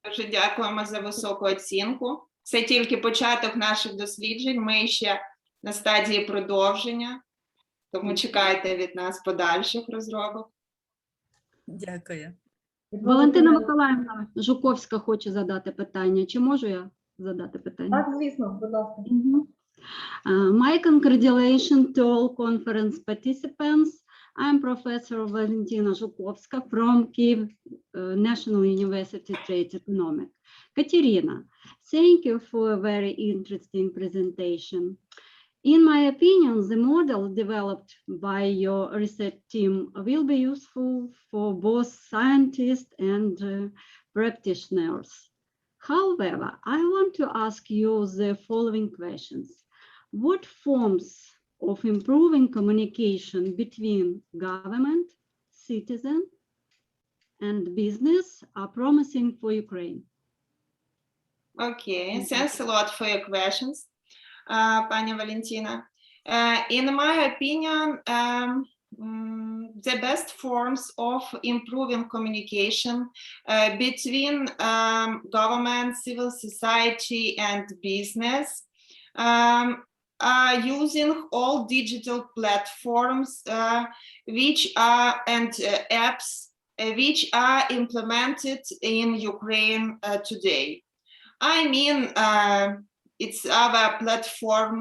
Дуже дякуємо за високу оцінку. Це тільки початок наших досліджень, ми ще на стадії продовження, тому чекайте від нас подальших розробок. Дякую. Валентина Миколаївна Жуковська хоче задати питання. Чи можу я задати питання? Так, звісно, будь ласка. My congratulations to all conference participants. I'm Professor Valentina Zhukovska from Kyiv National University Trade Economics. Katerina, thank you for a very interesting presentation. In my opinion, the model developed by your research team will be useful for both scientists and practitioners. However, I want to ask you the following questions. What forms of improving communication between government, citizen, and business are promising for Ukraine? Okay, thanks a lot for your questions, Pani Valentina. In my opinion, the best forms of improving communication between government, civil society, and business are using all digital platforms which are and apps which are implemented in Ukraine today. I mean, it's our platform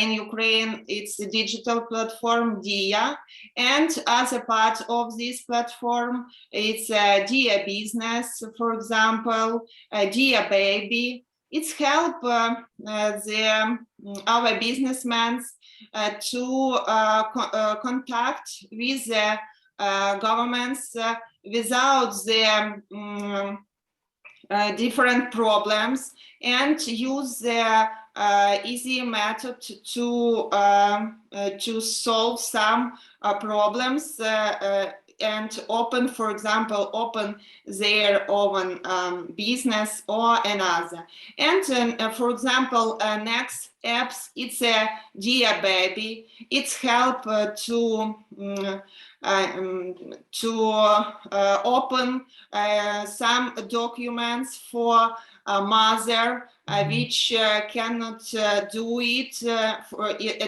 in Ukraine, it's a digital platform, DIA, and as a part of this platform, it's DIA Business, for example, DIA Baby. It's help our businessmen to contact with the governments without the different problems and use the easy method to solve some problems and open, for example, open their own business or another. And for example, next apps, it's a Dia Baby. It's help to open some documents for a mother which cannot do it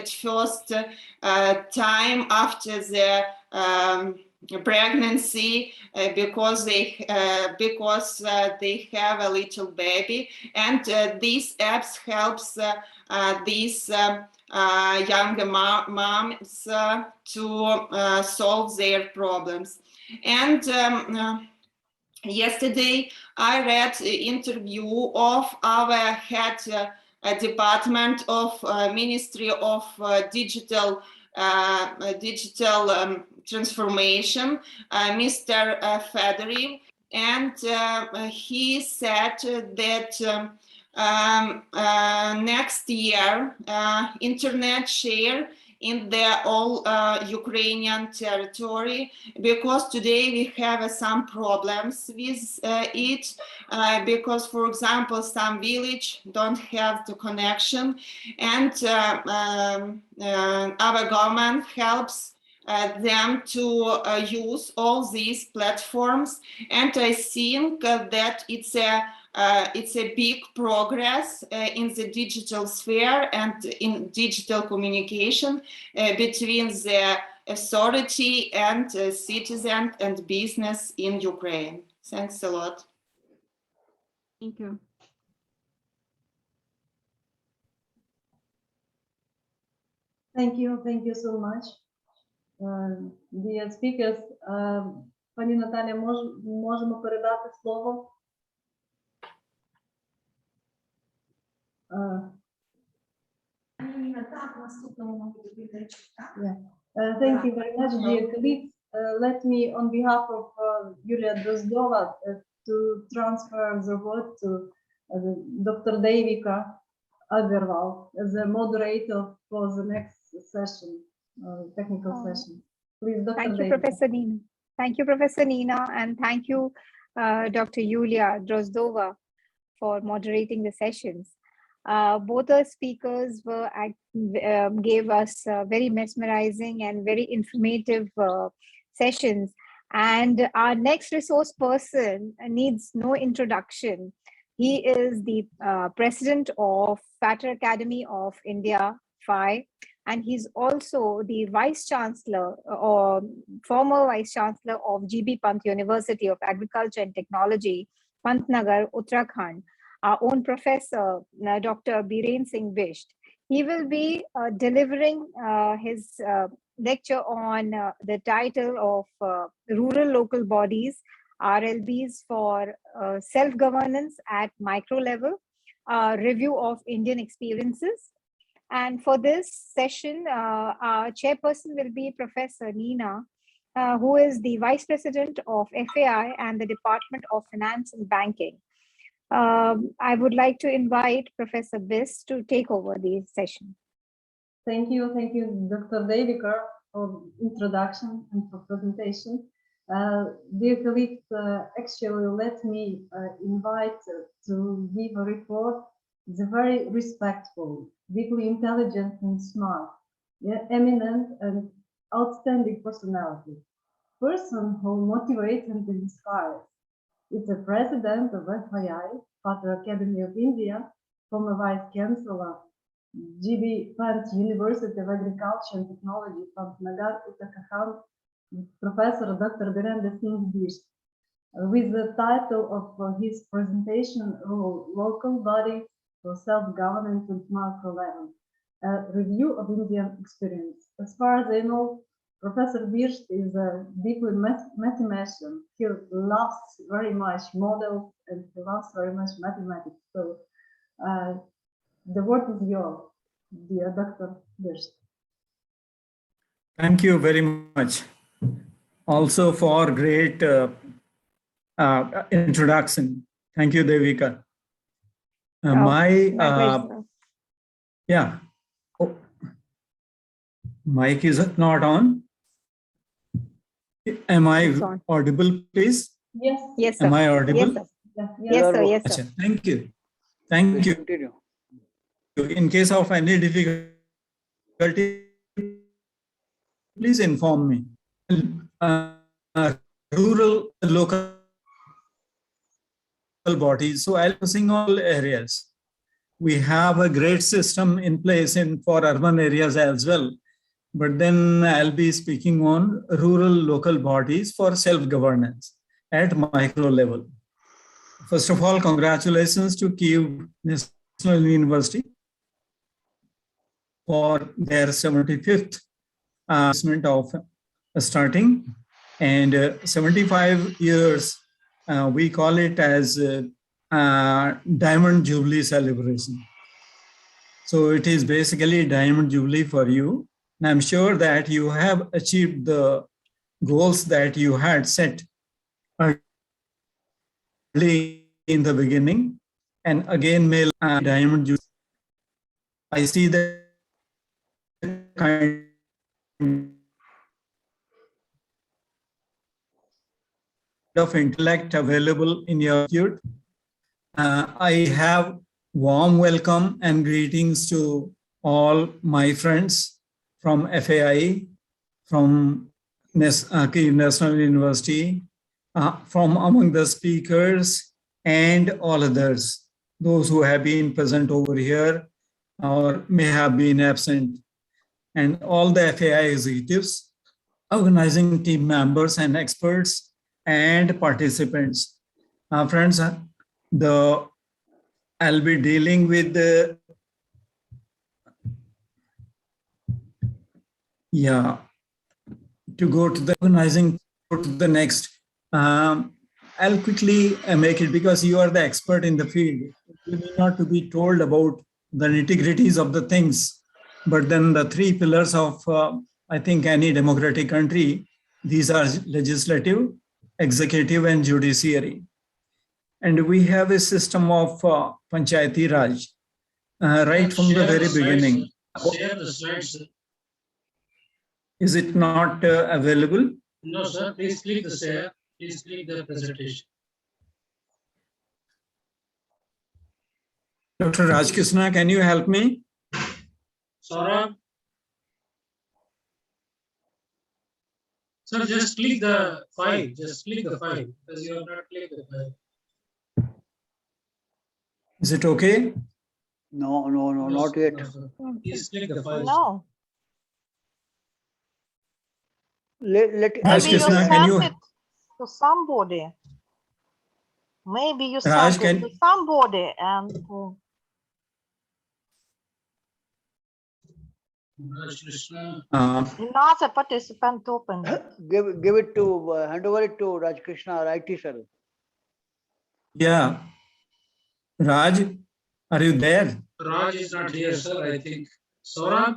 at first time after the pregnancy because they have a little baby, and these apps helps these younger moms to solve their problems. And yesterday I read an interview of our head department of Ministry of Digital transformation, Mr. Federer, and he said that next year internet share in the all Ukrainian territory, because today we have some problems with it, because, for example, some village don't have the connection, and our government helps them to use all these platforms, and I think that it's a big progress in the digital sphere and in digital communication between the authority and citizen and business in Ukraine. Thanks a lot. Thank you. Thank you so much. Dear speakers, Пані Наталя, можемо передати слово? Так, наступному мабуть доповідачу, так? Yeah. Thank you very much, dear colleagues. Let me, on behalf of Yulia Drozdova, to transfer the word to Dr. Devika Agarwal as a moderator for the next session, technical session. Please, Dr. Thank you, Devika. Professor Nina. Thank you, Professor Nina, and thank you, Dr. Yulia Drozdova, for moderating the sessions. Both the speakers gave us very mesmerizing and very informative sessions. And our next resource person needs no introduction. He is the president of FATER Academy of India, FAI, and he's also the vice chancellor or former vice chancellor of GB Pant University of Agriculture and Technology, Pantnagar, Uttarakhand. Our own professor, Dr. Biren Singh Bisht. He will be delivering his lecture on the title of Rural Local Bodies, RLBs for Self-Governance at Micro Level, review of Indian experiences. And for this session, our chairperson will be Professor Nina, who is the Vice President of FAI and the Department of Finance and Banking. I would like to invite Professor Biss to take over the session. Thank you, Dr. Devika, for introduction and for presentation. Dear colleagues, actually, let me invite to give a report the very respectful, deeply intelligent and smart, eminent and outstanding personality, person who motivates and inspires. It's the president of FAI, FATER Academy of India, former vice chancellor, GB Pant University of Agriculture and Technology, Pantnagar, Uttarakhand, Professor Dr. Biren Singh Bisht, with the title of his presentation, Local Bodies for Self-Governance at Macro Level, a review of Indian experience. As far as I know, Professor Bisht is a deeply mathematician. He loves very much models and he loves very much mathematics. So the word is yours, dear Dr. Bisht. Thank you very much. Also for great introduction. Thank you, Devika. Mic is not on. Am I audible, please? Yes. Yes, sir. Am I audible? Yes, sir. Yes, sir. Yes, sir. Thank you. Thank you. In case of any difficulty, please inform me. Rural local bodies. So I'll be using all areas. We have a great system in place for urban areas as well. But then I'll be speaking on rural local bodies for self-governance at micro level. First of all, congratulations to Kyiv National University for their 75th announcement of starting, and 75 years, we call it as Diamond Jubilee celebration. So it is basically Diamond Jubilee for you. And I'm sure that you have achieved the goals that you had set early in the beginning. And again, may Diamond Jubilee. I see that kind of intellect available in your institute. I have warm welcome and greetings to all my friends from FAI, from Kyiv National University, from among the speakers and all others, those who have been present over here or may have been absent, and all the FAI executives, organizing team members and experts and participants. Friends, I'll be dealing with the to go to the organizing, go to the next. I'll quickly make it because you are the expert in the field. You need not to be told about the nitty-gritties of the things, but then the three pillars of, I think, any democratic country, these are legislative, executive, and judiciary. And we have a system of Panchayati Raj, right from the very beginning. Share the slides, sir. Is it not available? No, sir. Please click the share. Please click the presentation. Dr. Rajkrishna, can you help me? Saurabh? Sir, just click the file. Just click the file because you have not clicked the file. Is it okay? No, not yet. Please click the file. No. Let Maybe you Rajkrishna, can you? sent it to somebody. Maybe you Raj, sent it to somebody and another participant opened it. Give it to, hand over it to Rajkrishna, our IT cell. Yeah. Raj, are you there? Raj is not here, sir, I think. Saurabh?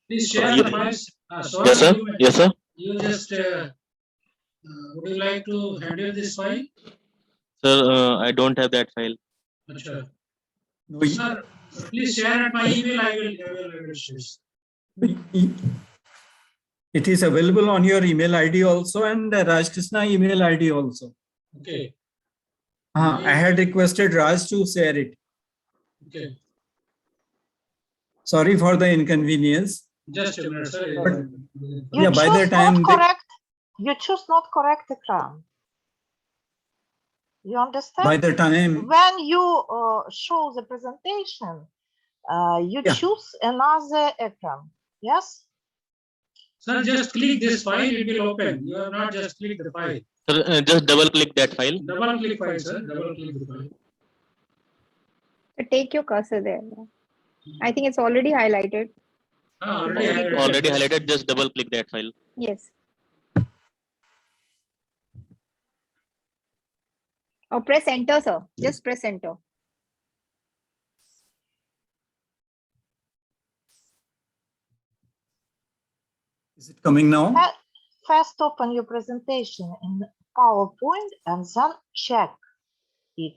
Please share the files. Saurabh, Yes, sir. Yes, sir. You just, would you like to handle this file? Sir, I don't have that file. Achha. Sir, please share at my email. I will share. It is available on your email ID also and Rajkrishna email ID also. Okay. I had requested Raj to share it. Okay. Sorry for the inconvenience. Just a minute, sir. You Yeah, by choose the time not correct. You choose not correct ekran. You understand? by the time When you show the presentation, you choose another ekran. Yes? Sir, just click this file, it will open. You have not just clicked the file. Sir, just double click that file. Double click file, sir. Double click the file. Take your cursor there. I think it's already highlighted. Already highlighted, just double click that file. Yes. Or press enter, sir. Just press enter. is it coming now? First open your presentation in PowerPoint and then check it.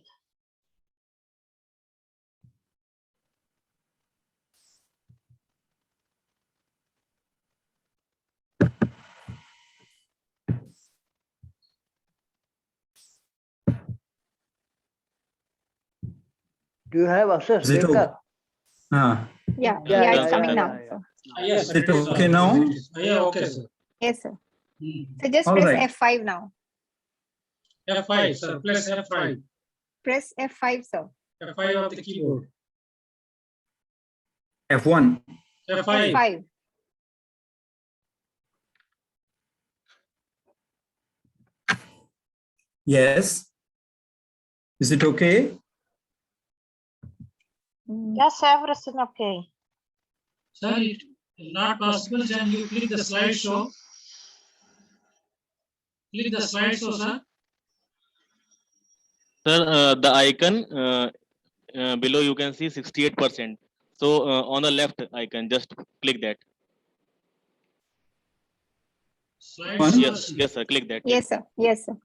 Do you have access, Is it Devka? Yeah, Yeah, it's coming now. yeah. Yes, Is it okay now? Yeah, okay, sir. Yes, sir. So just All press right. F5 now. F5, sir. Press F5. Press F5, sir. F5 of the keyboard. F1. F5. F5. Yes. Is it okay? Yes, everything okay. Sir, it is not possible. Then you click the slideshow. Click the slideshow, sir. Sir, the icon below you can see 68%. So on the left icon, just click that. Yes, yes, sir. Click that. Yes, sir. Yes, sir.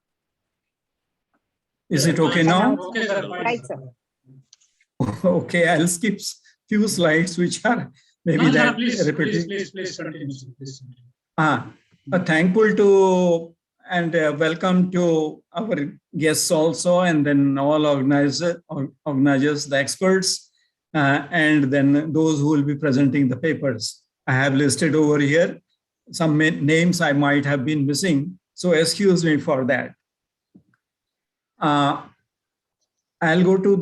Is it okay now? Okay, sir. Right, sir. Okay, I'll skip few slides which are maybe No, that please repetitive. continue. Please continue. Thankful to and welcome to our guests also, and then all organizers, the experts, and then those who will be presenting the papers. I have listed over here some names I might have been missing, so excuse me for that. I'll go to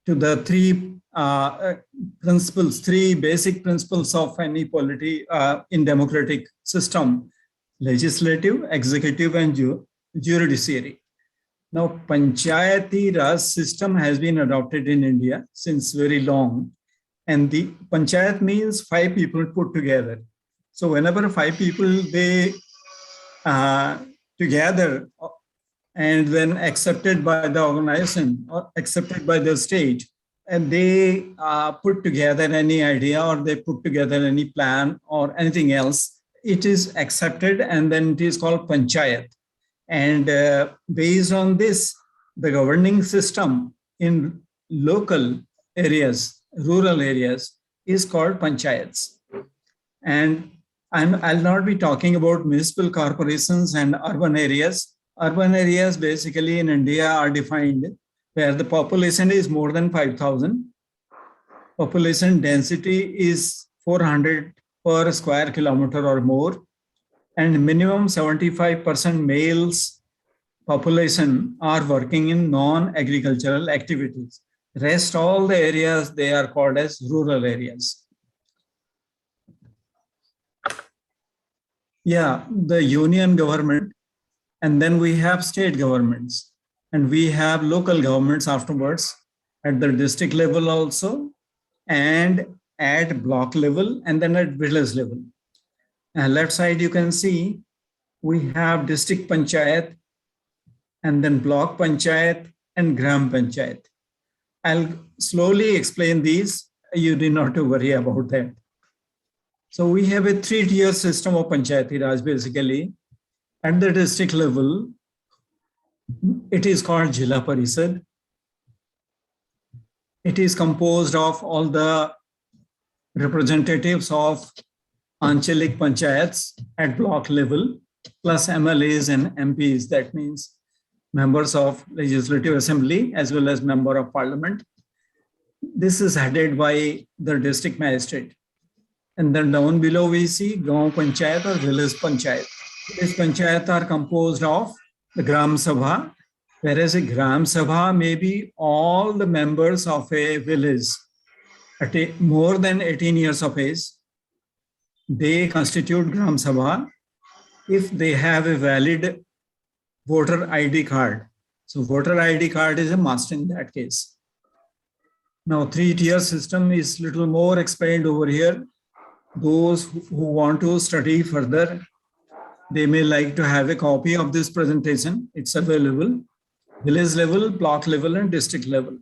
the three principles, three basic principles of any polity in democratic system: legislative, executive, and judiciary. Now, Panchayati Raj system has been adopted in India since very long. And the Panchayat means 5 people put together. So whenever 5 people, they together and then accepted by the organization or accepted by the state, and they put together any idea or they put together any plan or anything else, it is accepted and then it is called panchayat. And based on this, the governing system in local areas, rural areas, is called panchayats. And I'll not be talking about municipal corporations and urban areas. Urban areas basically in India are defined where the population is more than 5,000. Population density is 400 per square kilometer or more, and minimum 75% males population are working in non-agricultural activities. Rest all the areas, they are called as rural areas. Yeah, the union government, and then we have state governments, and we have local governments afterwards at the district level also, and at block level, and then at village level. And left side you can see we have district panchayat, and then block panchayat and gram panchayat. I'll slowly explain these. You need not to worry about that. So we have a 3-tier system of Panchayati Raj basically. At the district level, it is called Jila Parisad. It is composed of all the representatives of Anchalik Panchayats at block level, plus MLAs and MPs. That means members of Legislative Assembly as well as member of Parliament. This is headed by the district magistrate. And then down below we see Gaon Panchayat or Village Panchayat. These Panchayat are composed of the Gram Sabha, whereas a Gram Sabha may be all the members of a village at more than 18 years of age. They constitute Gram Sabha if they have a valid voter ID card. So voter ID card is a must in that case. Now 3-tier system is little more explained over here. Those who want to study further, they may like to have a copy of this presentation. It's available, village level, block level, and district level.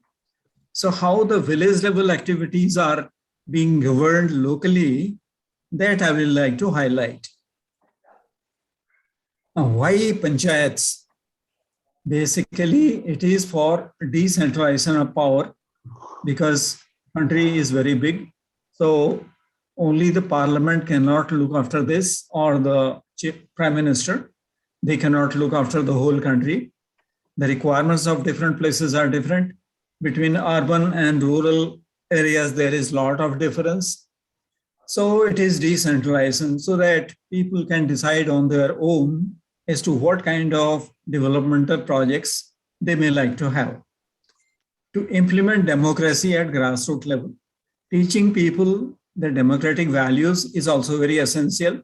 So how the village level activities are being governed locally, that I will like to highlight. Now, why panchayats? Basically, it is for decentralization of power because country is very big. So only the parliament cannot look after this, or the prime minister. They cannot look after the whole country. The requirements of different places are different. Between urban and rural areas, there is a lot of difference. So it is decentralization so that people can decide on their own as to what kind of developmental projects they may like to have. To implement democracy at grassroots level, teaching people the democratic values is also very essential.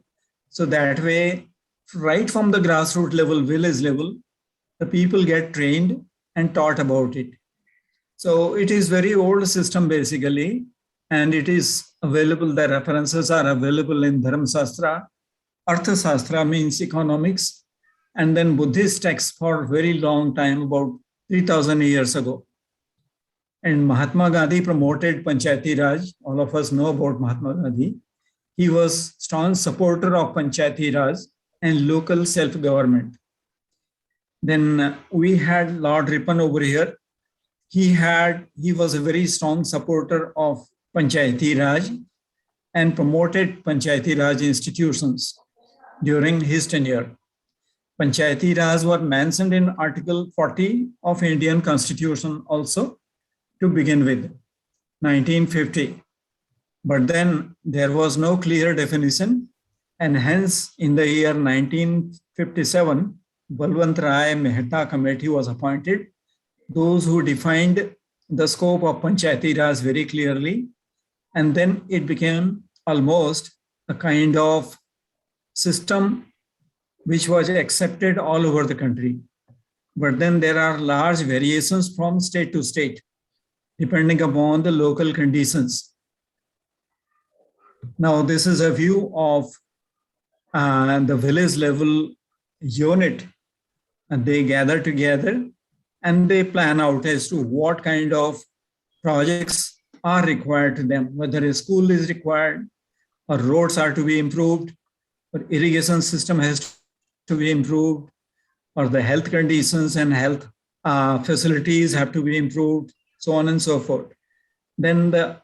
So that way, right from the grassroots level, village level, the people get trained and taught about it. So it is very old system basically, and it is available, the references are available in Dharma Shastra. Artha Shastra means economics, and then Buddhist texts for a very long time, about 3,000 years ago. And Mahatma Gandhi promoted Panchayati Raj. All of us know about Mahatma Gandhi. He was strong supporter of Panchayati Raj and local self-government. Then we had Lord Ripon over here. He was a very strong supporter of Panchayati Raj and promoted Panchayati Raj institutions during his tenure. Panchayati Raj were mentioned in Article 40 of Indian Constitution also, to begin with, 1950. But then there was no clear definition, and hence in the year 1957, Balwant Rai Mehta Committee was appointed, those who defined the scope of Panchayati Raj very clearly, and then it became almost a kind of system which was accepted all over the country. But then there are large variations from state to state, depending upon the local conditions. Now, this is a view of the village level unit, and they gather together and they plan out as to what kind of projects are required to them, whether a school is required or roads are to be improved or irrigation system has to be improved or the health conditions and health facilities have to be improved, so on and so forth. Then the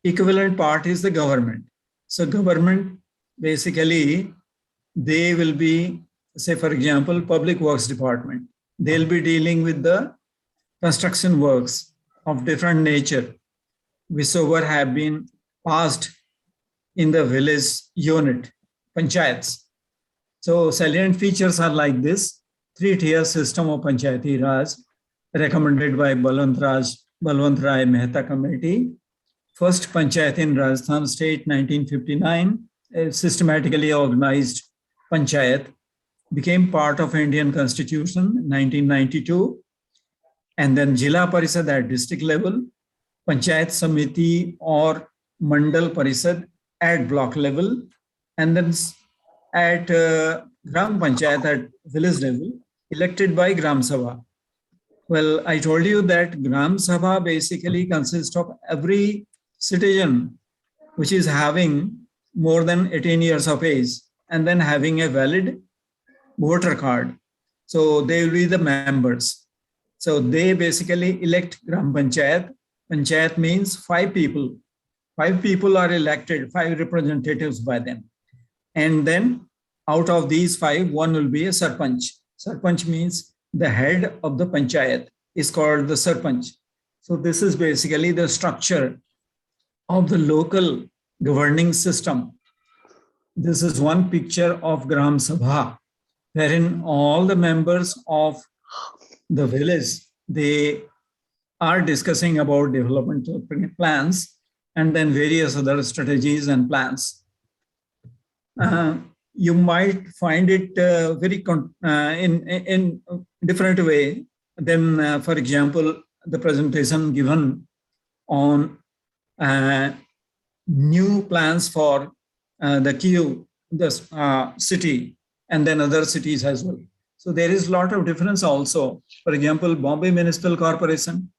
equivalent part is the government. So government, basically, they will be, say, for example, public works department. They'll be dealing with the construction works of different nature, whichever have been passed in the village unit, panchayats. So salient features are like this: 3-tier system of Panchayati Raj recommended by Balwant Rai Mehta Committee. First Panchayat in Rajasthan State, 1959, a systematically organized Panchayat, became part of Indian Constitution, 1992. And then Jila Parishad at district level, Panchayat Samiti or Mandal Parishad at block level, and then at Gram Panchayat at village level, elected by Gram Sabha. Well, I told you that Gram Sabha basically consists of every citizen which is having more than 18 years of age and then having a valid voter card. So they will be the members. So they basically elect Gram Panchayat. Panchayat means 5 people. 5 people are elected, 5 representatives by them. And then out of these 5, one will be a Sarpanch. Sarpanch means the head of the Panchayat is called the Sarpanch. So this is basically the structure of the local governing system. This is one picture of Gram Sabha, wherein all the members of the village, they are discussing about development plans and then various other strategies and plans. You might find it very in different way than, for example, the presentation given on new plans for the Kyiv, the city, and then other cities as well. So there is a lot of difference also. For example, Bombay Municipal Corporation,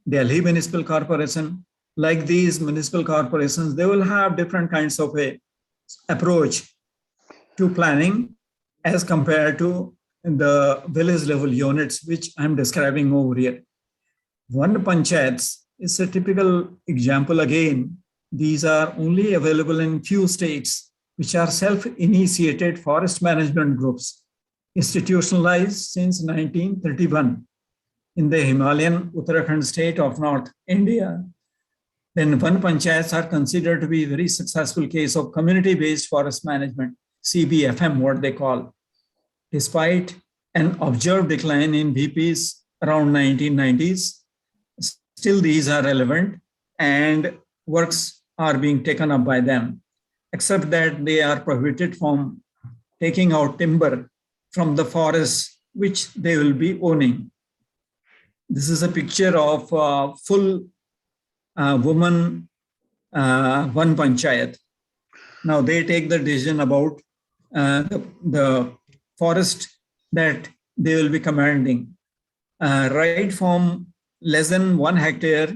Delhi Municipal Corporation, like these municipal corporations, they will have different kinds of a approach to planning as compared to the village level units, which I'm describing over here. One panchayats is a typical example again. These are only available in few states, which are self-initiated forest management groups, institutionalized since 1931 in the Himalayan Uttarakhand state of North India. Then one panchayats are considered to be a very successful case of community-based forest management, CBFM, what they call. Despite an observed decline in VPs around 1990s, still these are relevant and works are being taken up by them, except that they are prohibited from taking out timber from the forest, which they will be owning. This is a picture of full woman, one panchayat. Now they take the decision about the forest that they will be commanding, right from less than 1 hectare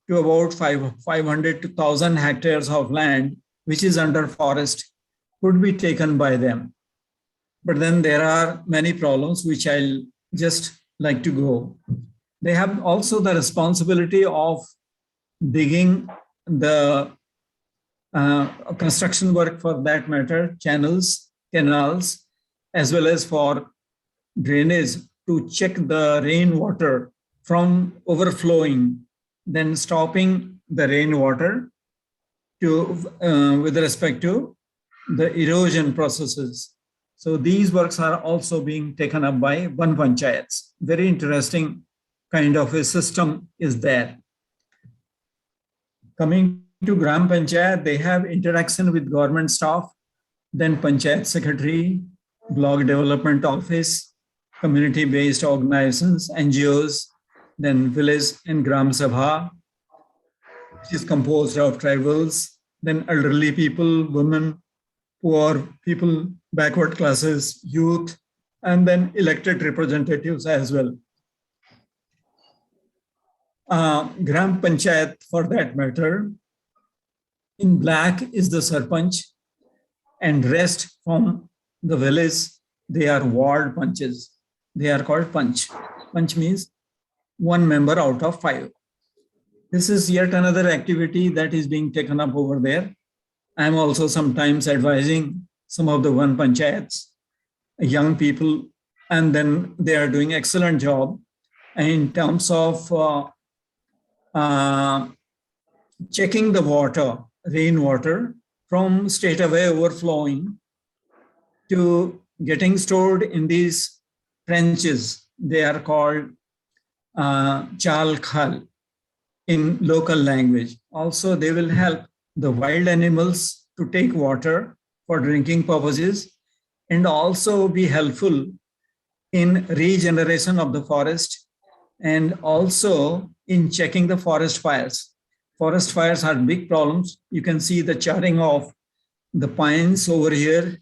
to about 500 to 1,000 hectares of land, which is under forest, could be taken by them. But then there are many problems which I'll just like to go. They have also the responsibility of digging the construction work, for that matter, channels, canals, as well as for drainage to check the rainwater from overflowing, then stopping the rainwater to with respect to the erosion processes. So these works are also being taken up by one panchayats. Very interesting kind of a system is there. Coming to Gram Panchayat, they have interaction with government staff, then Panchayat Secretary, Block Development Office, community-based organizations, NGOs, then village and Gram Sabha, which is composed of tribals, then elderly people, women, poor people, backward classes, youth, and then elected representatives as well. Gram Panchayat, for that matter, in black is the Sarpanch, and rest from the village, they are ward punches. They are called Panch. Panch means one member out of 5. This is yet another activity that is being taken up over there. I am also sometimes advising some of the one panchayats, young people, and then they are doing excellent job in terms of checking the water, rainwater, from straight away overflowing to getting stored in these trenches. They are called chal khal in local language. Also, they will help the wild animals to take water for drinking purposes and also be helpful in regeneration of the forest and also in checking the forest fires. Forest fires are big problems. You can see the charring of the pines over here.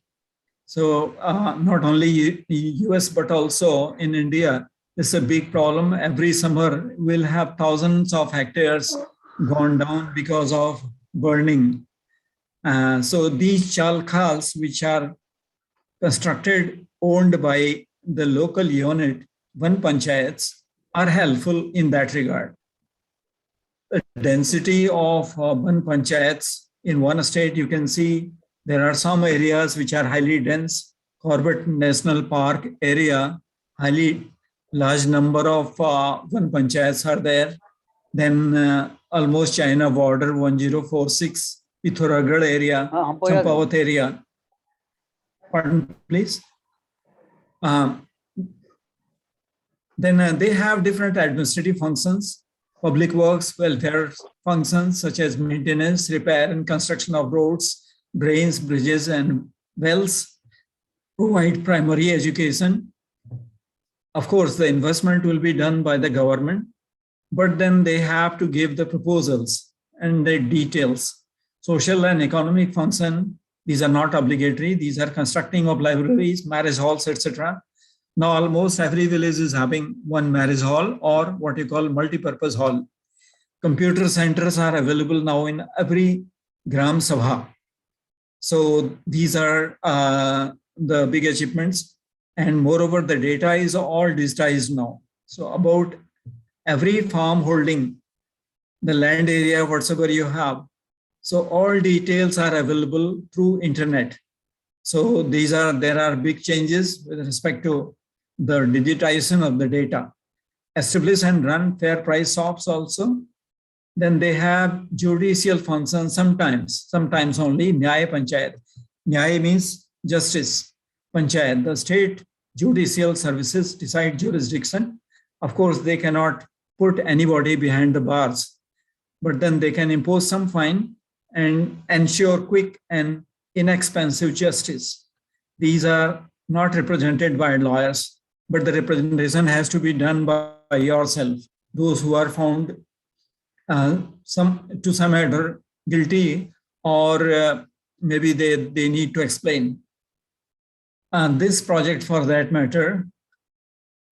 So not only US, but also in India, it's a big problem. Every summer we'll have thousands of hectares gone down because of burning. So these chal khals, which are constructed, owned by the local unit, one panchayats, are helpful in that regard. The density of one panchayats in one state, you can see there are some areas which are highly dense. Corbett National Park area, highly large number of one panchayats are there. Then almost China border 1046, Pithoragarh area, Champawat area. Pardon, please. Then they have different administrative functions, public works, welfare functions such as maintenance, repair and construction of roads, drains, bridges and wells, provide primary education. Of course, the investment will be done by the government, but then they have to give the proposals and the details. Social and economic function, these are not obligatory. These are constructing of libraries, marriage halls, etc. Now almost every village is having one marriage hall or what you call multi-purpose hall. Computer centers are available now in every Gram Sabha. So these are the big achievements. And moreover, the data is all digitized now. So about every farm holding, the land area, whatsoever you have. So all details are available through internet. So there are big changes with respect to the digitization of the data. Establish and run fair price shops also. Then they have judicial functions sometimes only, Nyaya Panchayat. Nyaya means justice. Panchayat, the state judicial services decide jurisdiction. Of course, they cannot put anybody behind the bars, but then they can impose some fine and ensure quick and inexpensive justice. These are not represented by lawyers, but the representation has to be done by yourself. Those who are found to some matter guilty, or maybe they need to explain. This project, for that matter,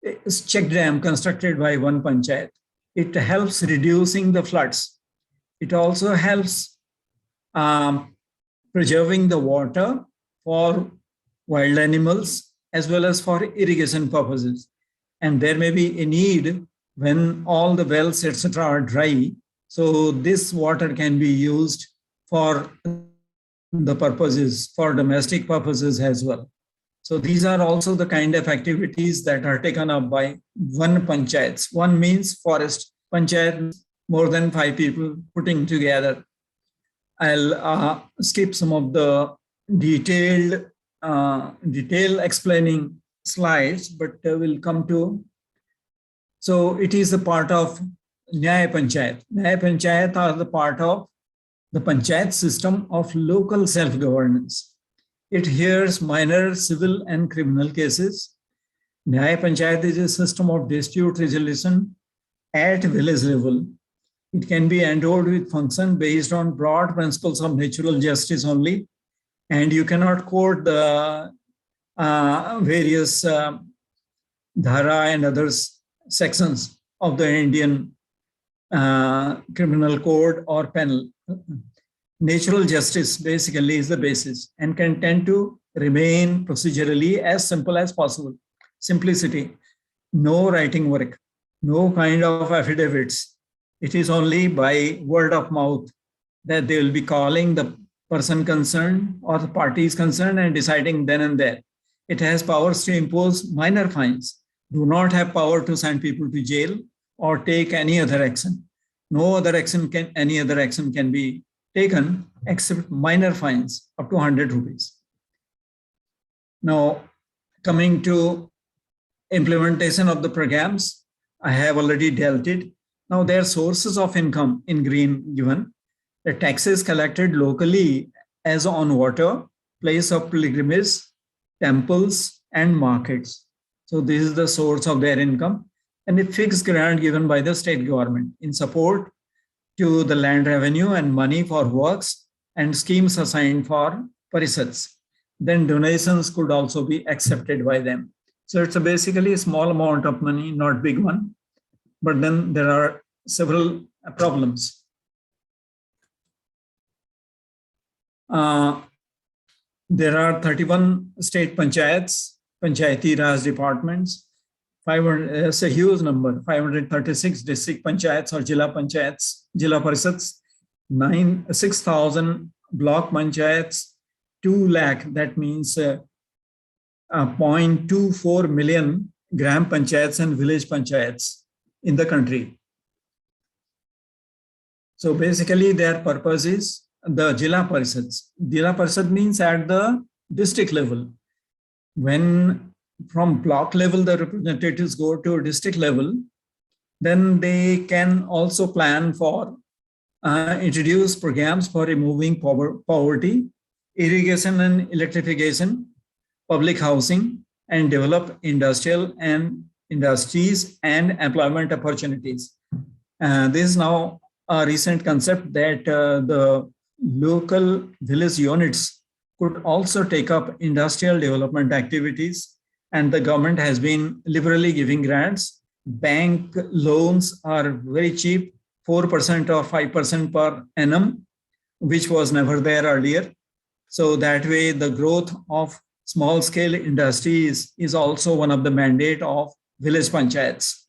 is check dam constructed by one panchayat. It helps reducing the floods. It also helps preserving the water for wild animals as well as for irrigation purposes. And there may be a need when all the wells, etc., are dry. So this water can be used for the purposes, for domestic purposes as well. So these are also the kind of activities that are taken up by one panchayat. One means forest panchayat, more than 5 people putting together. I'll skip some of the detail explaining slides, but we'll come to. So it is a part of Nyaya Panchayat. Nyaya Panchayat are the part of the panchayat system of local self-governance. It hears minor civil and criminal cases. Nyaya Panchayat is a system of dispute resolution at village level. It can be endowed with function based on broad principles of natural justice only. And you cannot quote the various dhara and others sections of the Indian criminal code or penal. Natural justice basically is the basis and can tend to remain procedurally as simple as possible. Simplicity, no writing work, no kind of affidavits. It is only by word of mouth that they will be calling the person concerned or the parties concerned and deciding then and there. It has powers to impose minor fines, do not have power to send people to jail or take any other action. No other action can, any other action can be taken except minor fines up to 100 rupees. Now, coming to implementation of the programs, I have already dealt it. Now, there are sources of income in green given. The taxes collected locally as on water, place of pilgrimage, temples, and markets. So this is the source of their income. And a fixed grant given by the state government in support to the land revenue and money for works and schemes assigned for parishads. Then donations could also be accepted by them. So it's basically a small amount of money, not big one, but then there are several problems. There are 31 state panchayats, panchayati raj departments, 500, it's a huge number, 536 district panchayats or jilla panchayats, jilla parishads, 6,000 block panchayats, 2 lakh, that means 0.24 million gram panchayats and village panchayats in the country. So basically their purpose is the Jilla Parishads. Jilla Parishad means at the district level. When from block level the representatives go to district level, then they can also plan for introduce programs for removing poverty, irrigation and electrification, public housing, and develop industrial and industries and employment opportunities. This is now a recent concept that the local village units could also take up industrial development activities, and the government has been liberally giving grants. Bank loans are very cheap, 4% or 5% per annum, which was never there earlier. So that way the growth of small scale industries is also one of the mandate of village panchayats.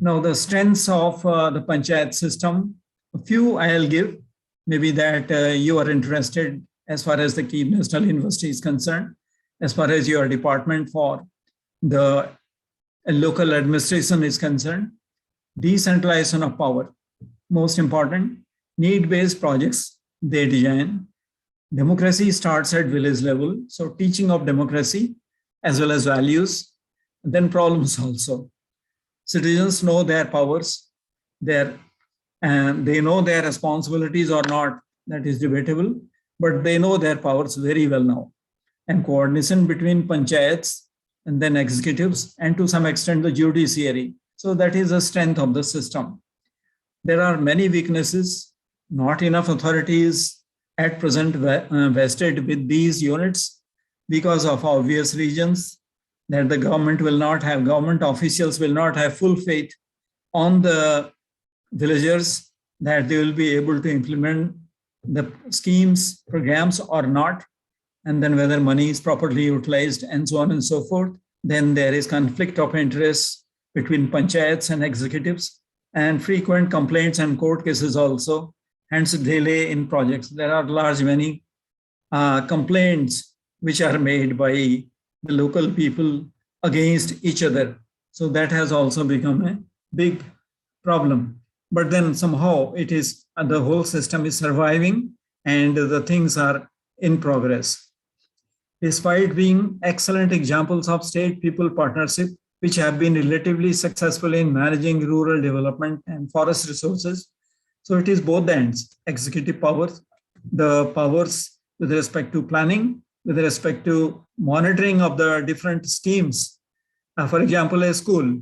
Now the strengths of the panchayat system, a few I'll give, maybe that you are interested as far as the Kyiv National University is concerned, as far as your department for the local administration is concerned. Decentralization of power, most important, need-based projects they design. Democracy starts at village level, so teaching of democracy as well as values, then problems also. Citizens know their powers, and they know their responsibilities or not, that is debatable, but they know their powers very well now. And coordination between panchayats and then executives and to some extent the judiciary. So that is the strength of the system. There are many weaknesses, not enough authorities at present vested with these units because of obvious reasons that the government will not have, government officials will not have full faith on the villagers that they will be able to implement the schemes, programs or not, and then whether money is properly utilized and so on and so forth. Then there is conflict of interest between panchayats and executives and frequent complaints and court cases also, hence delay in projects. There are many complaints which are made by the local people against each other. So that has also become a big problem. But then somehow it is, the whole system is surviving and the things are in progress. Despite being excellent examples of state-people partnership, which have been relatively successful in managing rural development and forest resources. So it is both the ends, executive powers, the powers with respect to planning, with respect to monitoring of the different schemes. For example, a school,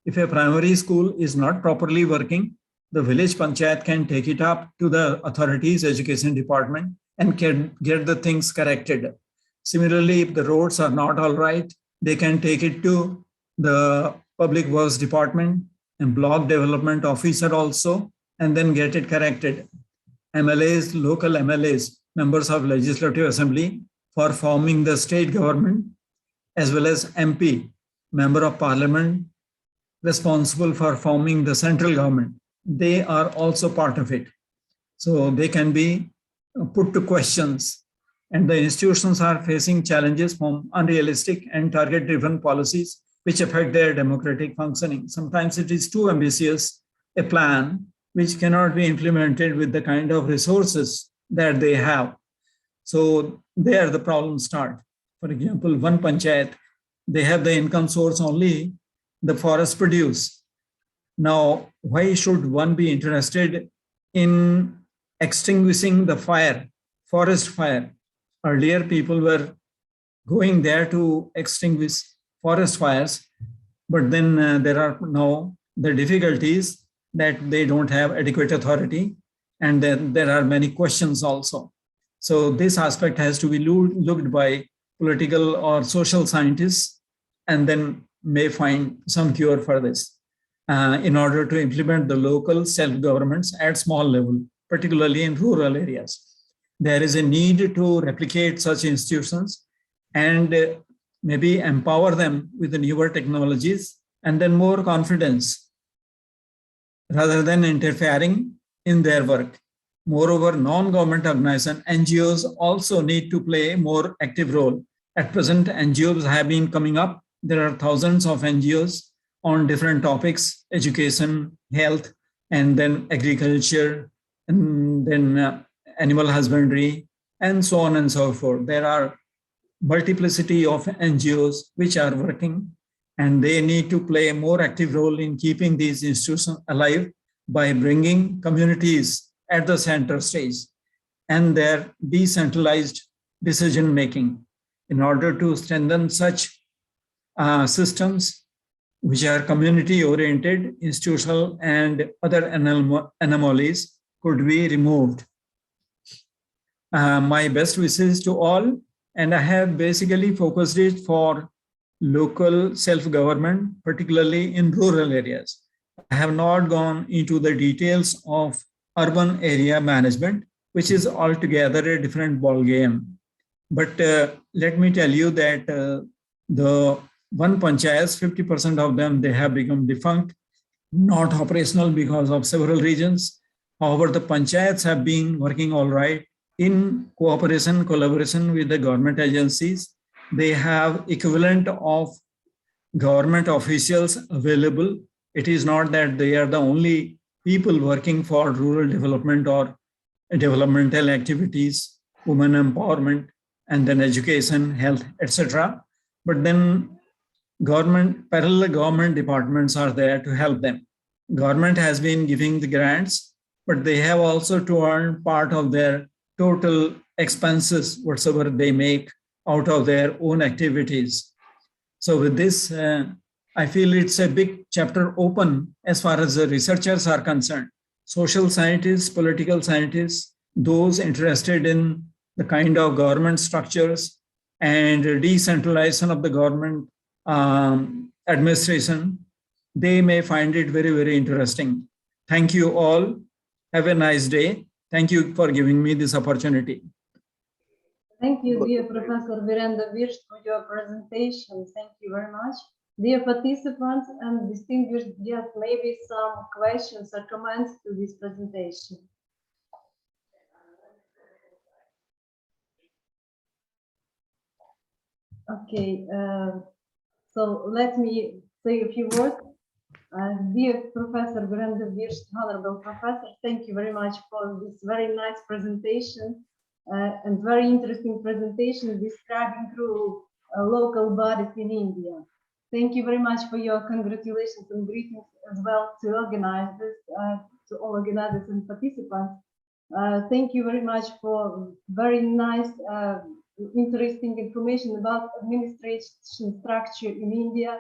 if a primary school is not properly working, the village panchayat can take it up to the authorities, education department, and can get the things corrected. Similarly, if the roads are not all right, they can take it to the Public Works Department and block development officer also, and then get it corrected. MLAs, local MLAs, members of Legislative Assembly, for forming the state government, as well as MP, member of parliament, responsible for forming the central government. They are also part of it. So they can be put to questions. And the institutions are facing challenges from unrealistic and target-driven policies which affect their democratic functioning. Sometimes it is too ambitious a plan which cannot be implemented with the kind of resources that they have. So there the problems start. For example, one panchayat, they have the income source only the forest produce. Now, why should one be interested in extinguishing the fire, forest fire? Earlier, people were going there to extinguish forest fires, but then there are now the difficulties that they don't have adequate authority, and then there are many questions also. So this aspect has to be looked by political or social scientists, and then may find some cure for this in order to implement the local self-governments at small level, particularly in rural areas. There is a need to replicate such institutions and maybe empower them with the newer technologies and then more confidence rather than interfering in their work. Moreover, non-government organizations, NGOs also need to play a more active role. At present, NGOs have been coming up. There are thousands of NGOs on different topics, education, health, and then agriculture, and then animal husbandry, and so on and so forth. There are multiplicity of NGOs which are working, and they need to play a more active role in keeping these institutions alive by bringing communities at the center stage and their decentralized decision making in order to strengthen such systems which are community oriented, institutional, and other anomalies could be removed. My best wishes to all, and I have basically focused it for local self-government, particularly in rural areas. I have not gone into the details of urban area management, which is altogether a different ballgame. But let me tell you that the one panchayats, 50% of them, they have become defunct, not operational because of several reasons. However, the panchayats have been working all right in cooperation, collaboration with the government agencies. They have equivalent of government officials available. It is not that they are the only people working for rural development or developmental activities, women empowerment, and then education, health, etc. But then parallel government departments are there to help them. Government has been giving the grants, but they have also to earn part of their total expenses, whatsoever they make out of their own activities. So with this, I feel it's a big chapter open as far as the researchers are concerned. Social scientists, political scientists, those interested in the kind of government structures and decentralization of the government administration, they may find it very, very interesting. Thank you all. Have a nice day. Thank you for giving me this opportunity. Thank you, dear Professor Virendra Virst, for your presentation. Thank you very much. Dear participants and distinguished guests, maybe some questions or comments to this presentation. Okay, so let me say a few words. Dear Professor Virendra Virst, Honorable Professor, thank you very much for this very nice presentation and very interesting presentation describing through local bodies in India. Thank you very much for your congratulations and greetings as well to organizers, to all organizers and participants. Thank you very much for very nice, interesting information about administration structure in India,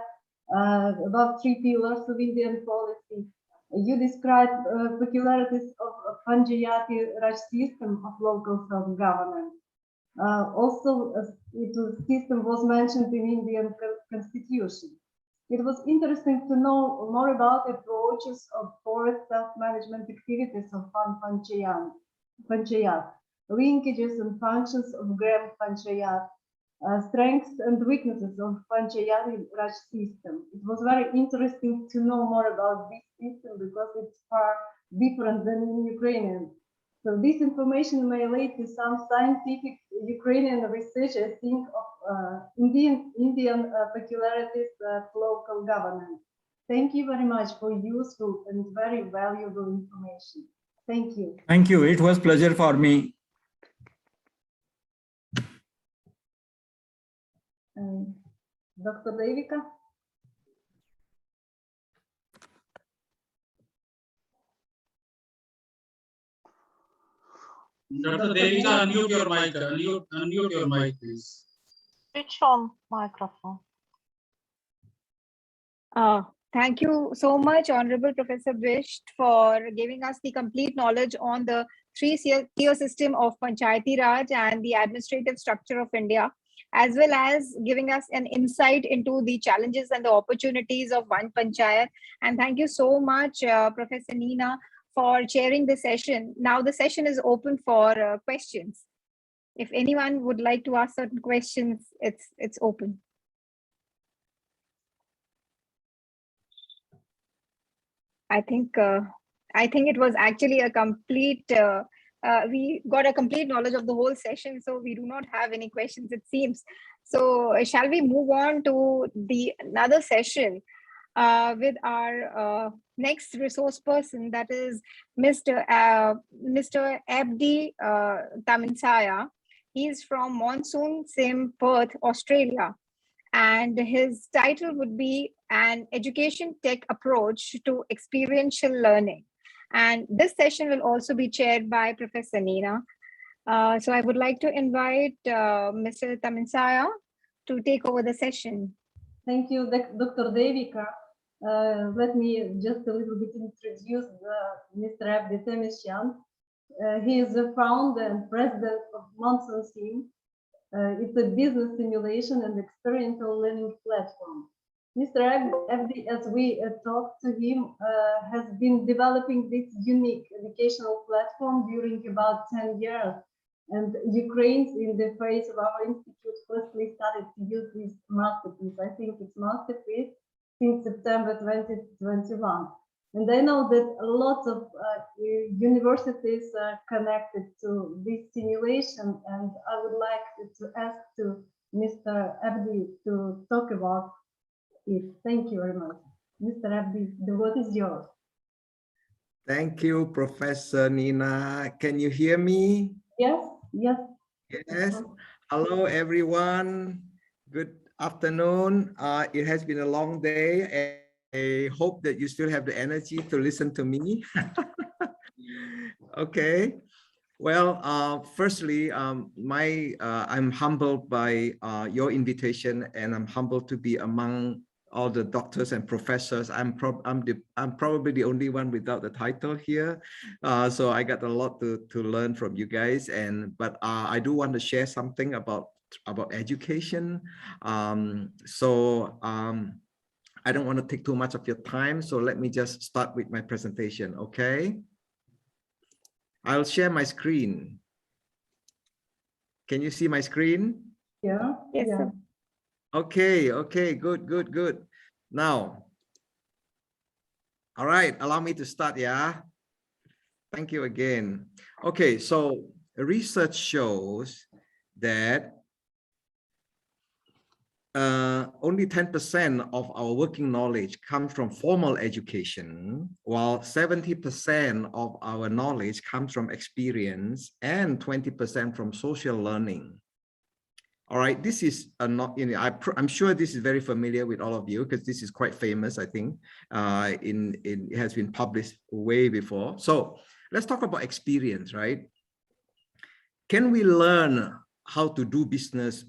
about 3 pillars of Indian policy. You describe peculiarities of Panchayati Raj system of local self-government. Also, system was mentioned in Indian constitution. It was interesting to know more about approaches of forest self-management activities of Panchayat, linkages and functions of Gram Panchayat, strengths and weaknesses of Panchayati Raj system. It was very interesting to know more about this system because it's far different than in Ukrainian. So this information may lead to some scientific Ukrainian research, I think, of Indian peculiarities of local government. Thank you very much for useful and very valuable information. Thank you. Thank you. It was a pleasure for me. Dr. Devika? Dr. Devika, unmute your mic. Unmute your mic, please. Switch on microphone. Thank you so much, Honorable Professor Bisht, for giving us the complete knowledge on the three-tier system of Panchayati Raj and the administrative structure of India, as well as giving us an insight into the challenges and the opportunities of one panchayat. And thank you so much, Professor Neena, for chairing the session. Now the session is open for questions. If anyone would like to ask certain questions, it's open. I think it was actually a complete, we got a complete knowledge of the whole session, so we do not have any questions, it seems. So shall we move on to another session with our next resource person, that is Mr. Abdi Taminsaya. He is from Monsoon Sim, Perth, Australia. And his title would be An Education Tech Approach to Experiential Learning. And this session will also be chaired by Professor Neena. So I would like to invite Mr. Taminsaya to take over the session. Thank you, Dr. Devika. Let me just a little bit introduce Mr. Abdi Taminsaya. He is the founder and president of Monsoon Sim. It's a business simulation and experiential learning platform. Mr. Abdi, as we talked to him, has been developing this unique educational platform during about 10 years. And Ukraine, in the face of our institute, firstly started to use this masterpiece. I think it's masterpiece since September 2021. And I know that lots of universities are connected to this simulation, and I would like to ask to Mr. Abdi to talk about it. Thank you very much. Mr. Abdi, the word is yours. Thank you, Professor Neena. Can you hear me? Yes, yes. Yes. Hello, everyone. Good afternoon. It has been a long day, and I hope that you still have the energy to listen to me. Okay. Well, firstly, I'm humbled by your invitation, and I'm humbled to be among all the doctors and professors. I'm probably the only one without the title here, so I got a lot to learn from you guys. But I do want to share something about education. I don't want to take too much of your time, so let me just start with my presentation, okay? I'll share my screen. Can you see my screen? Yeah. Yes, sir. Okay, good. Now, all right, allow me to start, yeah? Thank you again. Okay, so research shows that only 10% of our working knowledge comes from formal education, while 70% of our knowledge comes from experience and 20% from social learning. All right, this is I'm sure this is very familiar with all of you because this is quite famous, I think. It has been published way before. So let's talk about experience, right? Can we learn how to do business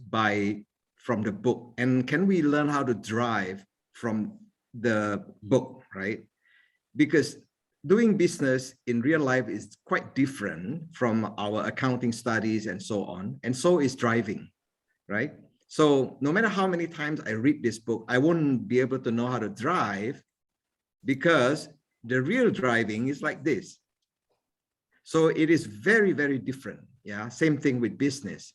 from the book? And can we learn how to drive from the book, right? Because doing business in real life is quite different from our accounting studies and so on. And so is driving, right? So no matter how many times I read this book, I won't be able to know how to drive because the real driving is like this. So it is very, very different. Yeah, same thing with business.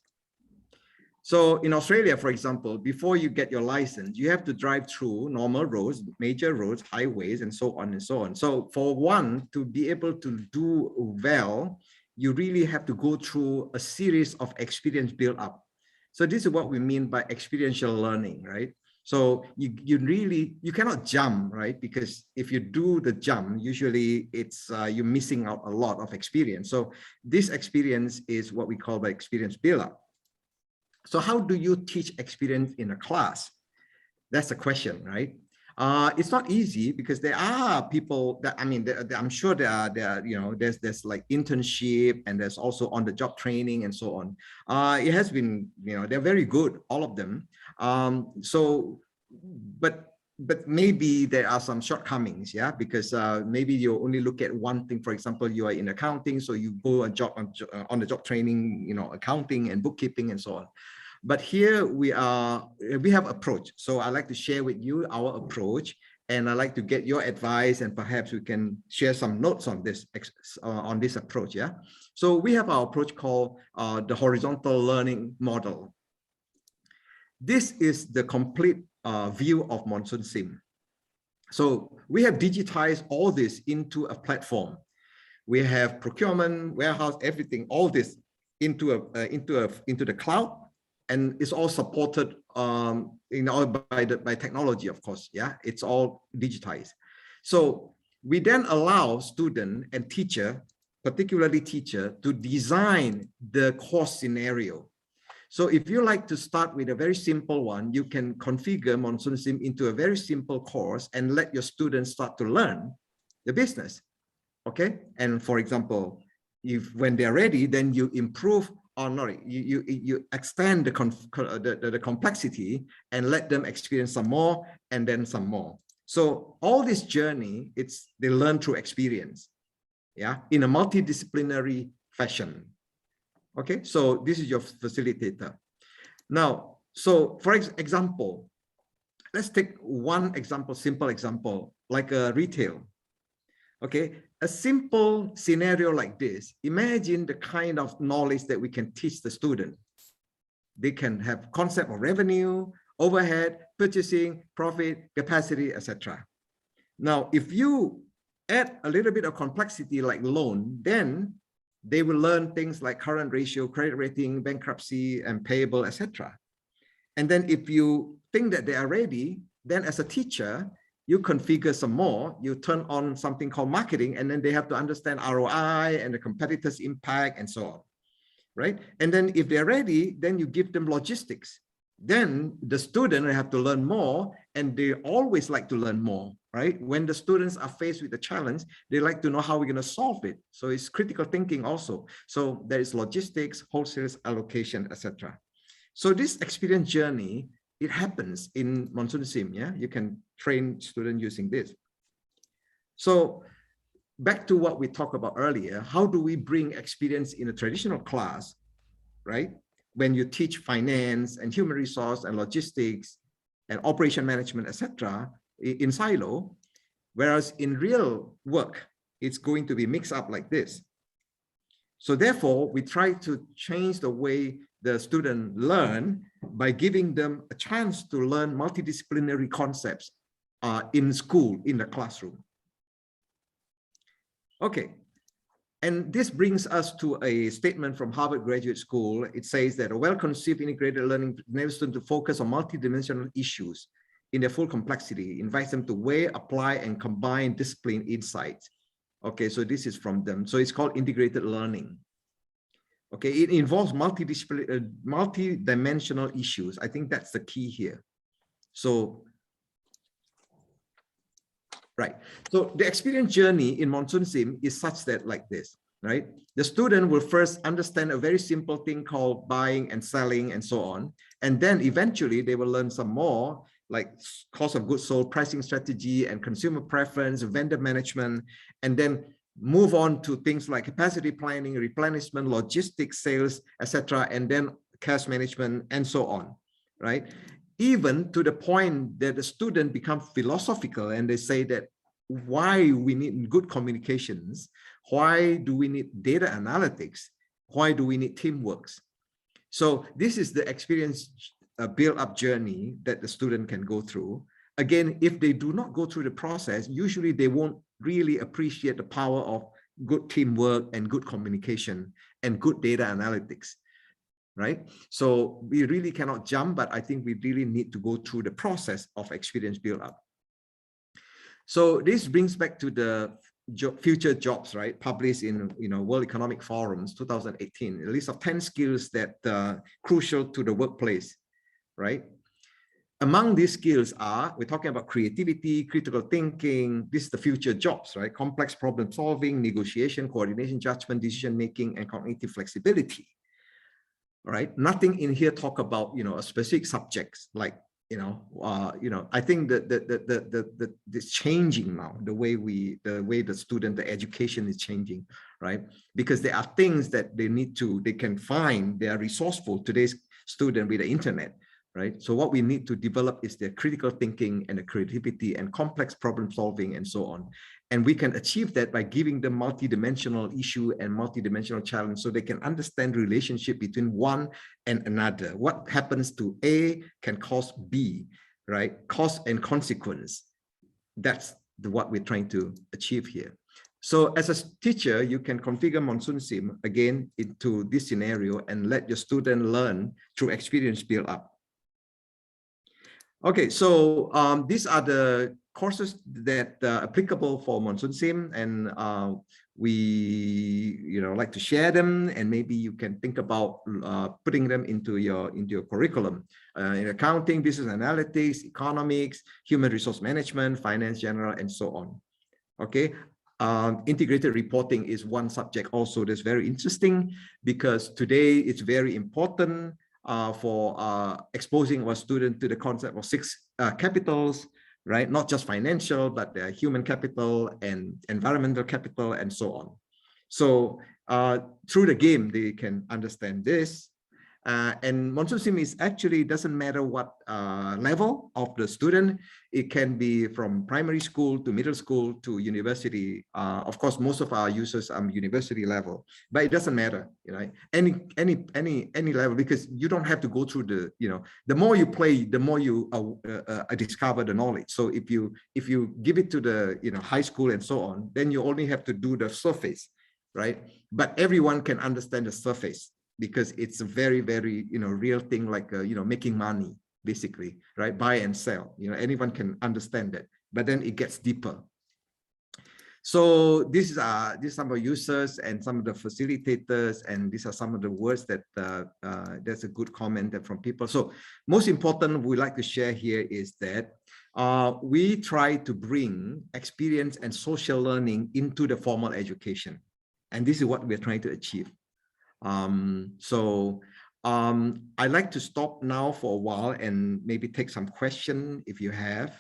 So in Australia, for example, before you get your license, you have to drive through normal roads, major roads, highways, and so on and so on. So for one to be able to do well, you really have to go through a series of experience build up. So this is what we mean by experiential learning, right? So you cannot jump, right? Because if you do the jump, usually it's you're missing out a lot of experience. So this experience is what we call by experience build up. So how do you teach experience in a class? That's the question, right? It's not easy because there are people that, I mean, I'm sure there are, you know, there's like internship and there's also on the job training and so on. It has been, you know, they're very good, all of them. But maybe there are some shortcomings, yeah, because maybe you only look at one thing. For example, you are in accounting, so you go on the job training, you know, accounting and bookkeeping and so on. But here we have approach. So I'd like to share with you our approach, and I'd like to get your advice, and perhaps we can share some notes on this approach. Yeah. So we have our approach called the horizontal learning model. This is the complete view of Monsoon Sim. So we have digitized all this into a platform. We have procurement, warehouse, everything, all this into the cloud. And it's all supported by technology, of course. Yeah, it's all digitized. So we then allow student and teacher, particularly teacher, to design the course scenario. So if you like to start with a very simple one, you can configure Monsoon Sim into a very simple course and let your students start to learn the business. Okay, and for example, when they're ready, then you improve. Or not, you extend the complexity and let them experience some more and then some more. So all this journey, they learn through experience, yeah, in a multidisciplinary fashion. Okay, so this is your facilitator. Now, so for example, let's take one example, simple example, like a retail. Okay, a simple scenario like this, imagine the kind of knowledge that we can teach the student. They can have concept of revenue, overhead, purchasing, profit, capacity, etc. Now, if you add a little bit of complexity like loan, then they will learn things like current ratio, credit rating, bankruptcy, and payable, etc. And then if you think that they are ready, then as a teacher, you configure some more, you turn on something called marketing, and then they have to understand ROI and the competitors' impact and so on, right? And then if they're ready, then you give them logistics. Then the student will have to learn more, and they always like to learn more, right? When the students are faced with a challenge, they like to know how we're going to solve it. So it's critical thinking also. So there is logistics, wholesale allocation, etc. So this experience journey, it happens in Monsoon Sim, yeah? You can train students using this. So back to what we talked about earlier, how do we bring experience in a traditional class, right? When you teach finance and human resource and logistics and operation management, etc., in silo, whereas in real work, it's going to be mixed up like this. So therefore, we try to change the way the student learn by giving them a chance to learn multidisciplinary concepts in school, in the classroom. Okay, and this brings us to a statement from Harvard Graduate School. It says that a well-conceived integrated learning enables students to focus on multidimensional issues in their full complexity, invites them to weigh, apply, and combine discipline insights. Okay, so this is from them. So it's called integrated learning. Okay, it involves multi-dimensional issues. I think that's the key here. So, right. So the experience journey in Monsoon Sim is such that like this, right? The student will first understand a very simple thing called buying and selling and so on. And then eventually they will learn some more like cost of goods sold, pricing strategy, and consumer preference, vendor management, and then move on to things like capacity planning, replenishment, logistics, sales, etc., and then cash management, and so on, right? Even to the point that the student becomes philosophical and they say that why we need good communications, why do we need data analytics, why do we need teamwork? So this is the experience build-up journey that the student can go through. Again, if they do not go through the process, usually they won't really appreciate the power of good teamwork and good communication and good data analytics, right? So we really cannot jump, but I think we really need to go through the process of experience build-up. So this brings back to the future jobs, right? Published in World Economic Forum's 2018, a list of 10 skills that are crucial to the workplace, right? Among these skills are, we're talking about creativity, critical thinking. This is the future jobs, right? Complex problem solving, negotiation, coordination, judgment, decision making, and cognitive flexibility. All right. Nothing in here talk about a specific subjects like I think that it's changing now, the way the student, the education is changing, right? Because there are things that they can find, they are resourceful, today's student with the internet, right? So what we need to develop is their critical thinking and the creativity and complex problem solving and so on. And we can achieve that by giving them multidimensional issue and multidimensional challenge so they can understand the relationship between one and another. What happens to A can cause B, right? Cause and consequence. That's what we're trying to achieve here. So as a teacher, you can configure Monsoon Sim again into this scenario and let your student learn through experience build up. Okay, so these are the courses that are applicable for Monsoon Sim, and we like to share them, and maybe you can think about putting them into your curriculum in accounting, business analytics, economics, human resource management, finance general, and so on. Okay. Integrated reporting is one subject also that's very interesting, because today it's very important for exposing our student to the concept of 6 capitals, right? Not just financial, but human capital and environmental capital and so on. So through the game, they can understand this. And Monsoon Sim is actually doesn't matter what level of the student. It can be from primary school to middle school to university. Of course, most of our users are university level, but it doesn't matter, any level, because you don't have to go through the more you play, the more you discover the knowledge. So if you give it to the high school and so on, then you only have to do the surface, right? But everyone can understand the surface, because it's a very, very, real thing, like, making money, basically, right? Buy and sell, anyone can understand that, but then it gets deeper. So these are some of the users and some of the facilitators, and these are some of the words that there's a good comment from people. So most important we like to share here is that we try to bring experience and social learning into the formal education. And this is what we're trying to achieve. I'd like to stop now for a while and maybe take some question if you have.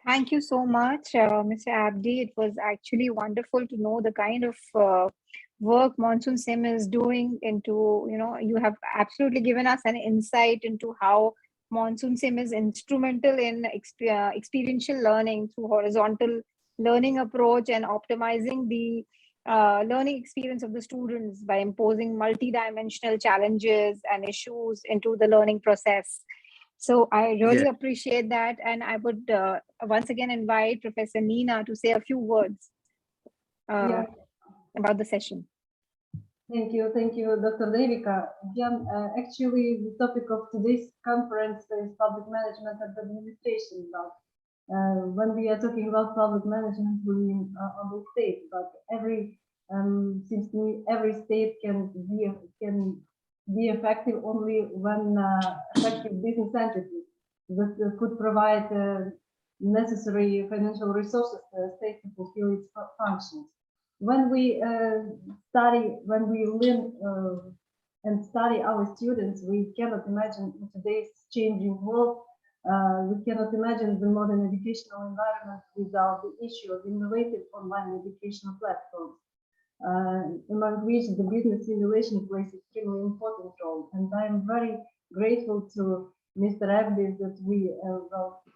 Thank you so much, Mr. Abdi. It was actually wonderful to know the kind of work Monsoon Sim is doing into, you have absolutely given us an insight into how Monsoon Sim is instrumental in experiential learning through horizontal learning approach and optimizing the learning experience of the students by imposing multidimensional challenges and issues into the learning process. So I really appreciate that. And I would once again invite Professor Nina to say a few words about the session. Thank you, Dr. Devika. Again, actually, the topic of today's conference is public management and administration. But when we are talking about public management, we mean on the state. But seems to me, every state can be effective only when effective business entities that could provide necessary financial resources to the state to fulfill its functions. When we study, when we learn and study our students. We cannot imagine in today's changing world, we cannot imagine the modern educational environment without the issue of innovative online educational platforms, among which the business simulation plays extremely important role. And I am very grateful to Mr. Abdi that we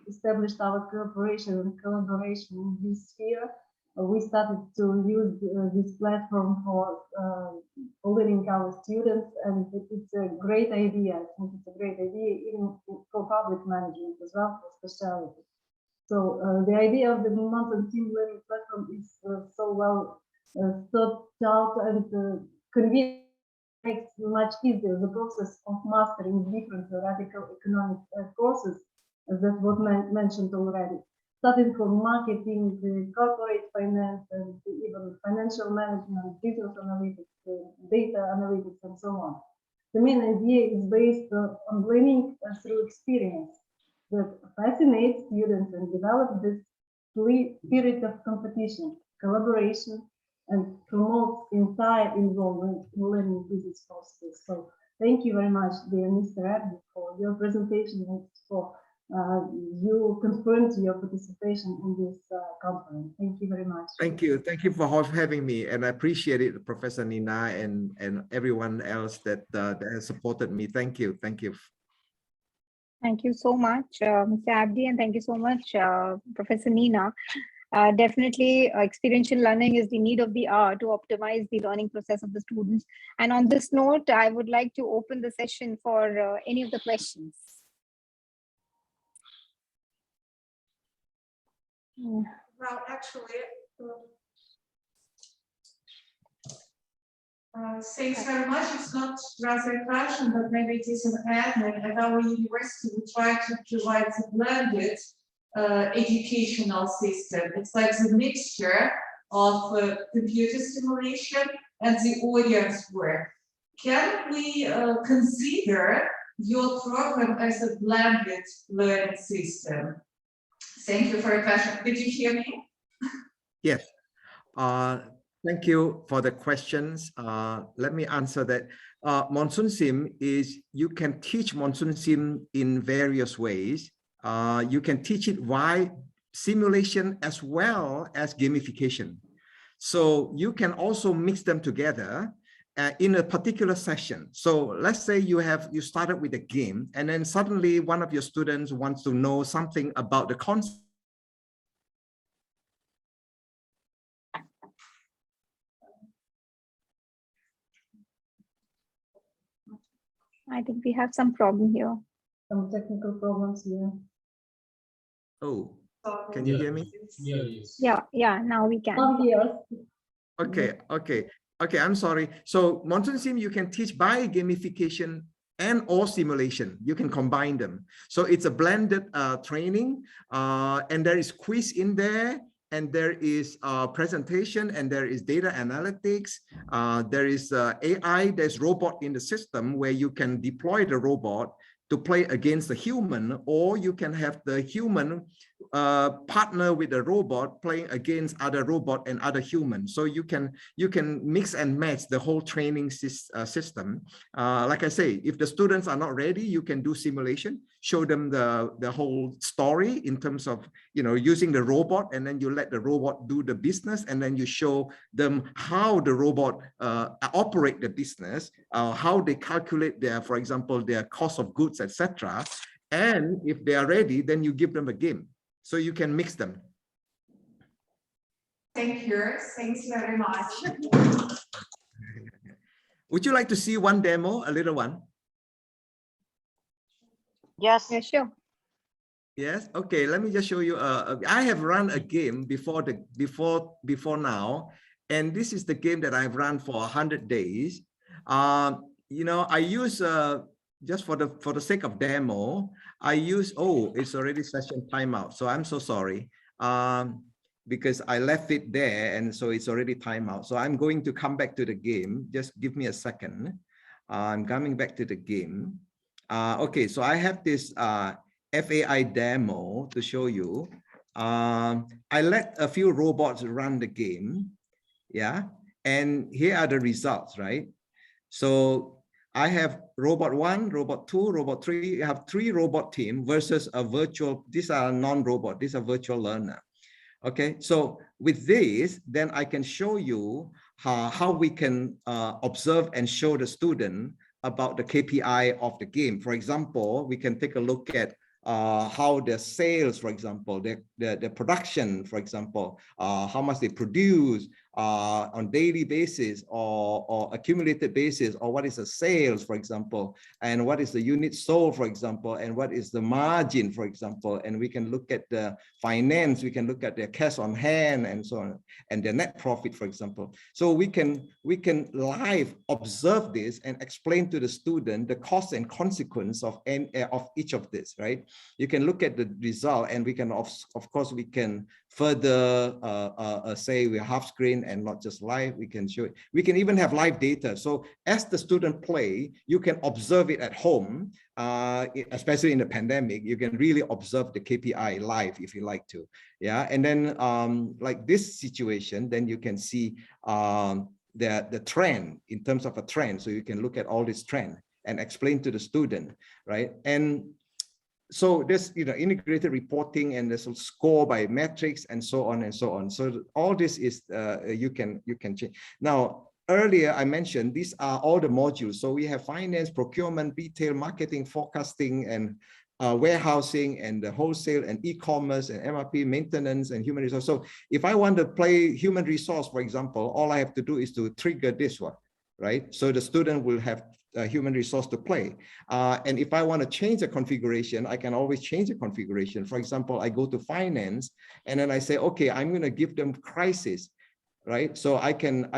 established our cooperation and collaboration in this sphere. We started to use this platform for learning our students, and it's a great idea. I think it's a great idea even for public management as well, for specialty. So the idea of the mountain team learning platform is so well thought out and convenient, makes much easier the process of mastering different radical economic courses that was mentioned already, starting from marketing, corporate finance, and even financial management, business analytics, data analytics, and so on. The main idea is based on learning through experience that fascinates students and develops this spirit of competition, collaboration, and promotes entire involvement in learning business processes. So thank you very much, dear Mr. Abdi, for your presentation and for you confirmed your participation in this conference. Thank you very much. Thank you. Thank you for having me. And I appreciate it, Professor Nina and everyone else that, that has supported me. Thank you. Thank you. Thank you so much, Mr. Abdi, and thank you so much, Professor Nina. Definitely, experiential learning is the need of the hour to optimize the learning process of the students. And on this note, I would like to open the session for any of the questions. Well, actually, thanks very much. It's not rather a question, but maybe it is an admin. At our university, we try to provide a blended educational system. It's like the mixture of computer simulation and the audience work. Can we consider your program as a blended learning system? Thank you for your question. Did you hear me? Yes. Thank you for the questions. Let me answer that. Monsoon Sim is, you can teach Monsoon Sim in various ways. You can teach it via simulation as well as gamification. So you can also mix them together in a particular session. So let's say you started with a game, and then suddenly one of your students wants to know something about the concept. I think we have some problem here. Some technical problems here. Oh, can you hear me? Yeah, now we can. Okay, I'm sorry. So Monsoon Sim, you can teach by gamification and or simulation. You can combine them. So it's a blended training, and there is quiz in there, and there is presentation, and there is data analytics. There is AI, there's robot in the system where you can deploy the robot to play against the human, or you can have the human partner with the robot playing against other robot and other humans. So you can mix and match the whole training system. Like I say, if the students are not ready, you can do simulation, show them the whole story in terms of, you know, using the robot, and then you let the robot do the business, and then you show them how the robot operate the business, how they calculate their, for example, their cost of goods, etc. And if they are ready, then you give them a game. So you can mix them. Thank you. Thanks very much. Would you like to see one demo, a little one? Yes. Yeah, sure. Yes. Okay. Let me just show you. I have run a game before now, and this is the game that I've run for 100 days. You know, I use just for the sake of demo, I use, oh, it's already session timeout. So I'm so sorry, because I left it there, and so it's already timeout. So I'm going to come back to the game. Just give me a second. I'm coming back to the game. Okay, so I have this FAI demo to show you. I let a few robots run the game. Yeah, and here are the results, right? So I have robot 1, robot 2, robot 3. You have 3 robot team versus a virtual. These are non-robot. These are virtual learner. Okay, so with this, then I can show you how we can observe and show the student about the KPI of the game. For example, we can take a look at how the sales, for example, the production, for example, how much they produce on daily basis or accumulated basis, or what is the sales, for example, and what is the unit sold, for example, and what is the margin, for example. And we can look at the finance, we can look at their cash on hand and so on, and their net profit, for example. So we can live observe this and explain to the student the cost and consequence of each of this, right? You can look at the result, and we can, of course, we can further say we're half screen and not just live. We can show it. We can even have live data. So as the student play, you can observe it at home, especially in the pandemic. You can really observe the KPI live if you like to. Yeah, and then like this situation, then you can see the trend in terms of a trend. So you can look at all this trend and explain to the student, right? And so there's integrated reporting, and there's a score by metrics and so on and so on. So all this is you can change. Now earlier I mentioned these are all the modules. So we have finance, procurement, retail, marketing, forecasting, and warehousing, and the wholesale, and e-commerce, and MRP, maintenance, and human resource. So if I want to play human resource, for example, all I have to do is to trigger this one, right? So the student will have a human resource to play. And if I want to change the configuration, I can always change the configuration. For example, I go to finance, and then I say, okay, I'm going to give them crisis, right? So I can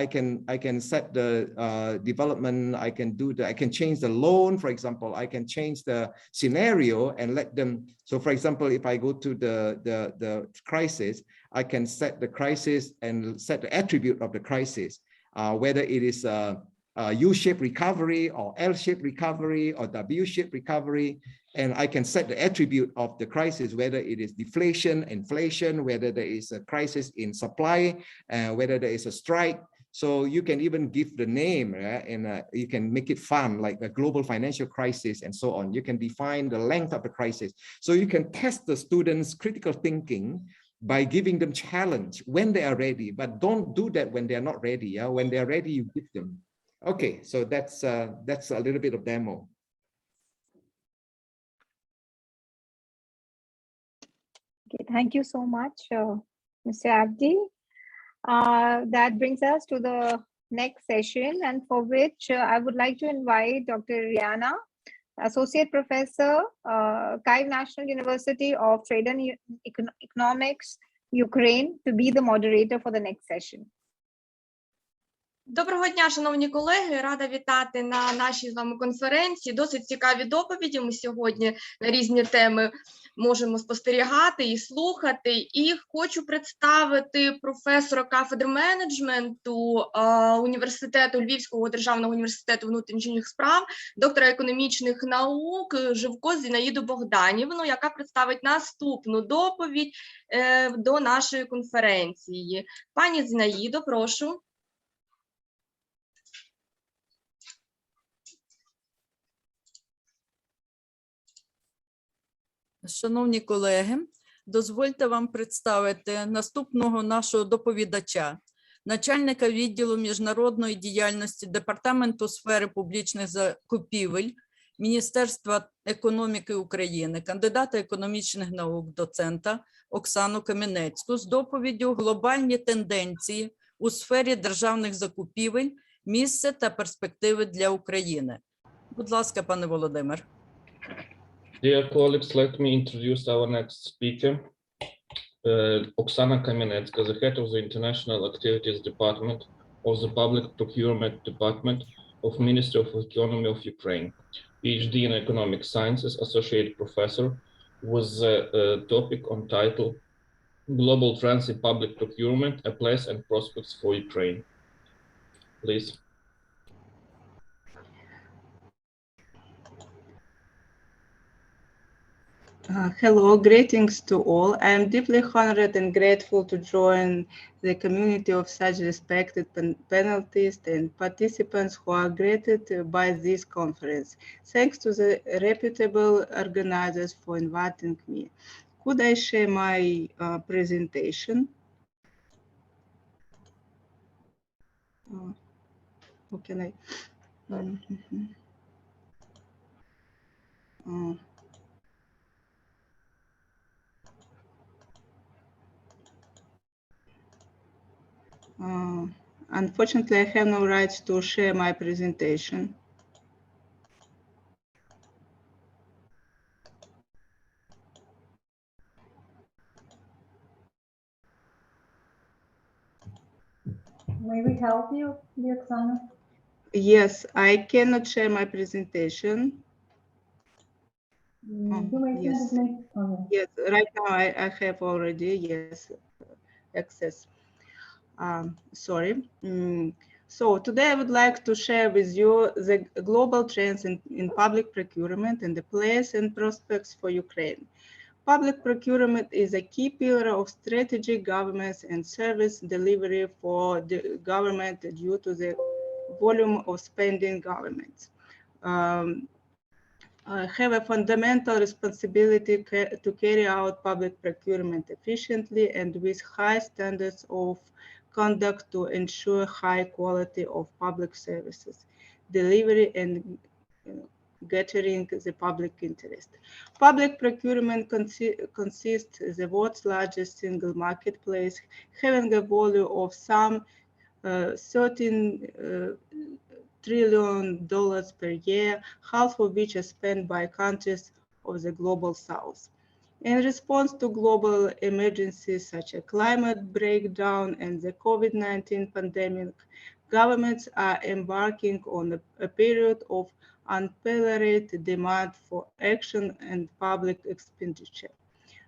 set the development. I can change the loan, for example. I can change the scenario and let them. So for example, if I go to the crisis, I can set the crisis and set the attribute of the crisis, whether it is U-shaped recovery or L-shaped recovery or W-shaped recovery. And I can set the attribute of the crisis, whether it is deflation, inflation, whether there is a crisis in supply, whether there is a strike. So you can even give the name, right? And you can make it fun, like a global financial crisis and so on. You can define the length of the crisis. So you can test the students' critical thinking by giving them challenge when they are ready, but don't do that when they're not ready. Yeah? When they're ready, you give them. Okay, so that's a little bit of demo. Okay, thank you so much, Mr. Abdi. That brings us to the next session, and for which I would like to invite Dr. Rihanna, Associate Professor, Kyiv National University of Trade and Economics, Ukraine, to be the moderator for the next session. Доброго дня, шановні колеги, рада вітати на нашій з вами конференції. Досить цікаві доповіді ми сьогодні на різні теми можемо спостерігати і слухати. І хочу представити професора кафедри менеджменту університету Львівського державного університету внутрішніх справ, доктора економічних наук Живко Зінаїду Богданівну, яка представить наступну доповідь до нашої конференції. Пані Зінаїдо, прошу. Шановні колеги, дозвольте вам представити наступного нашого доповідача, начальника відділу міжнародної діяльності Департаменту сфери публічних закупівель Міністерства економіки України, кандидата економічних наук, доцента Оксану Камінецьку з доповіддю «Глобальні тенденції у сфері державних закупівель, місце та перспективи для України». Будь ласка, пане Володимир. Dear colleagues, let me introduce our next speaker, Oksana Kamenetska, the head of the International Activities Department of the Public Procurement Department of Ministry of Economy of Ukraine, PhD in Economic Sciences, Associate Professor, with the topic on title Global Trends in Public Procurement, a Place and Prospects for Ukraine. Please. Hello, greetings to all. I am deeply honored and grateful to join the community of such respected panelists and participants who are graded by this conference. Thanks to the reputable organizers for inviting me. Could I share my presentation? How can I? Unfortunately, I have no right to share my presentation. May we help you, Oksana? Yes, I cannot share my presentation. You may Yes. send it next. Okay. Yes, right now I have already, yes, access. Sorry. So today I would like to share with you the global trends in public procurement and the place and prospects for Ukraine. Public procurement is a key pillar of strategic governance and service delivery for the government due to the volume of spending governments. Have a fundamental responsibility to carry out public procurement efficiently and with high standards of conduct to ensure high quality of public services, delivery and gathering the public interest. Public procurement consists of the world's largest single marketplace, having a volume of some 13 trillion per year, half of which is spent by countries of the global south. In response to global emergencies such as climate breakdown and the COVID-19 pandemic, governments are embarking on a period of unparalleled demand for action and public expenditure.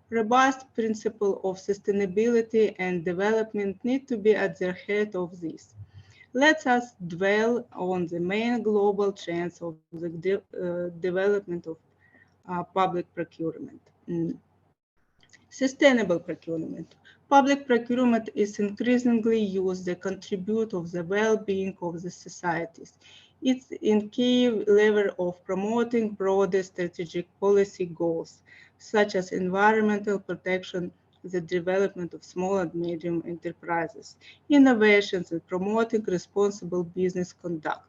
Robust principles of sustainability and development need to be at the heart of this. Let us dwell on the main global trends of the development of public procurement. Sustainable procurement. Public procurement is increasingly used to contribute to the well-being of the societies. It's in key level of promoting broader strategic policy goals, such as environmental protection, the development of small and medium enterprises, innovations, and promoting responsible business conduct.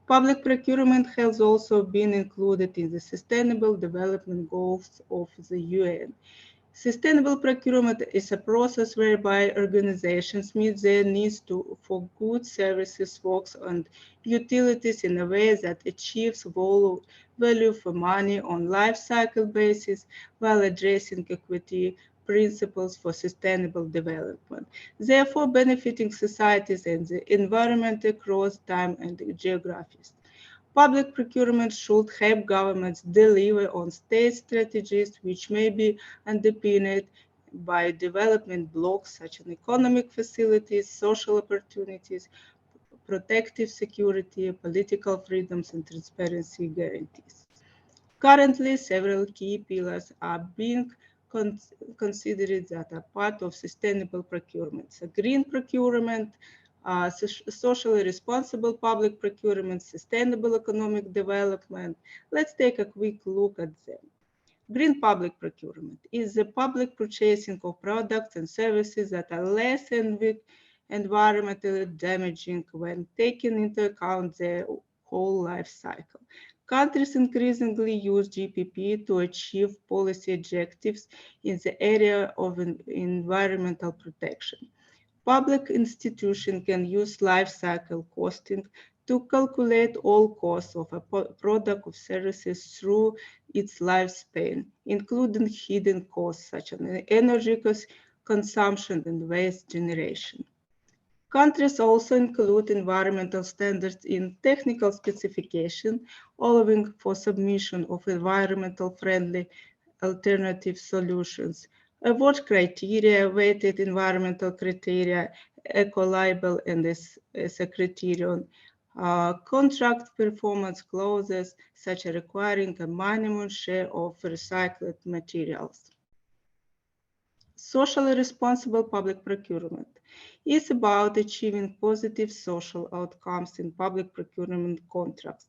Public procurement has also been included in the Sustainable Development Goals of the UN. Sustainable procurement is a process whereby organizations meet their needs for goods, services, works, and utilities in a way that achieves value for money on life cycle basis while addressing equity principles for sustainable development, therefore benefiting societies and the environment across time and geographies. Public procurement should help governments deliver on state strategies which may be underpinned by development blocks such as economic facilities, social opportunities, protective security, political freedoms, and transparency guarantees. Currently, several key pillars are being considered that are part of sustainable procurement. So green procurement, socially responsible public procurement, sustainable economic development. Let's take a quick look at them. Green public procurement is the public purchasing of products and services that are less environmentally damaging when taking into account their whole life cycle. Countries increasingly use GPP to achieve policy objectives in the area of environmental protection. Public institutions can use life cycle costing to calculate all costs of a product or services through its lifespan, including hidden costs such as energy consumption and waste generation. Countries also include environmental standards in technical specification, allowing for submission of environmental friendly alternative solutions. Award criteria, weighted environmental criteria, eco-label, and as a criterion Contract performance clauses, such as requiring a minimum share of recycled materials. Socially responsible public procurement is about achieving positive social outcomes in public procurement contracts.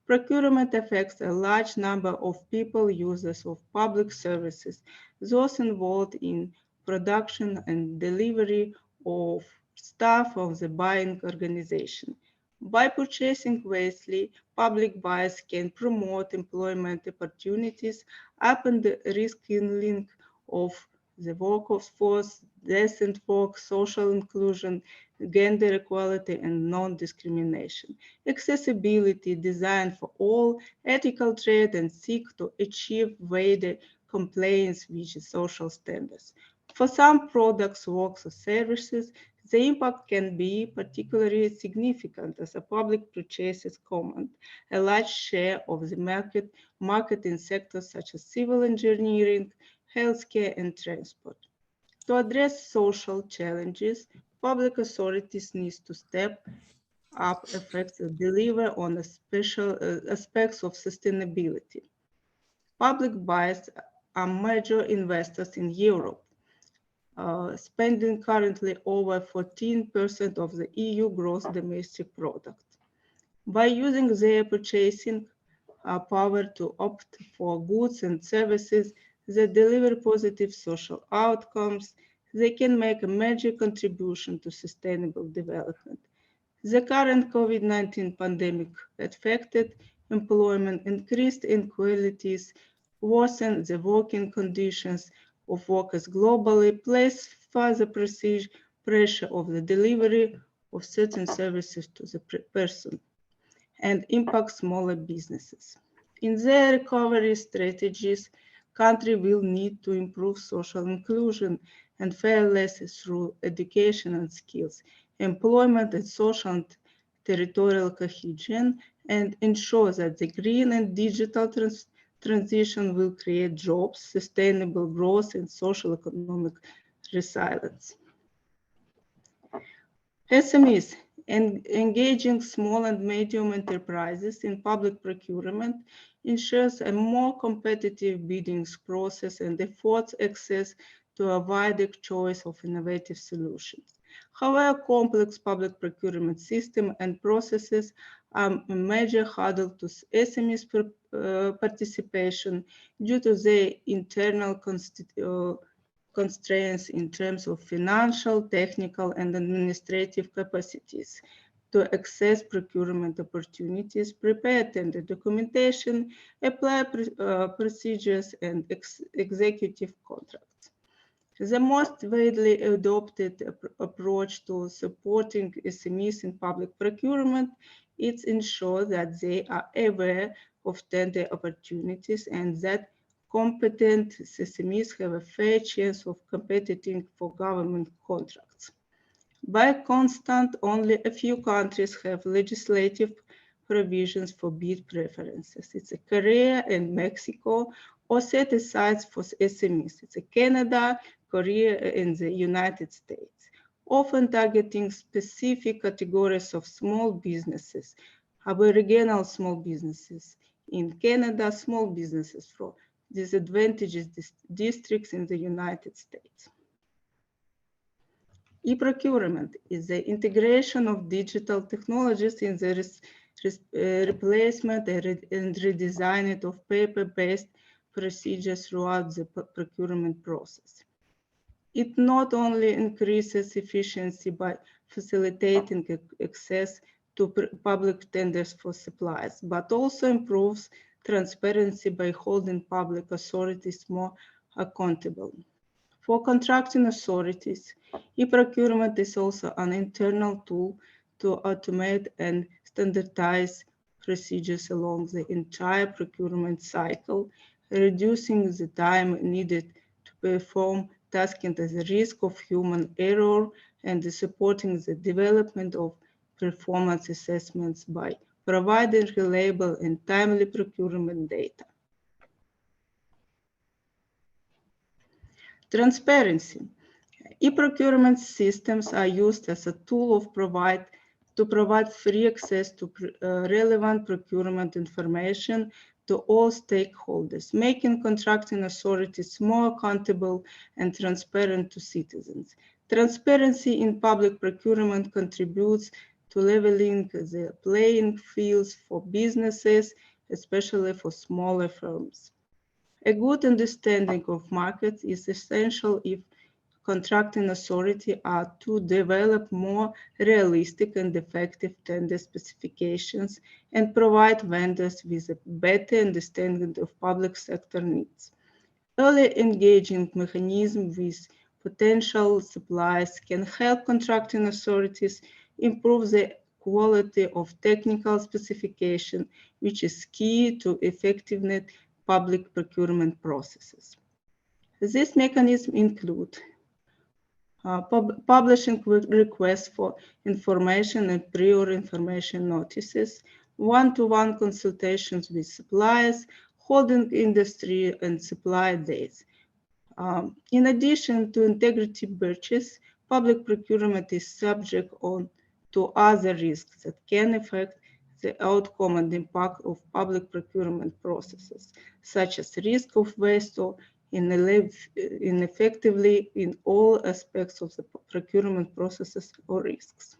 Procurement affects a large number of people, users of public services, those involved in production and delivery of staff of the buying organization. By purchasing wisely, public buyers can promote employment opportunities, upend the reskilling of the workforce, decent work, social inclusion, gender equality, and non-discrimination. Accessibility, design for all, ethical trade, and seek to achieve wider compliance with social standards. For some products, works, or services, the impact can be particularly significant as a public purchases command a large share of the market in sectors such as civil engineering, healthcare, and transport. To address social challenges, public authorities need to step up efforts to deliver on the special aspects of sustainability. Public buyers are major investors in Europe, spending currently over 14% of the EU gross domestic product. By using their purchasing power to opt for goods and services that deliver positive social outcomes, they can make a major contribution to sustainable development. The current COVID-19 pandemic affected employment, increased inequalities, worsened the working conditions of workers globally, placed further pressure of the delivery of certain services to the person, and impact smaller businesses. In their recovery strategies, countries will need to improve social inclusion and fairness through education and skills, employment and social and territorial cohesion, and ensure that the green and digital transition will create jobs, sustainable growth, and social economic resilience. SMEs. Engaging small and medium enterprises in public procurement ensures a more competitive bidding process and affords access to a wider choice of innovative solutions. However, complex public procurement system and processes are a major hurdle to SMEs participation due to their internal constraints in terms of financial, technical, and administrative capacities to access procurement opportunities, prepare tender documentation, apply procedures, and executive contracts. The most widely adopted approach to supporting SMEs in public procurement is ensure that they are aware of tender opportunities and that competent SMEs have a fair chance of competing for government contracts. By constant, only a few countries have legislative provisions for bid preferences. It's Korea and Mexico, or set aside for SMEs. It's Canada, Korea, and the United States, often targeting specific categories of small businesses, Aboriginal small businesses. In Canada, small businesses from disadvantaged districts in the United States. E-procurement is the integration of digital technologies in the replacement and redesign of paper-based procedures throughout the procurement process. It not only increases efficiency by facilitating access to public tenders for supplies, but also improves transparency by holding public authorities more accountable. For contracting authorities, e-procurement is also an internal tool to automate and standardize procedures along the entire procurement cycle, reducing the time needed to perform tasks at the risk of human error and supporting the development of performance assessments by providing reliable and timely procurement data. Transparency. E-procurement systems are used as a tool of provide to provide free access to relevant procurement information to all stakeholders, making contracting authorities more accountable and transparent to citizens. Transparency in public procurement contributes to leveling the playing fields for businesses, especially for smaller firms. A good understanding of markets is essential if contracting authorities are to develop more realistic and effective tender specifications and provide vendors with a better understanding of public sector needs. Early engaging mechanisms with potential suppliers can help contracting authorities improve the quality of technical specification, which is key to effectiveness public procurement processes. These mechanisms include publishing requests for information and prior information notices, one-to-one consultations with suppliers, holding industry and supplier days. In addition to integrity breaches, public procurement is subject to other risks that can affect the outcome and impact of public procurement processes, such as risk of waste or ineffectively in all aspects of the procurement processes or risks.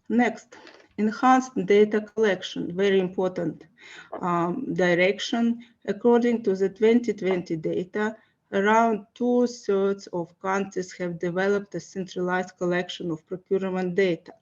Next, enhanced data collection, very important direction. According to the 2020 data, around 2/3 of countries have developed a centralized collection of procurement data,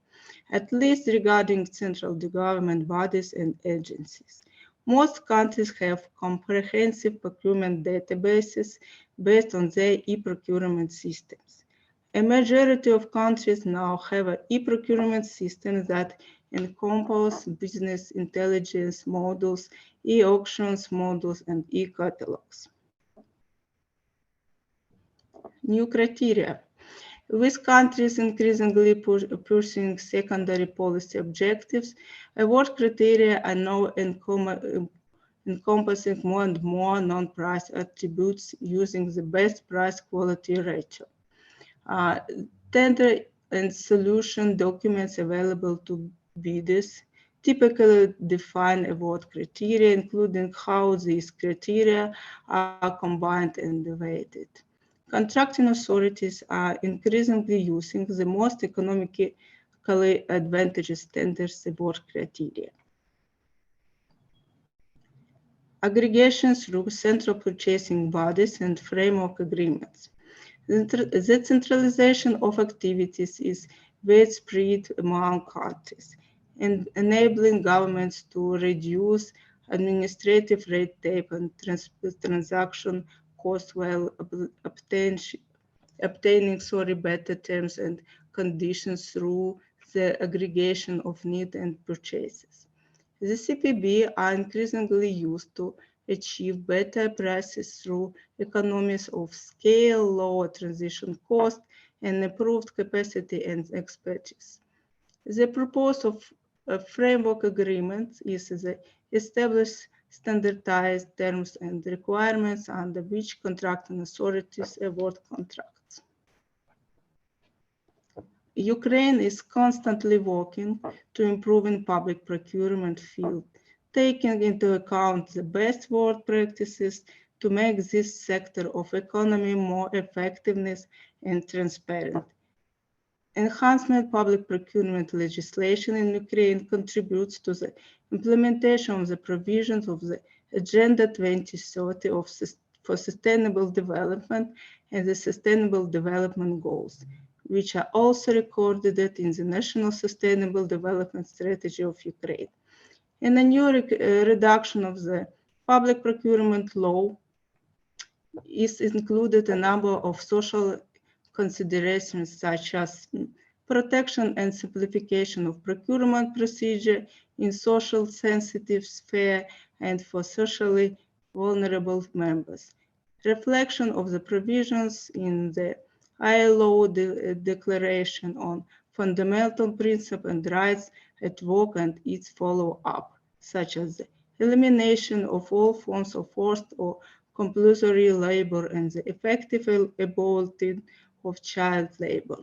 at least regarding central government bodies and agencies. Most countries have comprehensive procurement databases based on their e-procurement systems. A majority of countries now have an e-procurement system that encompasses business intelligence modules, e-auctions modules, and e-catalogs. New criteria. With countries increasingly pursuing secondary policy objectives, award criteria are now encompassing more and more non-price attributes using the best price-quality ratio. Tender and solution documents available to bidders typically define award criteria, including how these criteria are combined and weighted. Contracting authorities are increasingly using the most economically advantageous tenders award criteria. Aggregation through central purchasing bodies and framework agreements. The centralization of activities is widespread among countries and enabling governments to reduce administrative red tape and transaction costs while obtaining better terms and conditions through the aggregation of need and purchases. The CPB are increasingly used to achieve better prices through economies of scale, lower transition cost, and improved capacity and expertise. The purpose of a framework agreement is to establish standardized terms and requirements under which contracting authorities award contracts. Ukraine is constantly working to improve in public procurement field, taking into account the best world practices to make this sector of economy more effectiveness and transparent. Enhancement public procurement legislation in Ukraine contributes to the implementation of the provisions of the Agenda 2030 for Sustainable Development and the Sustainable Development Goals, which are also recorded in the National Sustainable Development Strategy of Ukraine. In a new reduction of the public procurement law is included a number of social considerations such as protection and simplification of procurement procedure in social sensitive sphere and for socially vulnerable members. Reflection of the provisions in the ILO Declaration on Fundamental Principles and Rights at Work and its follow-up, such as the elimination of all forms of forced or compulsory labor and the effective abolishment of child labor.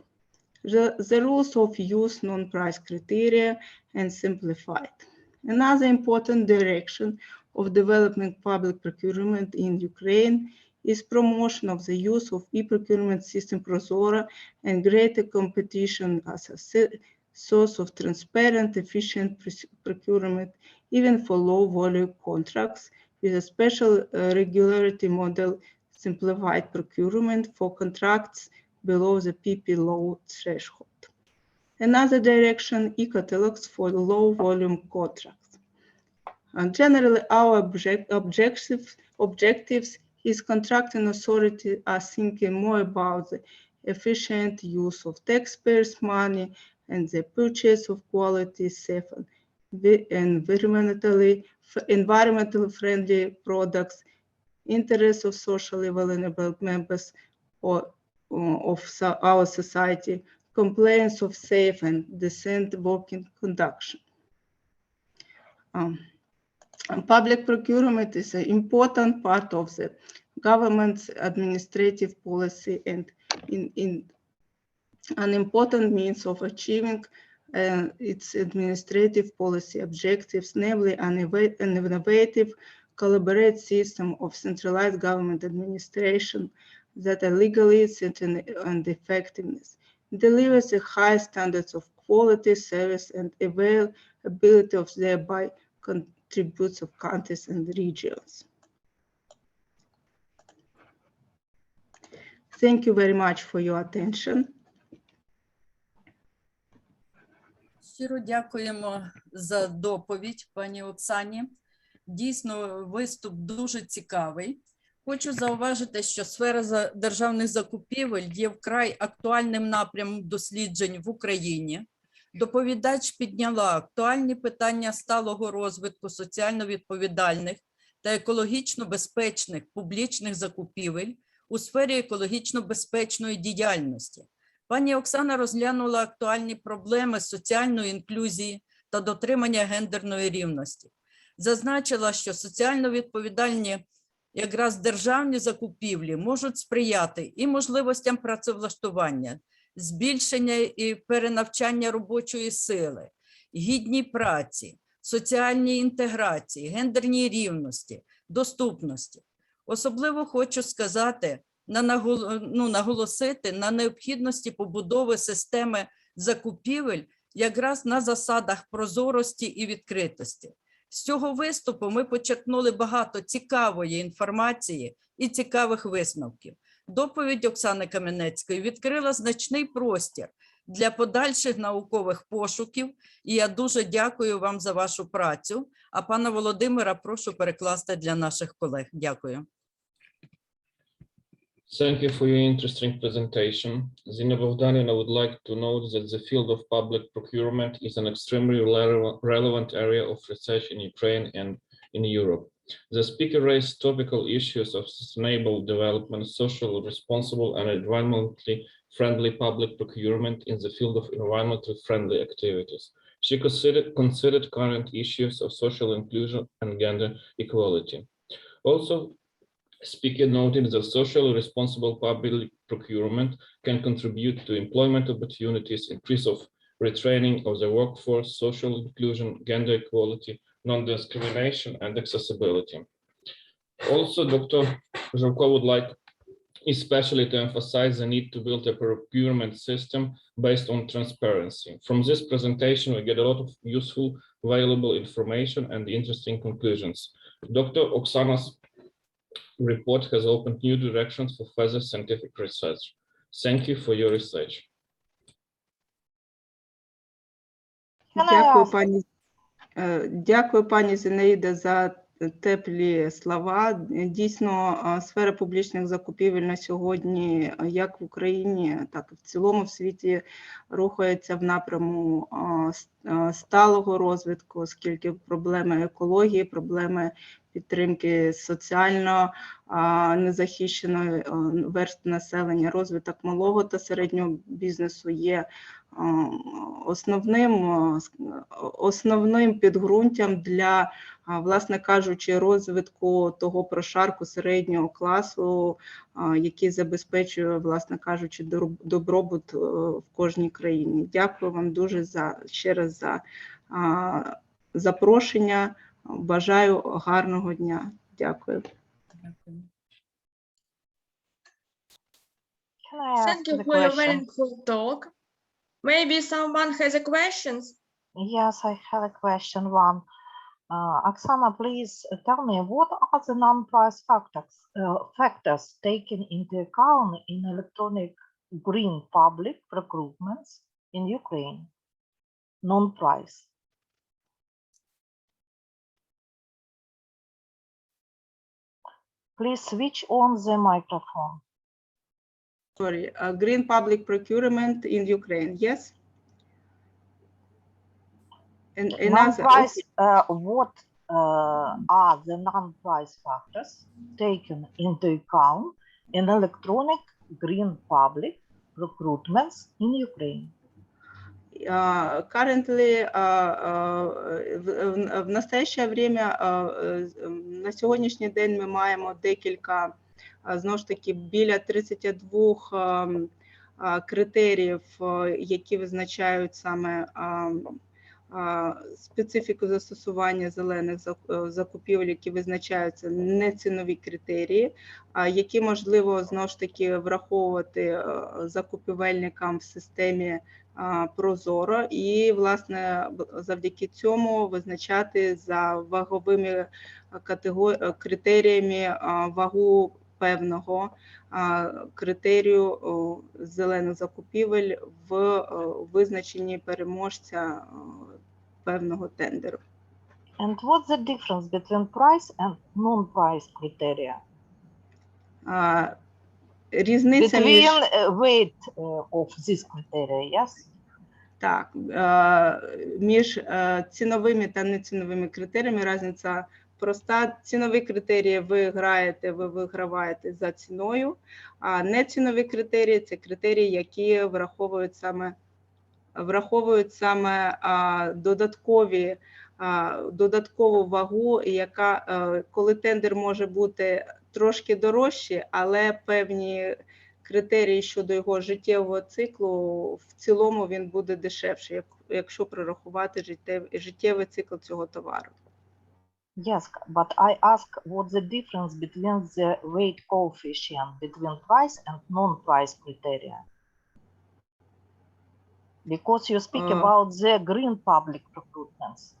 the rules of use non-price criteria and simplified. Another important direction of developing public procurement in Ukraine is promotion of the use of e-procurement system Prozora and greater competition as a source of transparent, efficient procurement, even for low-volume contracts, with a special regularity model, simplified procurement for contracts below the PP law threshold. Another direction, e-catalogs for low-volume contracts. And generally, our objectives is contracting authority are thinking more about the efficient use of taxpayers' money and the purchase of quality, safe, and environmentally friendly products, interests of socially vulnerable members of our society, compliance of safe and decent working conduct. Public procurement is an important part of the government's administrative policy and in an important means of achieving its administrative policy objectives, namely an innovative, collaborative system of centralized government administration that are legally certain and effectiveness, delivers the highest standards of quality, service, and availability of thereby contributes of countries and regions. Thank you very much for your attention. Щиро дякуємо за доповідь, пані Оксані. Дійсно, виступ дуже цікавий. Хочу зауважити, що сфера державних закупівель є вкрай актуальним напрямом досліджень в Україні. Доповідач підняла актуальні питання сталого розвитку соціально відповідальних та екологічно безпечних публічних закупівель у сфері екологічно безпечної діяльності. Пані Оксана розглянула актуальні проблеми соціальної інклюзії та дотримання гендерної рівності. Зазначила, що соціально відповідальні якраз державні закупівлі можуть сприяти і можливостям працевлаштування, збільшення і перенавчання робочої сили, гідній праці, соціальній інтеграції, гендерній рівності, доступності. Особливо хочу сказати, наголосити на необхідності побудови системи закупівель якраз на засадах прозорості і відкритості. З цього виступу ми почерпнули багато цікавої інформації і цікавих висновків. Доповідь Оксани Кам'янецької відкрила значний простір для подальших наукових пошуків, і я дуже дякую вам за вашу працю. А пана Володимира прошу перекласти для наших колег. Дякую. Thank you for your interesting presentation. Zina Bogdanina would like to note that the field of public procurement is an extremely relevant area of research in Ukraine and in Europe. The speaker raised topical issues of sustainable development, social responsible and environmentally friendly public procurement in the field of environmentally friendly activities. She considered current issues of social inclusion and gender equality. Also, speaker noted that socially responsible public procurement can contribute to employment opportunities, increase of retraining of the workforce, social inclusion, gender equality, non-discrimination, and accessibility. Also, Dr. Zhurko would like especially to emphasize the need to build a procurement system based on transparency. From this presentation, we get a lot of useful, valuable information and interesting conclusions. Dr. Oksana's report has opened new directions for further scientific research. Thank you for your research. Дякую, пані Зінаїда, за теплі слова. Дійсно, сфера публічних закупівель на сьогодні, як в Україні, так і в цілому в світі, рухається в напряму сталого розвитку, оскільки проблеми екології, проблеми підтримки соціально незахищеної верстви населення, розвиток малого та середнього бізнесу є основним підґрунтям для, власне кажучи, розвитку того прошарку середнього класу який забезпечує, власне кажучи, добробут в кожній країні. Дякую вам дуже ще раз за запрошення. Бажаю гарного дня. Дякую. Thank you for your very cool talk. Maybe someone has a questions. Yes, I have a question. One, Oksana, please tell me what are the non-price factors taken into account in electronic green public procurements in Ukraine? Non-price. Please switch on the microphone. Sorry, green public procurement in Ukraine, yes? And Non-price, what are the non-price factors taken into account in electronic green public procurements in Ukraine? Currently, в настоящее время, на сьогоднішній день ми маємо декілька, знову ж таки, біля 32 критеріїв, які визначають саме специфіку застосування зелених закупівель, які визначаються нецінові критерії, які можливо, знову ж таки, враховувати закупівельникам в системі прозоро і, власне, завдяки цьому визначати за ваговими критеріями вагу певного критерію зелених закупівель в визначенні переможця певного тендеру. And what's the difference between price and non-price criteria? Різниця Between weight of this criteria, yes? Так, між ціновими та неціновими критеріями різниця проста. Цінові критерії ви виграваєте за ціною, а нецінові критерії – це критерії, які враховують саме додаткову вагу, яка, коли тендер може бути трошки дорожчий, але певні критерії щодо його життєвого циклу, в цілому він буде дешевший, якщо прорахувати життєвий цикл цього товару. Yes, but I ask what's the difference between the weight coefficient between price and non-price criteria? Because you speak about the green public procurements.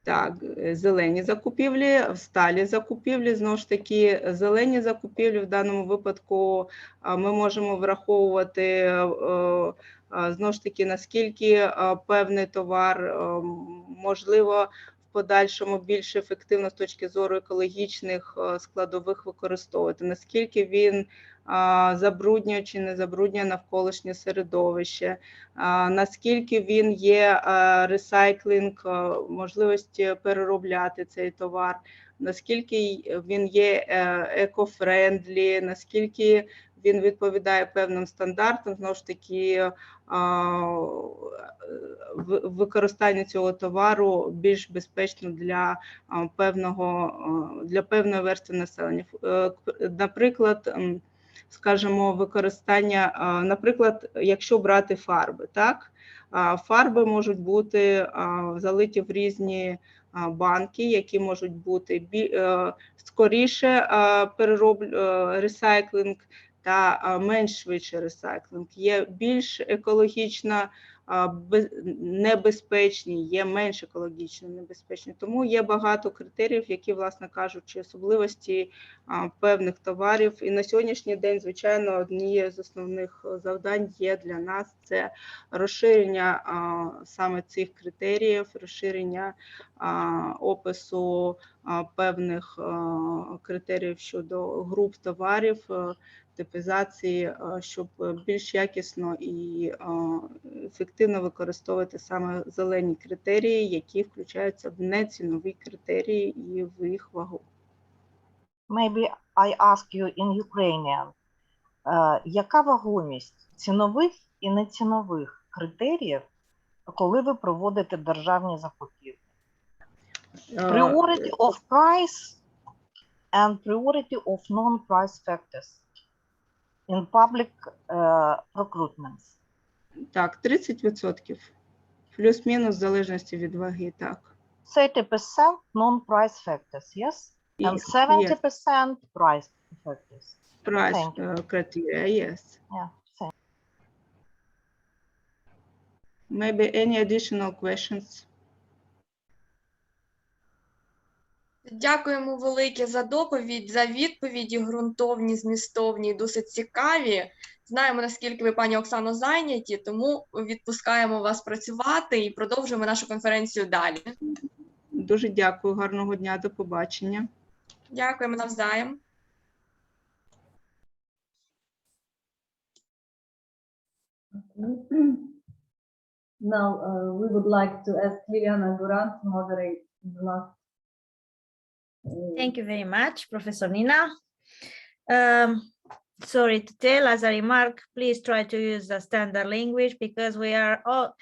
Так, зелені закупівлі, сталі закупівлі, знову ж таки, зелені закупівлі в даному випадку ми можемо враховувати, знову ж таки, наскільки певний товар можливо в подальшому більш ефективно з точки зору екологічних складових використовувати, наскільки він забруднює чи не забруднює навколишнє середовище, наскільки він є ресайклінг, можливість переробляти цей товар, наскільки він є еко-френдлі, наскільки він відповідає певним стандартам, знову ж таки, використання цього товару більш безпечно для певної верстви населення. Наприклад, скажімо, використання, наприклад, якщо брати фарби, так? Фарби можуть бути залиті в різні банки, які можуть бути скоріше ресайклінг та менш швидше ресайклінг. Є більш екологічно небезпечні, є менш екологічно небезпечні. Тому є багато критеріїв, які, власне кажучи, особливості певних товарів. І на сьогоднішній день, звичайно, однією з основних завдань є для нас – це розширення саме цих критеріїв, розширення опису певних критеріїв щодо груп товарів, типізації, щоб більш якісно і ефективно використовувати саме зелені критерії, які включаються в нецінові критерії і в їх вагу. Maybe I ask you in Ukrainian. Яка вагомість цінових і нецінових критеріїв, коли ви проводите державні закупівлі? Priority of price and priority of non-price factors in public procurements. Так, 30%. Плюс-мінус в залежності від ваги, так. 30% non-price factors, yes? And 70% price factors. Price criteria, yes. Yeah, thank you. Maybe any additional questions? Дякуємо велике за доповідь, за відповіді, ґрунтовні, змістовні, досить цікаві. Знаємо, наскільки ви, пані Оксано, зайняті, тому відпускаємо вас працювати і продовжуємо нашу конференцію далі. Дуже дякую, гарного дня, до побачення. Дякуємо навзаєм. Now we would like to ask Liliana Duran to moderate the last. Thank you very much, Professor Nina. Sorry to tell, as a remark, please try to use the standard language because we are all,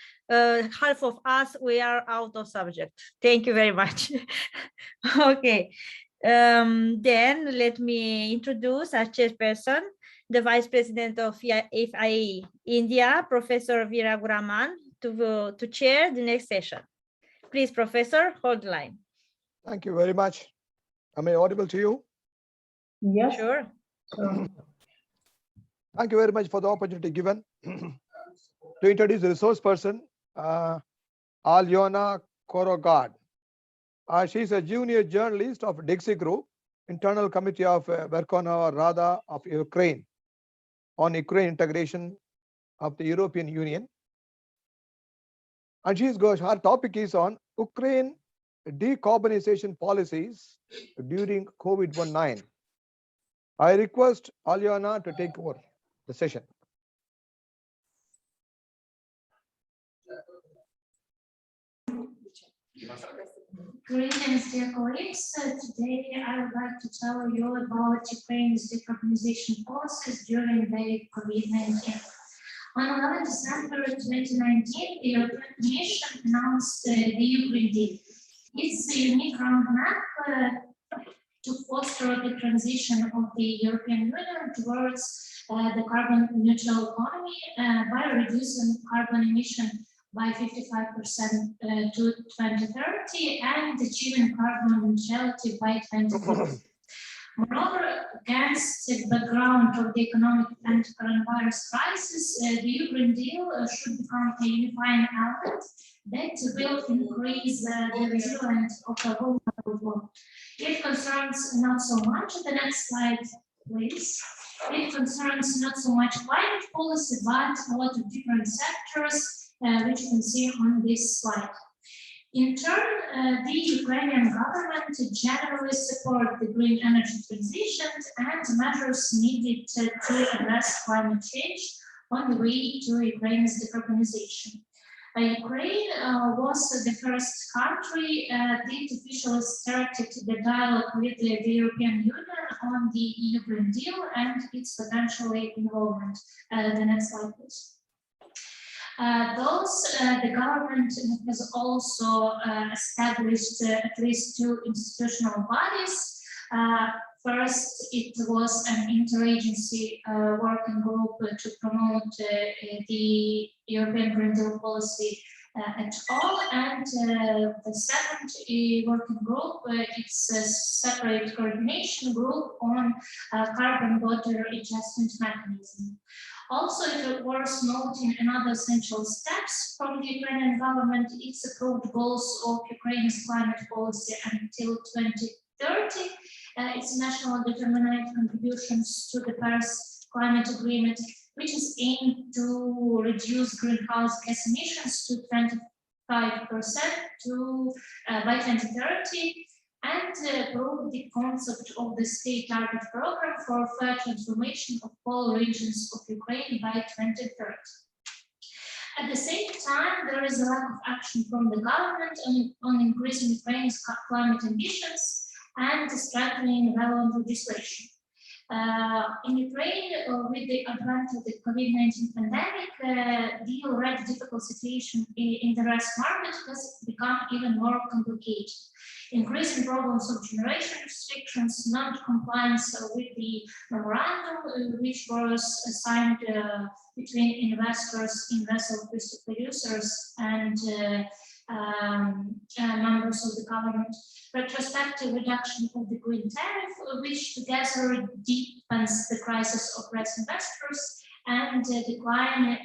half of us, we are out of subject. Thank you very much. Okay, then let me introduce our chairperson, the Vice President of FAI India, Professor Veera Guraman, to chair the next session. Please, Professor, hold the line. Thank you very much. Am I audible to you? Yes. Sure. Thank you very much for the opportunity given to introduce the resource person, Alyona Korogad. She is a junior journalist of Dixie Group, internal committee of Verkhovna Rada of Ukraine on Ukraine integration of the European Union. And her topic is on Ukraine decarbonization policies during COVID-19. I request Alyona to take over the session. Greetings, dear colleagues. Today I would like to tell you about Ukraine's decarbonization policies during the COVID-19. On 11 December 2019, the European Commission announced the Ukraine Deal. It's a unique roadmap to foster the transition of the European Union towards the carbon neutral economy by reducing carbon emission by 55% to 2030 and achieving carbon neutrality by 2050. Moreover, against the background of the economic and coronavirus crisis, the Ukraine deal should become a unifying element that will increase the resilience of a vulnerable world. It concerns not so much, the next slide, please. It concerns not so much climate policy, but a lot of different sectors, which you can see on this slide. In turn, the Ukrainian government generally support the green energy transition and measures needed to address climate change on the way to Ukraine's decarbonization. Ukraine was the first country that officially started the dialogue with the European Union on the EU Green Deal and its potentially involvement. The next slide, please. The government has also established at least two institutional bodies. First, it was an interagency working group to promote the European Green Deal policy at all. And the second working group, it's a separate coordination group on carbon border adjustment mechanism. Also, it worth noting another essential steps from the Ukrainian government. It's approved goals of Ukraine's climate policy until 2030. Its national determined contributions to the Paris Climate Agreement, which is aimed to reduce greenhouse gas emissions to 25% by 2030. And approve the concept of the state target program for fair transformation of all regions of Ukraine by 2030. At the same time, there is a lack of action from the government on increasing Ukraine's climate ambitions and strengthening relevant legislation. In Ukraine, with the advent of the COVID-19 pandemic, the already difficult situation in the rice market has become even more complicated. Increasing problems of generation restrictions, non-compliance with the memorandum, which was signed between investors in vessel producers and members of the government, retrospective reduction of the green tariff, which together deepens the crisis of rice investors and decline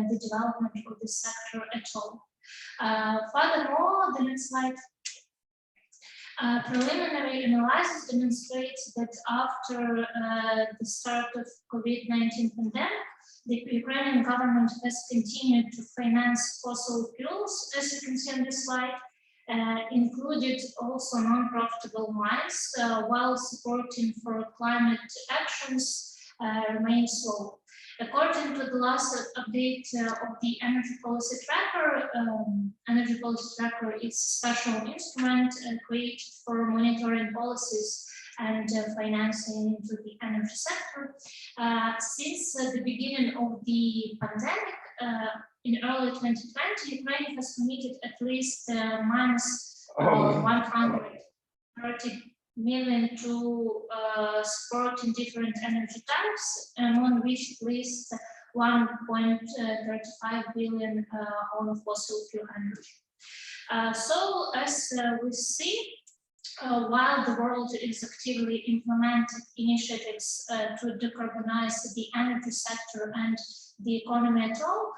the development of the sector at all. Furthermore, the next slide. Preliminary analysis demonstrates that after the start of COVID-19 pandemic, the Ukrainian government has continued to finance fossil fuels, as you can see on this slide, included also non-profitable mines, while supporting for climate actions remains low. According to the last update of the Energy Policy Tracker is a special instrument created for monitoring policies and financing into the energy sector. Since the beginning of the pandemic, in early 2020, Ukraine has committed at least minus 130 million to supporting different energy types, among which at least 1.35 billion on fossil fuel energy. So as we see, while the world is actively implementing initiatives to decarbonize the energy sector and the economy at all,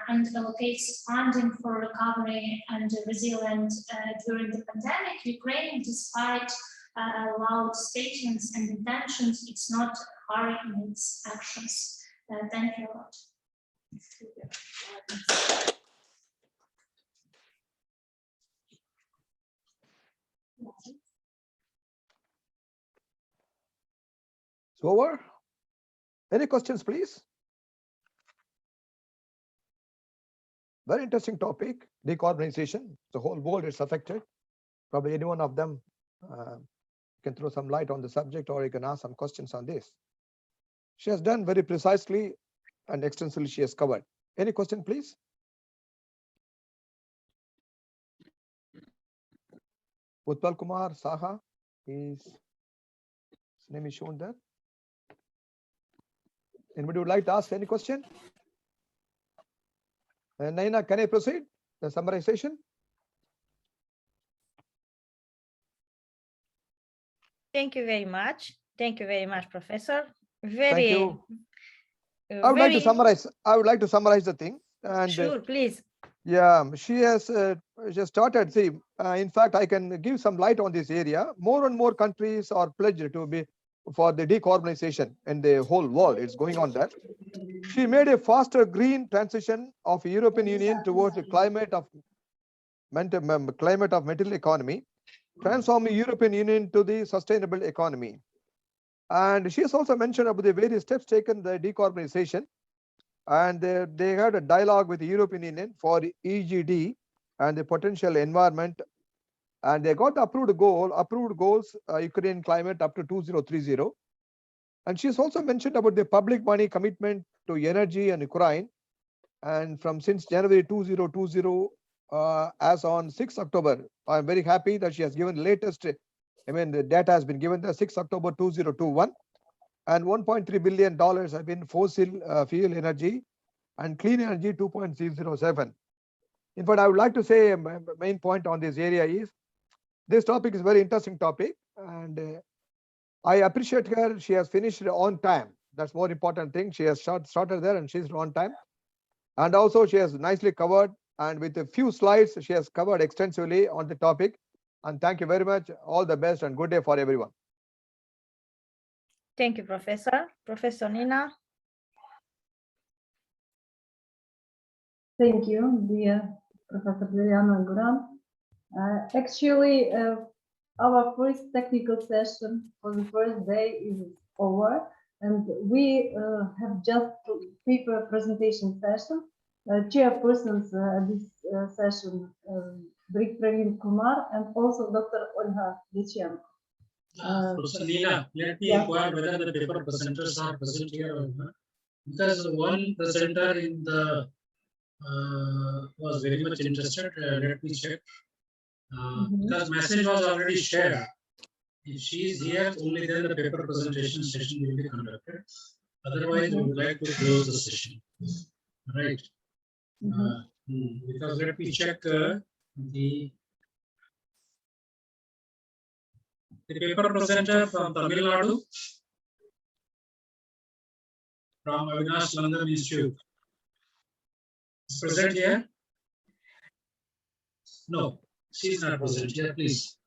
and allocates funding for recovery and resilience during the pandemic, Ukraine, despite loud statements and intentions, it's not hurrying its actions. Thank you a lot. It's over. Any questions, please? Very interesting topic, decarbonization. The whole world is affected. Probably any one of them can throw some light on the subject, or you can ask some questions on this. She has done very precisely and extensively she has covered. Any question, please? Utpal Kumar Saha, his name is shown there. Anybody would like to ask any question? Naina, can I proceed? The summarization? Thank you very much. Thank you very much, Professor. Thank you. I would like to summarize. I would like to summarize the thing. And sure, please. Yeah, she has started. See, in fact, I can give some light on this area. More and more countries are pledged to be for the decarbonization in the whole world. It's going on there. She made a faster green transition of European Union towards the climate of material economy, transforming European Union to the sustainable economy. And she has also mentioned about the various steps taken the decarbonization. And they had a dialogue with the European Union for EGD and the potential environment. And they got approved goals, Ukrainian climate up to 2030. And she's also mentioned about the public money commitment to energy and Ukraine. And since January 2020, as on 6 October, I'm very happy that she has given latest, the data has been given the 6 October 2021. And $1.3 billion have been fossil fuel energy and clean energy 2.007. In fact, I would like to say my main point on this area is this topic is a very interesting topic, and I appreciate her. She has finished on time. That's more important thing. She has started there and she's on time. And also she has nicely covered, and with a few slides, she has covered extensively on the topic. And thank you very much. All the best and good day for everyone. Thank you, Professor. Professor Nina. Thank you, dear Professor Liliana Guran. Actually, our first technical session for the first day is over, and we have just paper presentation session. Chairpersons this session, Praveen Kumar and also Dr. Olga Dichenko. Professor Neena, let me yeah. inquire whether the paper presenters are present here or not. Because one presenter in the was very much interested. Let me check. Because message was already shared. If she is here, only then the paper presentation session will be conducted. Otherwise, we would like to close the session. Right. Because let me check the paper presenter from Tamil Nadu, from Avinash London Institute. Is present here? No, she is not present here, please.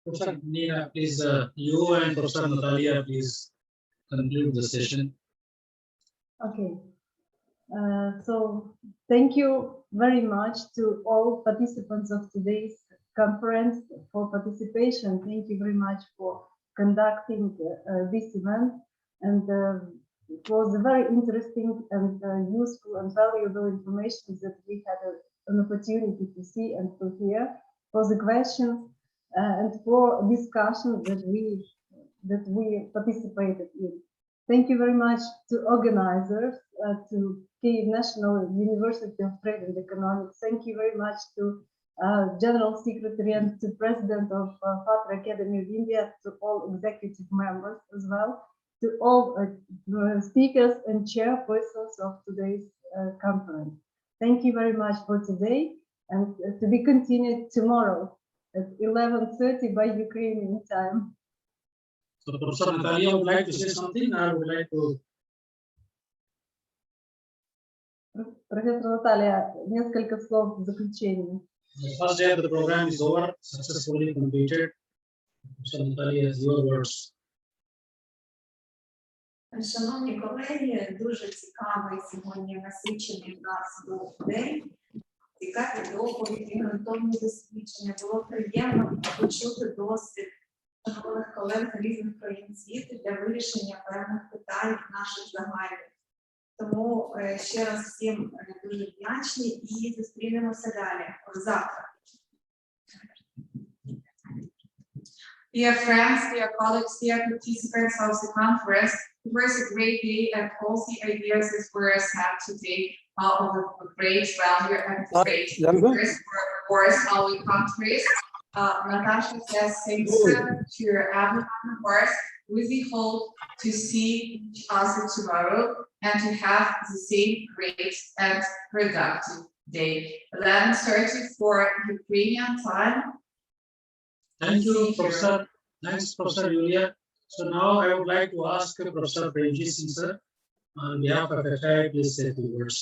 Professor Neena, please, you and Professor Natalia, please conclude the session. Okay. So thank you very much to all participants of today's conference for participation. Thank you very much for conducting this event. And it was a very interesting and useful and valuable information that we had an opportunity to see and to hear, for the questions and for discussion that we participated in. Thank you very much to organizers, to Kyiv National University of Trade and Economics. Thank you very much to General Secretary and to President of FATRA Academy of India, to all executive members as well, to all speakers and chairpersons of today's conference. Thank you very much for today, and to be continued tomorrow at 11:30 by Ukrainian time. So Professor Natalia would like to say something. I would like to. Профессор Наталья, несколько слов в заключение. The first day of the program is over, successfully completed. Professor Natalia, your words. Шановні колеги, дуже цікавий сьогодні насичений в нас був день. Цікаві доповіді, ґрунтовні дослідження. Було приємно почути досвід шановних колег з різних країн світу для вирішення певних питань наших загальних. Тому ще раз всім дуже вдячні і зустрінемося далі завтра. Dear friends, dear colleagues, dear participants of the conference, it was a great day and all the ideas that were had today are of great value and great interest for, of course, our countries. Natasha says thanks to everyone, of course, with the hope to see each other tomorrow and to have the same great and productive day. 11:30 for Ukrainian time. Thank you, Professor. Thanks, Professor Yulia. So now I would like to ask Professor Premji Singh sir, on behalf of FAI, please say 2 words.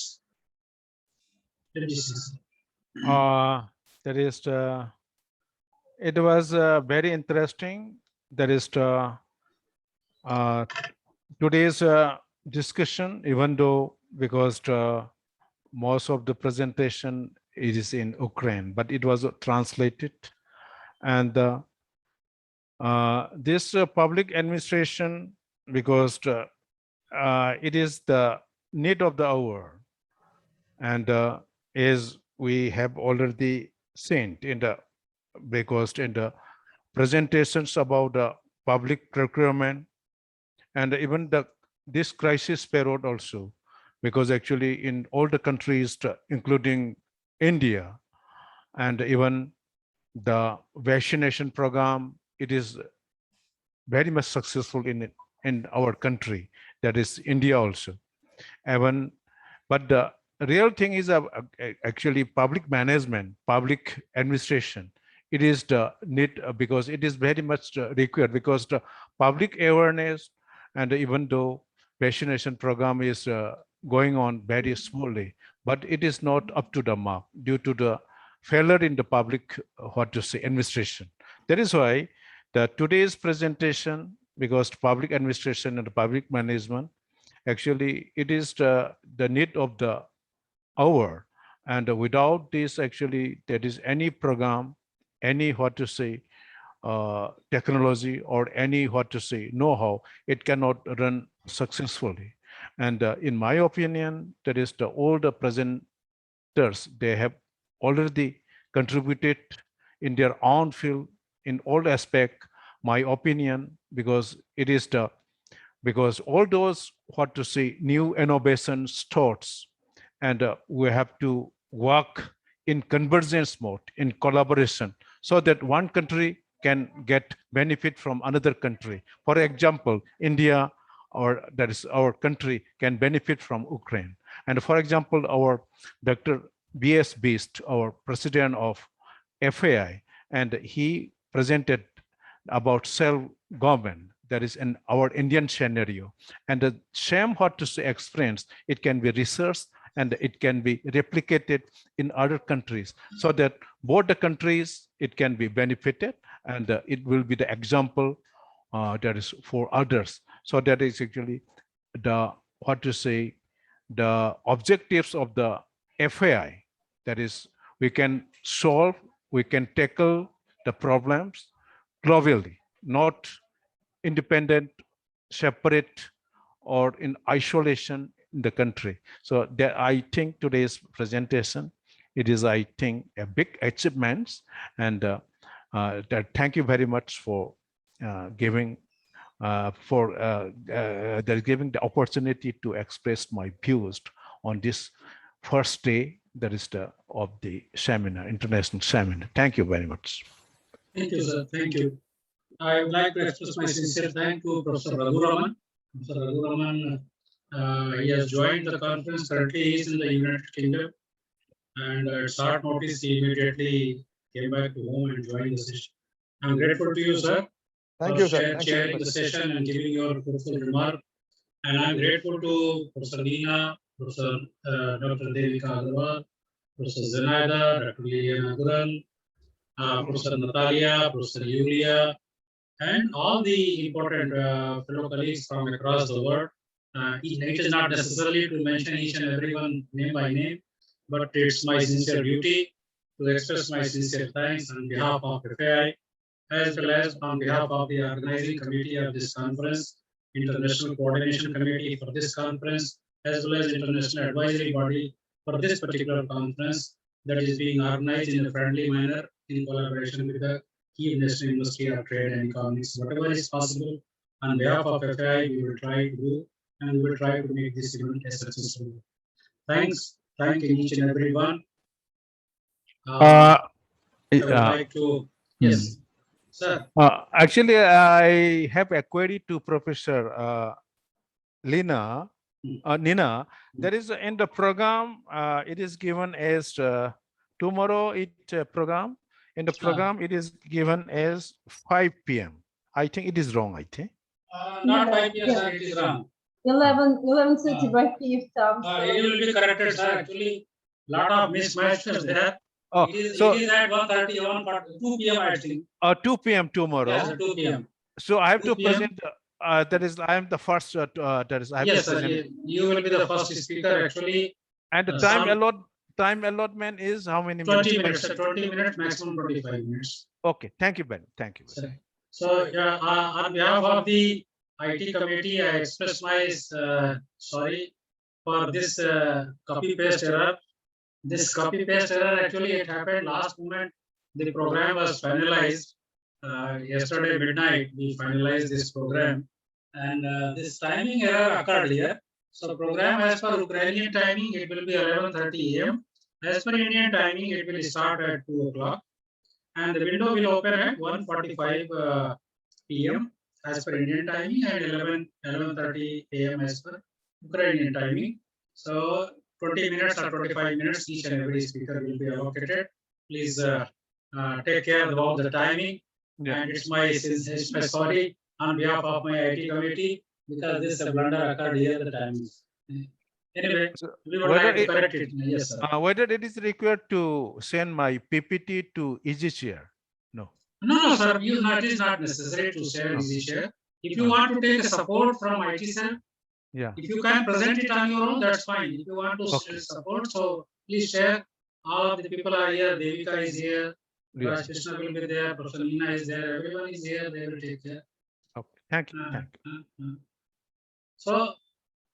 Premji Singh sir. That is, it was very interesting. That is, today's discussion, even though because most of the presentation is in Ukraine, but it was translated. And this public administration, because it is the need of the hour, and as we have already seen in the presentations about the public procurement, and even this crisis period also, because actually in all the countries, including India, and even the vaccination program, it is very much successful in our country, that is India also. But the real thing is actually public management, public administration. It is the need, because it is very much required, because the public awareness, and even though vaccination program is going on very smoothly, but it is not up to the mark due to the failure in the public, administration. That is why today's presentation, because public administration and public management, actually it is the need of the hour. And without this, actually, there is any program, any technology, or any know-how, it cannot run successfully. And in my opinion, that is all the presenters, they have already contributed in their own field in all aspects my opinion, because it is because all those, what to say, new innovations thoughts, and we have to work in convergence mode, in collaboration, so that one country can get benefit from another country. For example, India, or that is our country, can benefit from Ukraine. And for example, our Dr. B.S. Beast, our president of FAI, and he presented about self-government, that is in our Indian scenario. And the same, what to say, experience, it can be researched and it can be replicated in other countries, so that both the countries, it can be benefited, and it will be the example that is for others. So that is actually the, what to say, the objectives of the FAI. That is, we can solve, we can tackle the problems globally, not independent, separate, or in isolation in the country. So that, I think today's presentation, it is, I think, a big achievement, and that thank you very much for giving giving the opportunity to express my views on this first day, that is of the seminar, international seminar. Thank you very much. Thank you, sir. Thank you. I would like to express my sincere thanks to Professor Raguraman. Professor Raguraman, he has joined the conference. Currently, he is in the United Kingdom, and at short notice, he immediately came back to home and joined the session. I'm grateful to you, sir. Thank you, sir. Chairing the session and giving your fruitful remark. And I'm grateful to Professor Neena, Professor Dr. Devika Agarwal, Professor Zenaida, Dr. Liliana Gural, Professor Natalia, Professor Yulia, and all the important fellow colleagues from across the world. It is not necessarily to mention each and everyone name by name, but it's my sincere duty to express my sincere thanks on behalf of FAI, as well as on behalf of the organizing committee of this conference, International Coordination Committee for this conference, as well as International Advisory Body for this particular conference that is being organized in a friendly manner in collaboration with the Kyiv National University of Trade and Economics. Whatever is possible on behalf of FAI, we will try to do, and we will try to make this event a successful. Thanks. Thank you each and everyone. I would like to, yes, sir. Actually, I have a query to Professor Nina. There is in the program, it is given as tomorrow program. In the program, it is given as 5 p.m. I think it is wrong, I think. Not 5 p.m., sir, it is wrong. 11:30 by Kyiv time. It will be corrected, sir. Actually, lot of mismatches there. Oh, it is at 1:30, 2 p.m. I think. 2 p.m. tomorrow. Yes, 2 p.m. So I have to present. That is, I am the first. That is, I have yes, to present. Sir, you will be the first speaker actually. And the time allotment is how many 20 minutes? 20 minutes, maximum 25 minutes. Okay, thank you, Ben. Thank you. So, yeah, on behalf of the IT committee, I express my sorry for this copy paste error. This copy paste error actually it happened last moment. The program was finalized yesterday midnight. We finalized this program, and this timing error occurred here. So program as per Ukrainian timing, it will be 11:30 a.m. As per Indian timing, it will start at 2 o'clock. And the window will open at 1:45 p.m. as per Indian timing and 11:30 a.m. as per Ukrainian timing. So 20 minutes or 25 minutes, each and every speaker will be allocated. Please take care about the timing. Yeah. And it's my sorry on behalf of my IT committee, because this blunder occurred here at the time. Anyway, we would like to correct it. Yes, sir. Whether it is required to send my PPT to EasyShare? No. No, sir. It is not necessary to share EasyShare. If you want to take a support from IT cell, yeah. If you can present it on your own, that's fine. If you want to support, so please share. All of the people are here. Devika is here. Yes. Krishna will be there. Professor Neena is there. Everyone is here. They will take care. Okay. Thank you. So,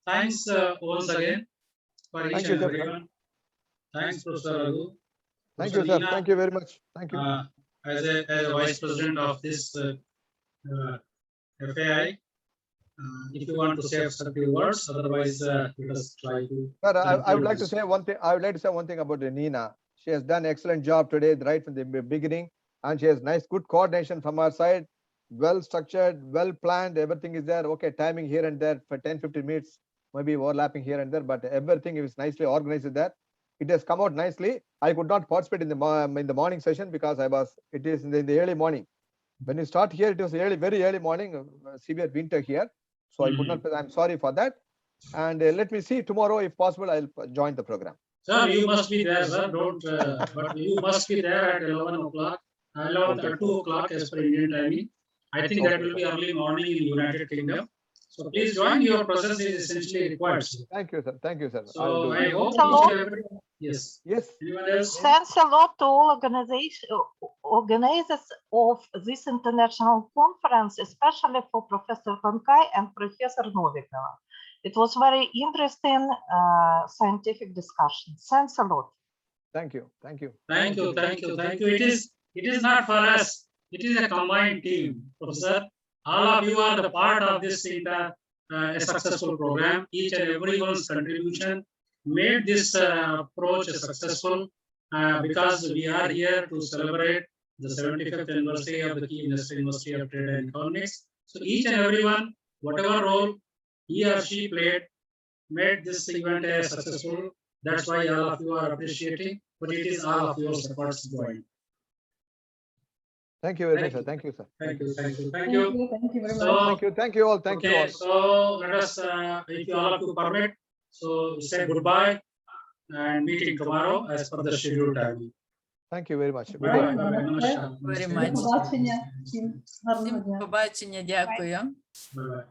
thanks once again for each and everyone. Thanks, Professor Raghu. Thank you, sir. Thank you very much. Thank you. As a vice president of this FAI. If you want to say some few words, otherwise let us try to. Sir, I would like to conclude say one thing. I would like to say one thing about Nina. She has done excellent job today, right from the beginning, and she has nice, good coordination from our side. Well structured, well planned. Everything is there. Okay, timing here and there for 10-15 minutes, maybe overlapping here and there, but everything is nicely organized there. It has come out nicely. I could not participate in the morning session because it is in the early morning. When you start here, it was very early morning, severe winter here. So I could not, I'm sorry for that. And let me see tomorrow, if possible, I'll join the program. Sir, you must be there, sir. Don't, but you must be there at 11 o'clock, 2 o'clock as per Indian timing. I think that will be early morning in United Kingdom. So please join. Your presence is essentially required. Sir. Thank you, sir. Thank you, sir. So I hope yes. Yes. Anyone else? Thanks a lot to all organizers of this international conference, especially for Professor Vankai and Professor Novikova. It was very interesting scientific discussion. Thanks a lot. Thank you. Thank you. Thank you. Thank you. Thank you. It is not for us. It is a combined team, Professor. All of you are the part of this successful program. Each and everyone's contribution made this approach successful because we are here to celebrate the 75th anniversary of the Kyiv National University of Trade and Economics. So each and everyone, whatever role he or she played, made this event successful. That's why all of you are appreciating, but it is all of your efforts joined. Thank you very much, sir. Thank you, sir. Thank you. Thank you. Thank Thank you. you. Thank you very So, much. Thank you. Thank you all. Thank you all. So let us, if you all of you permit, so say goodbye and meeting tomorrow as per the scheduled time. Thank you very much. Bye. Very much. До побачення. Всім гарного Всім дня. побачення, дякую. Bye.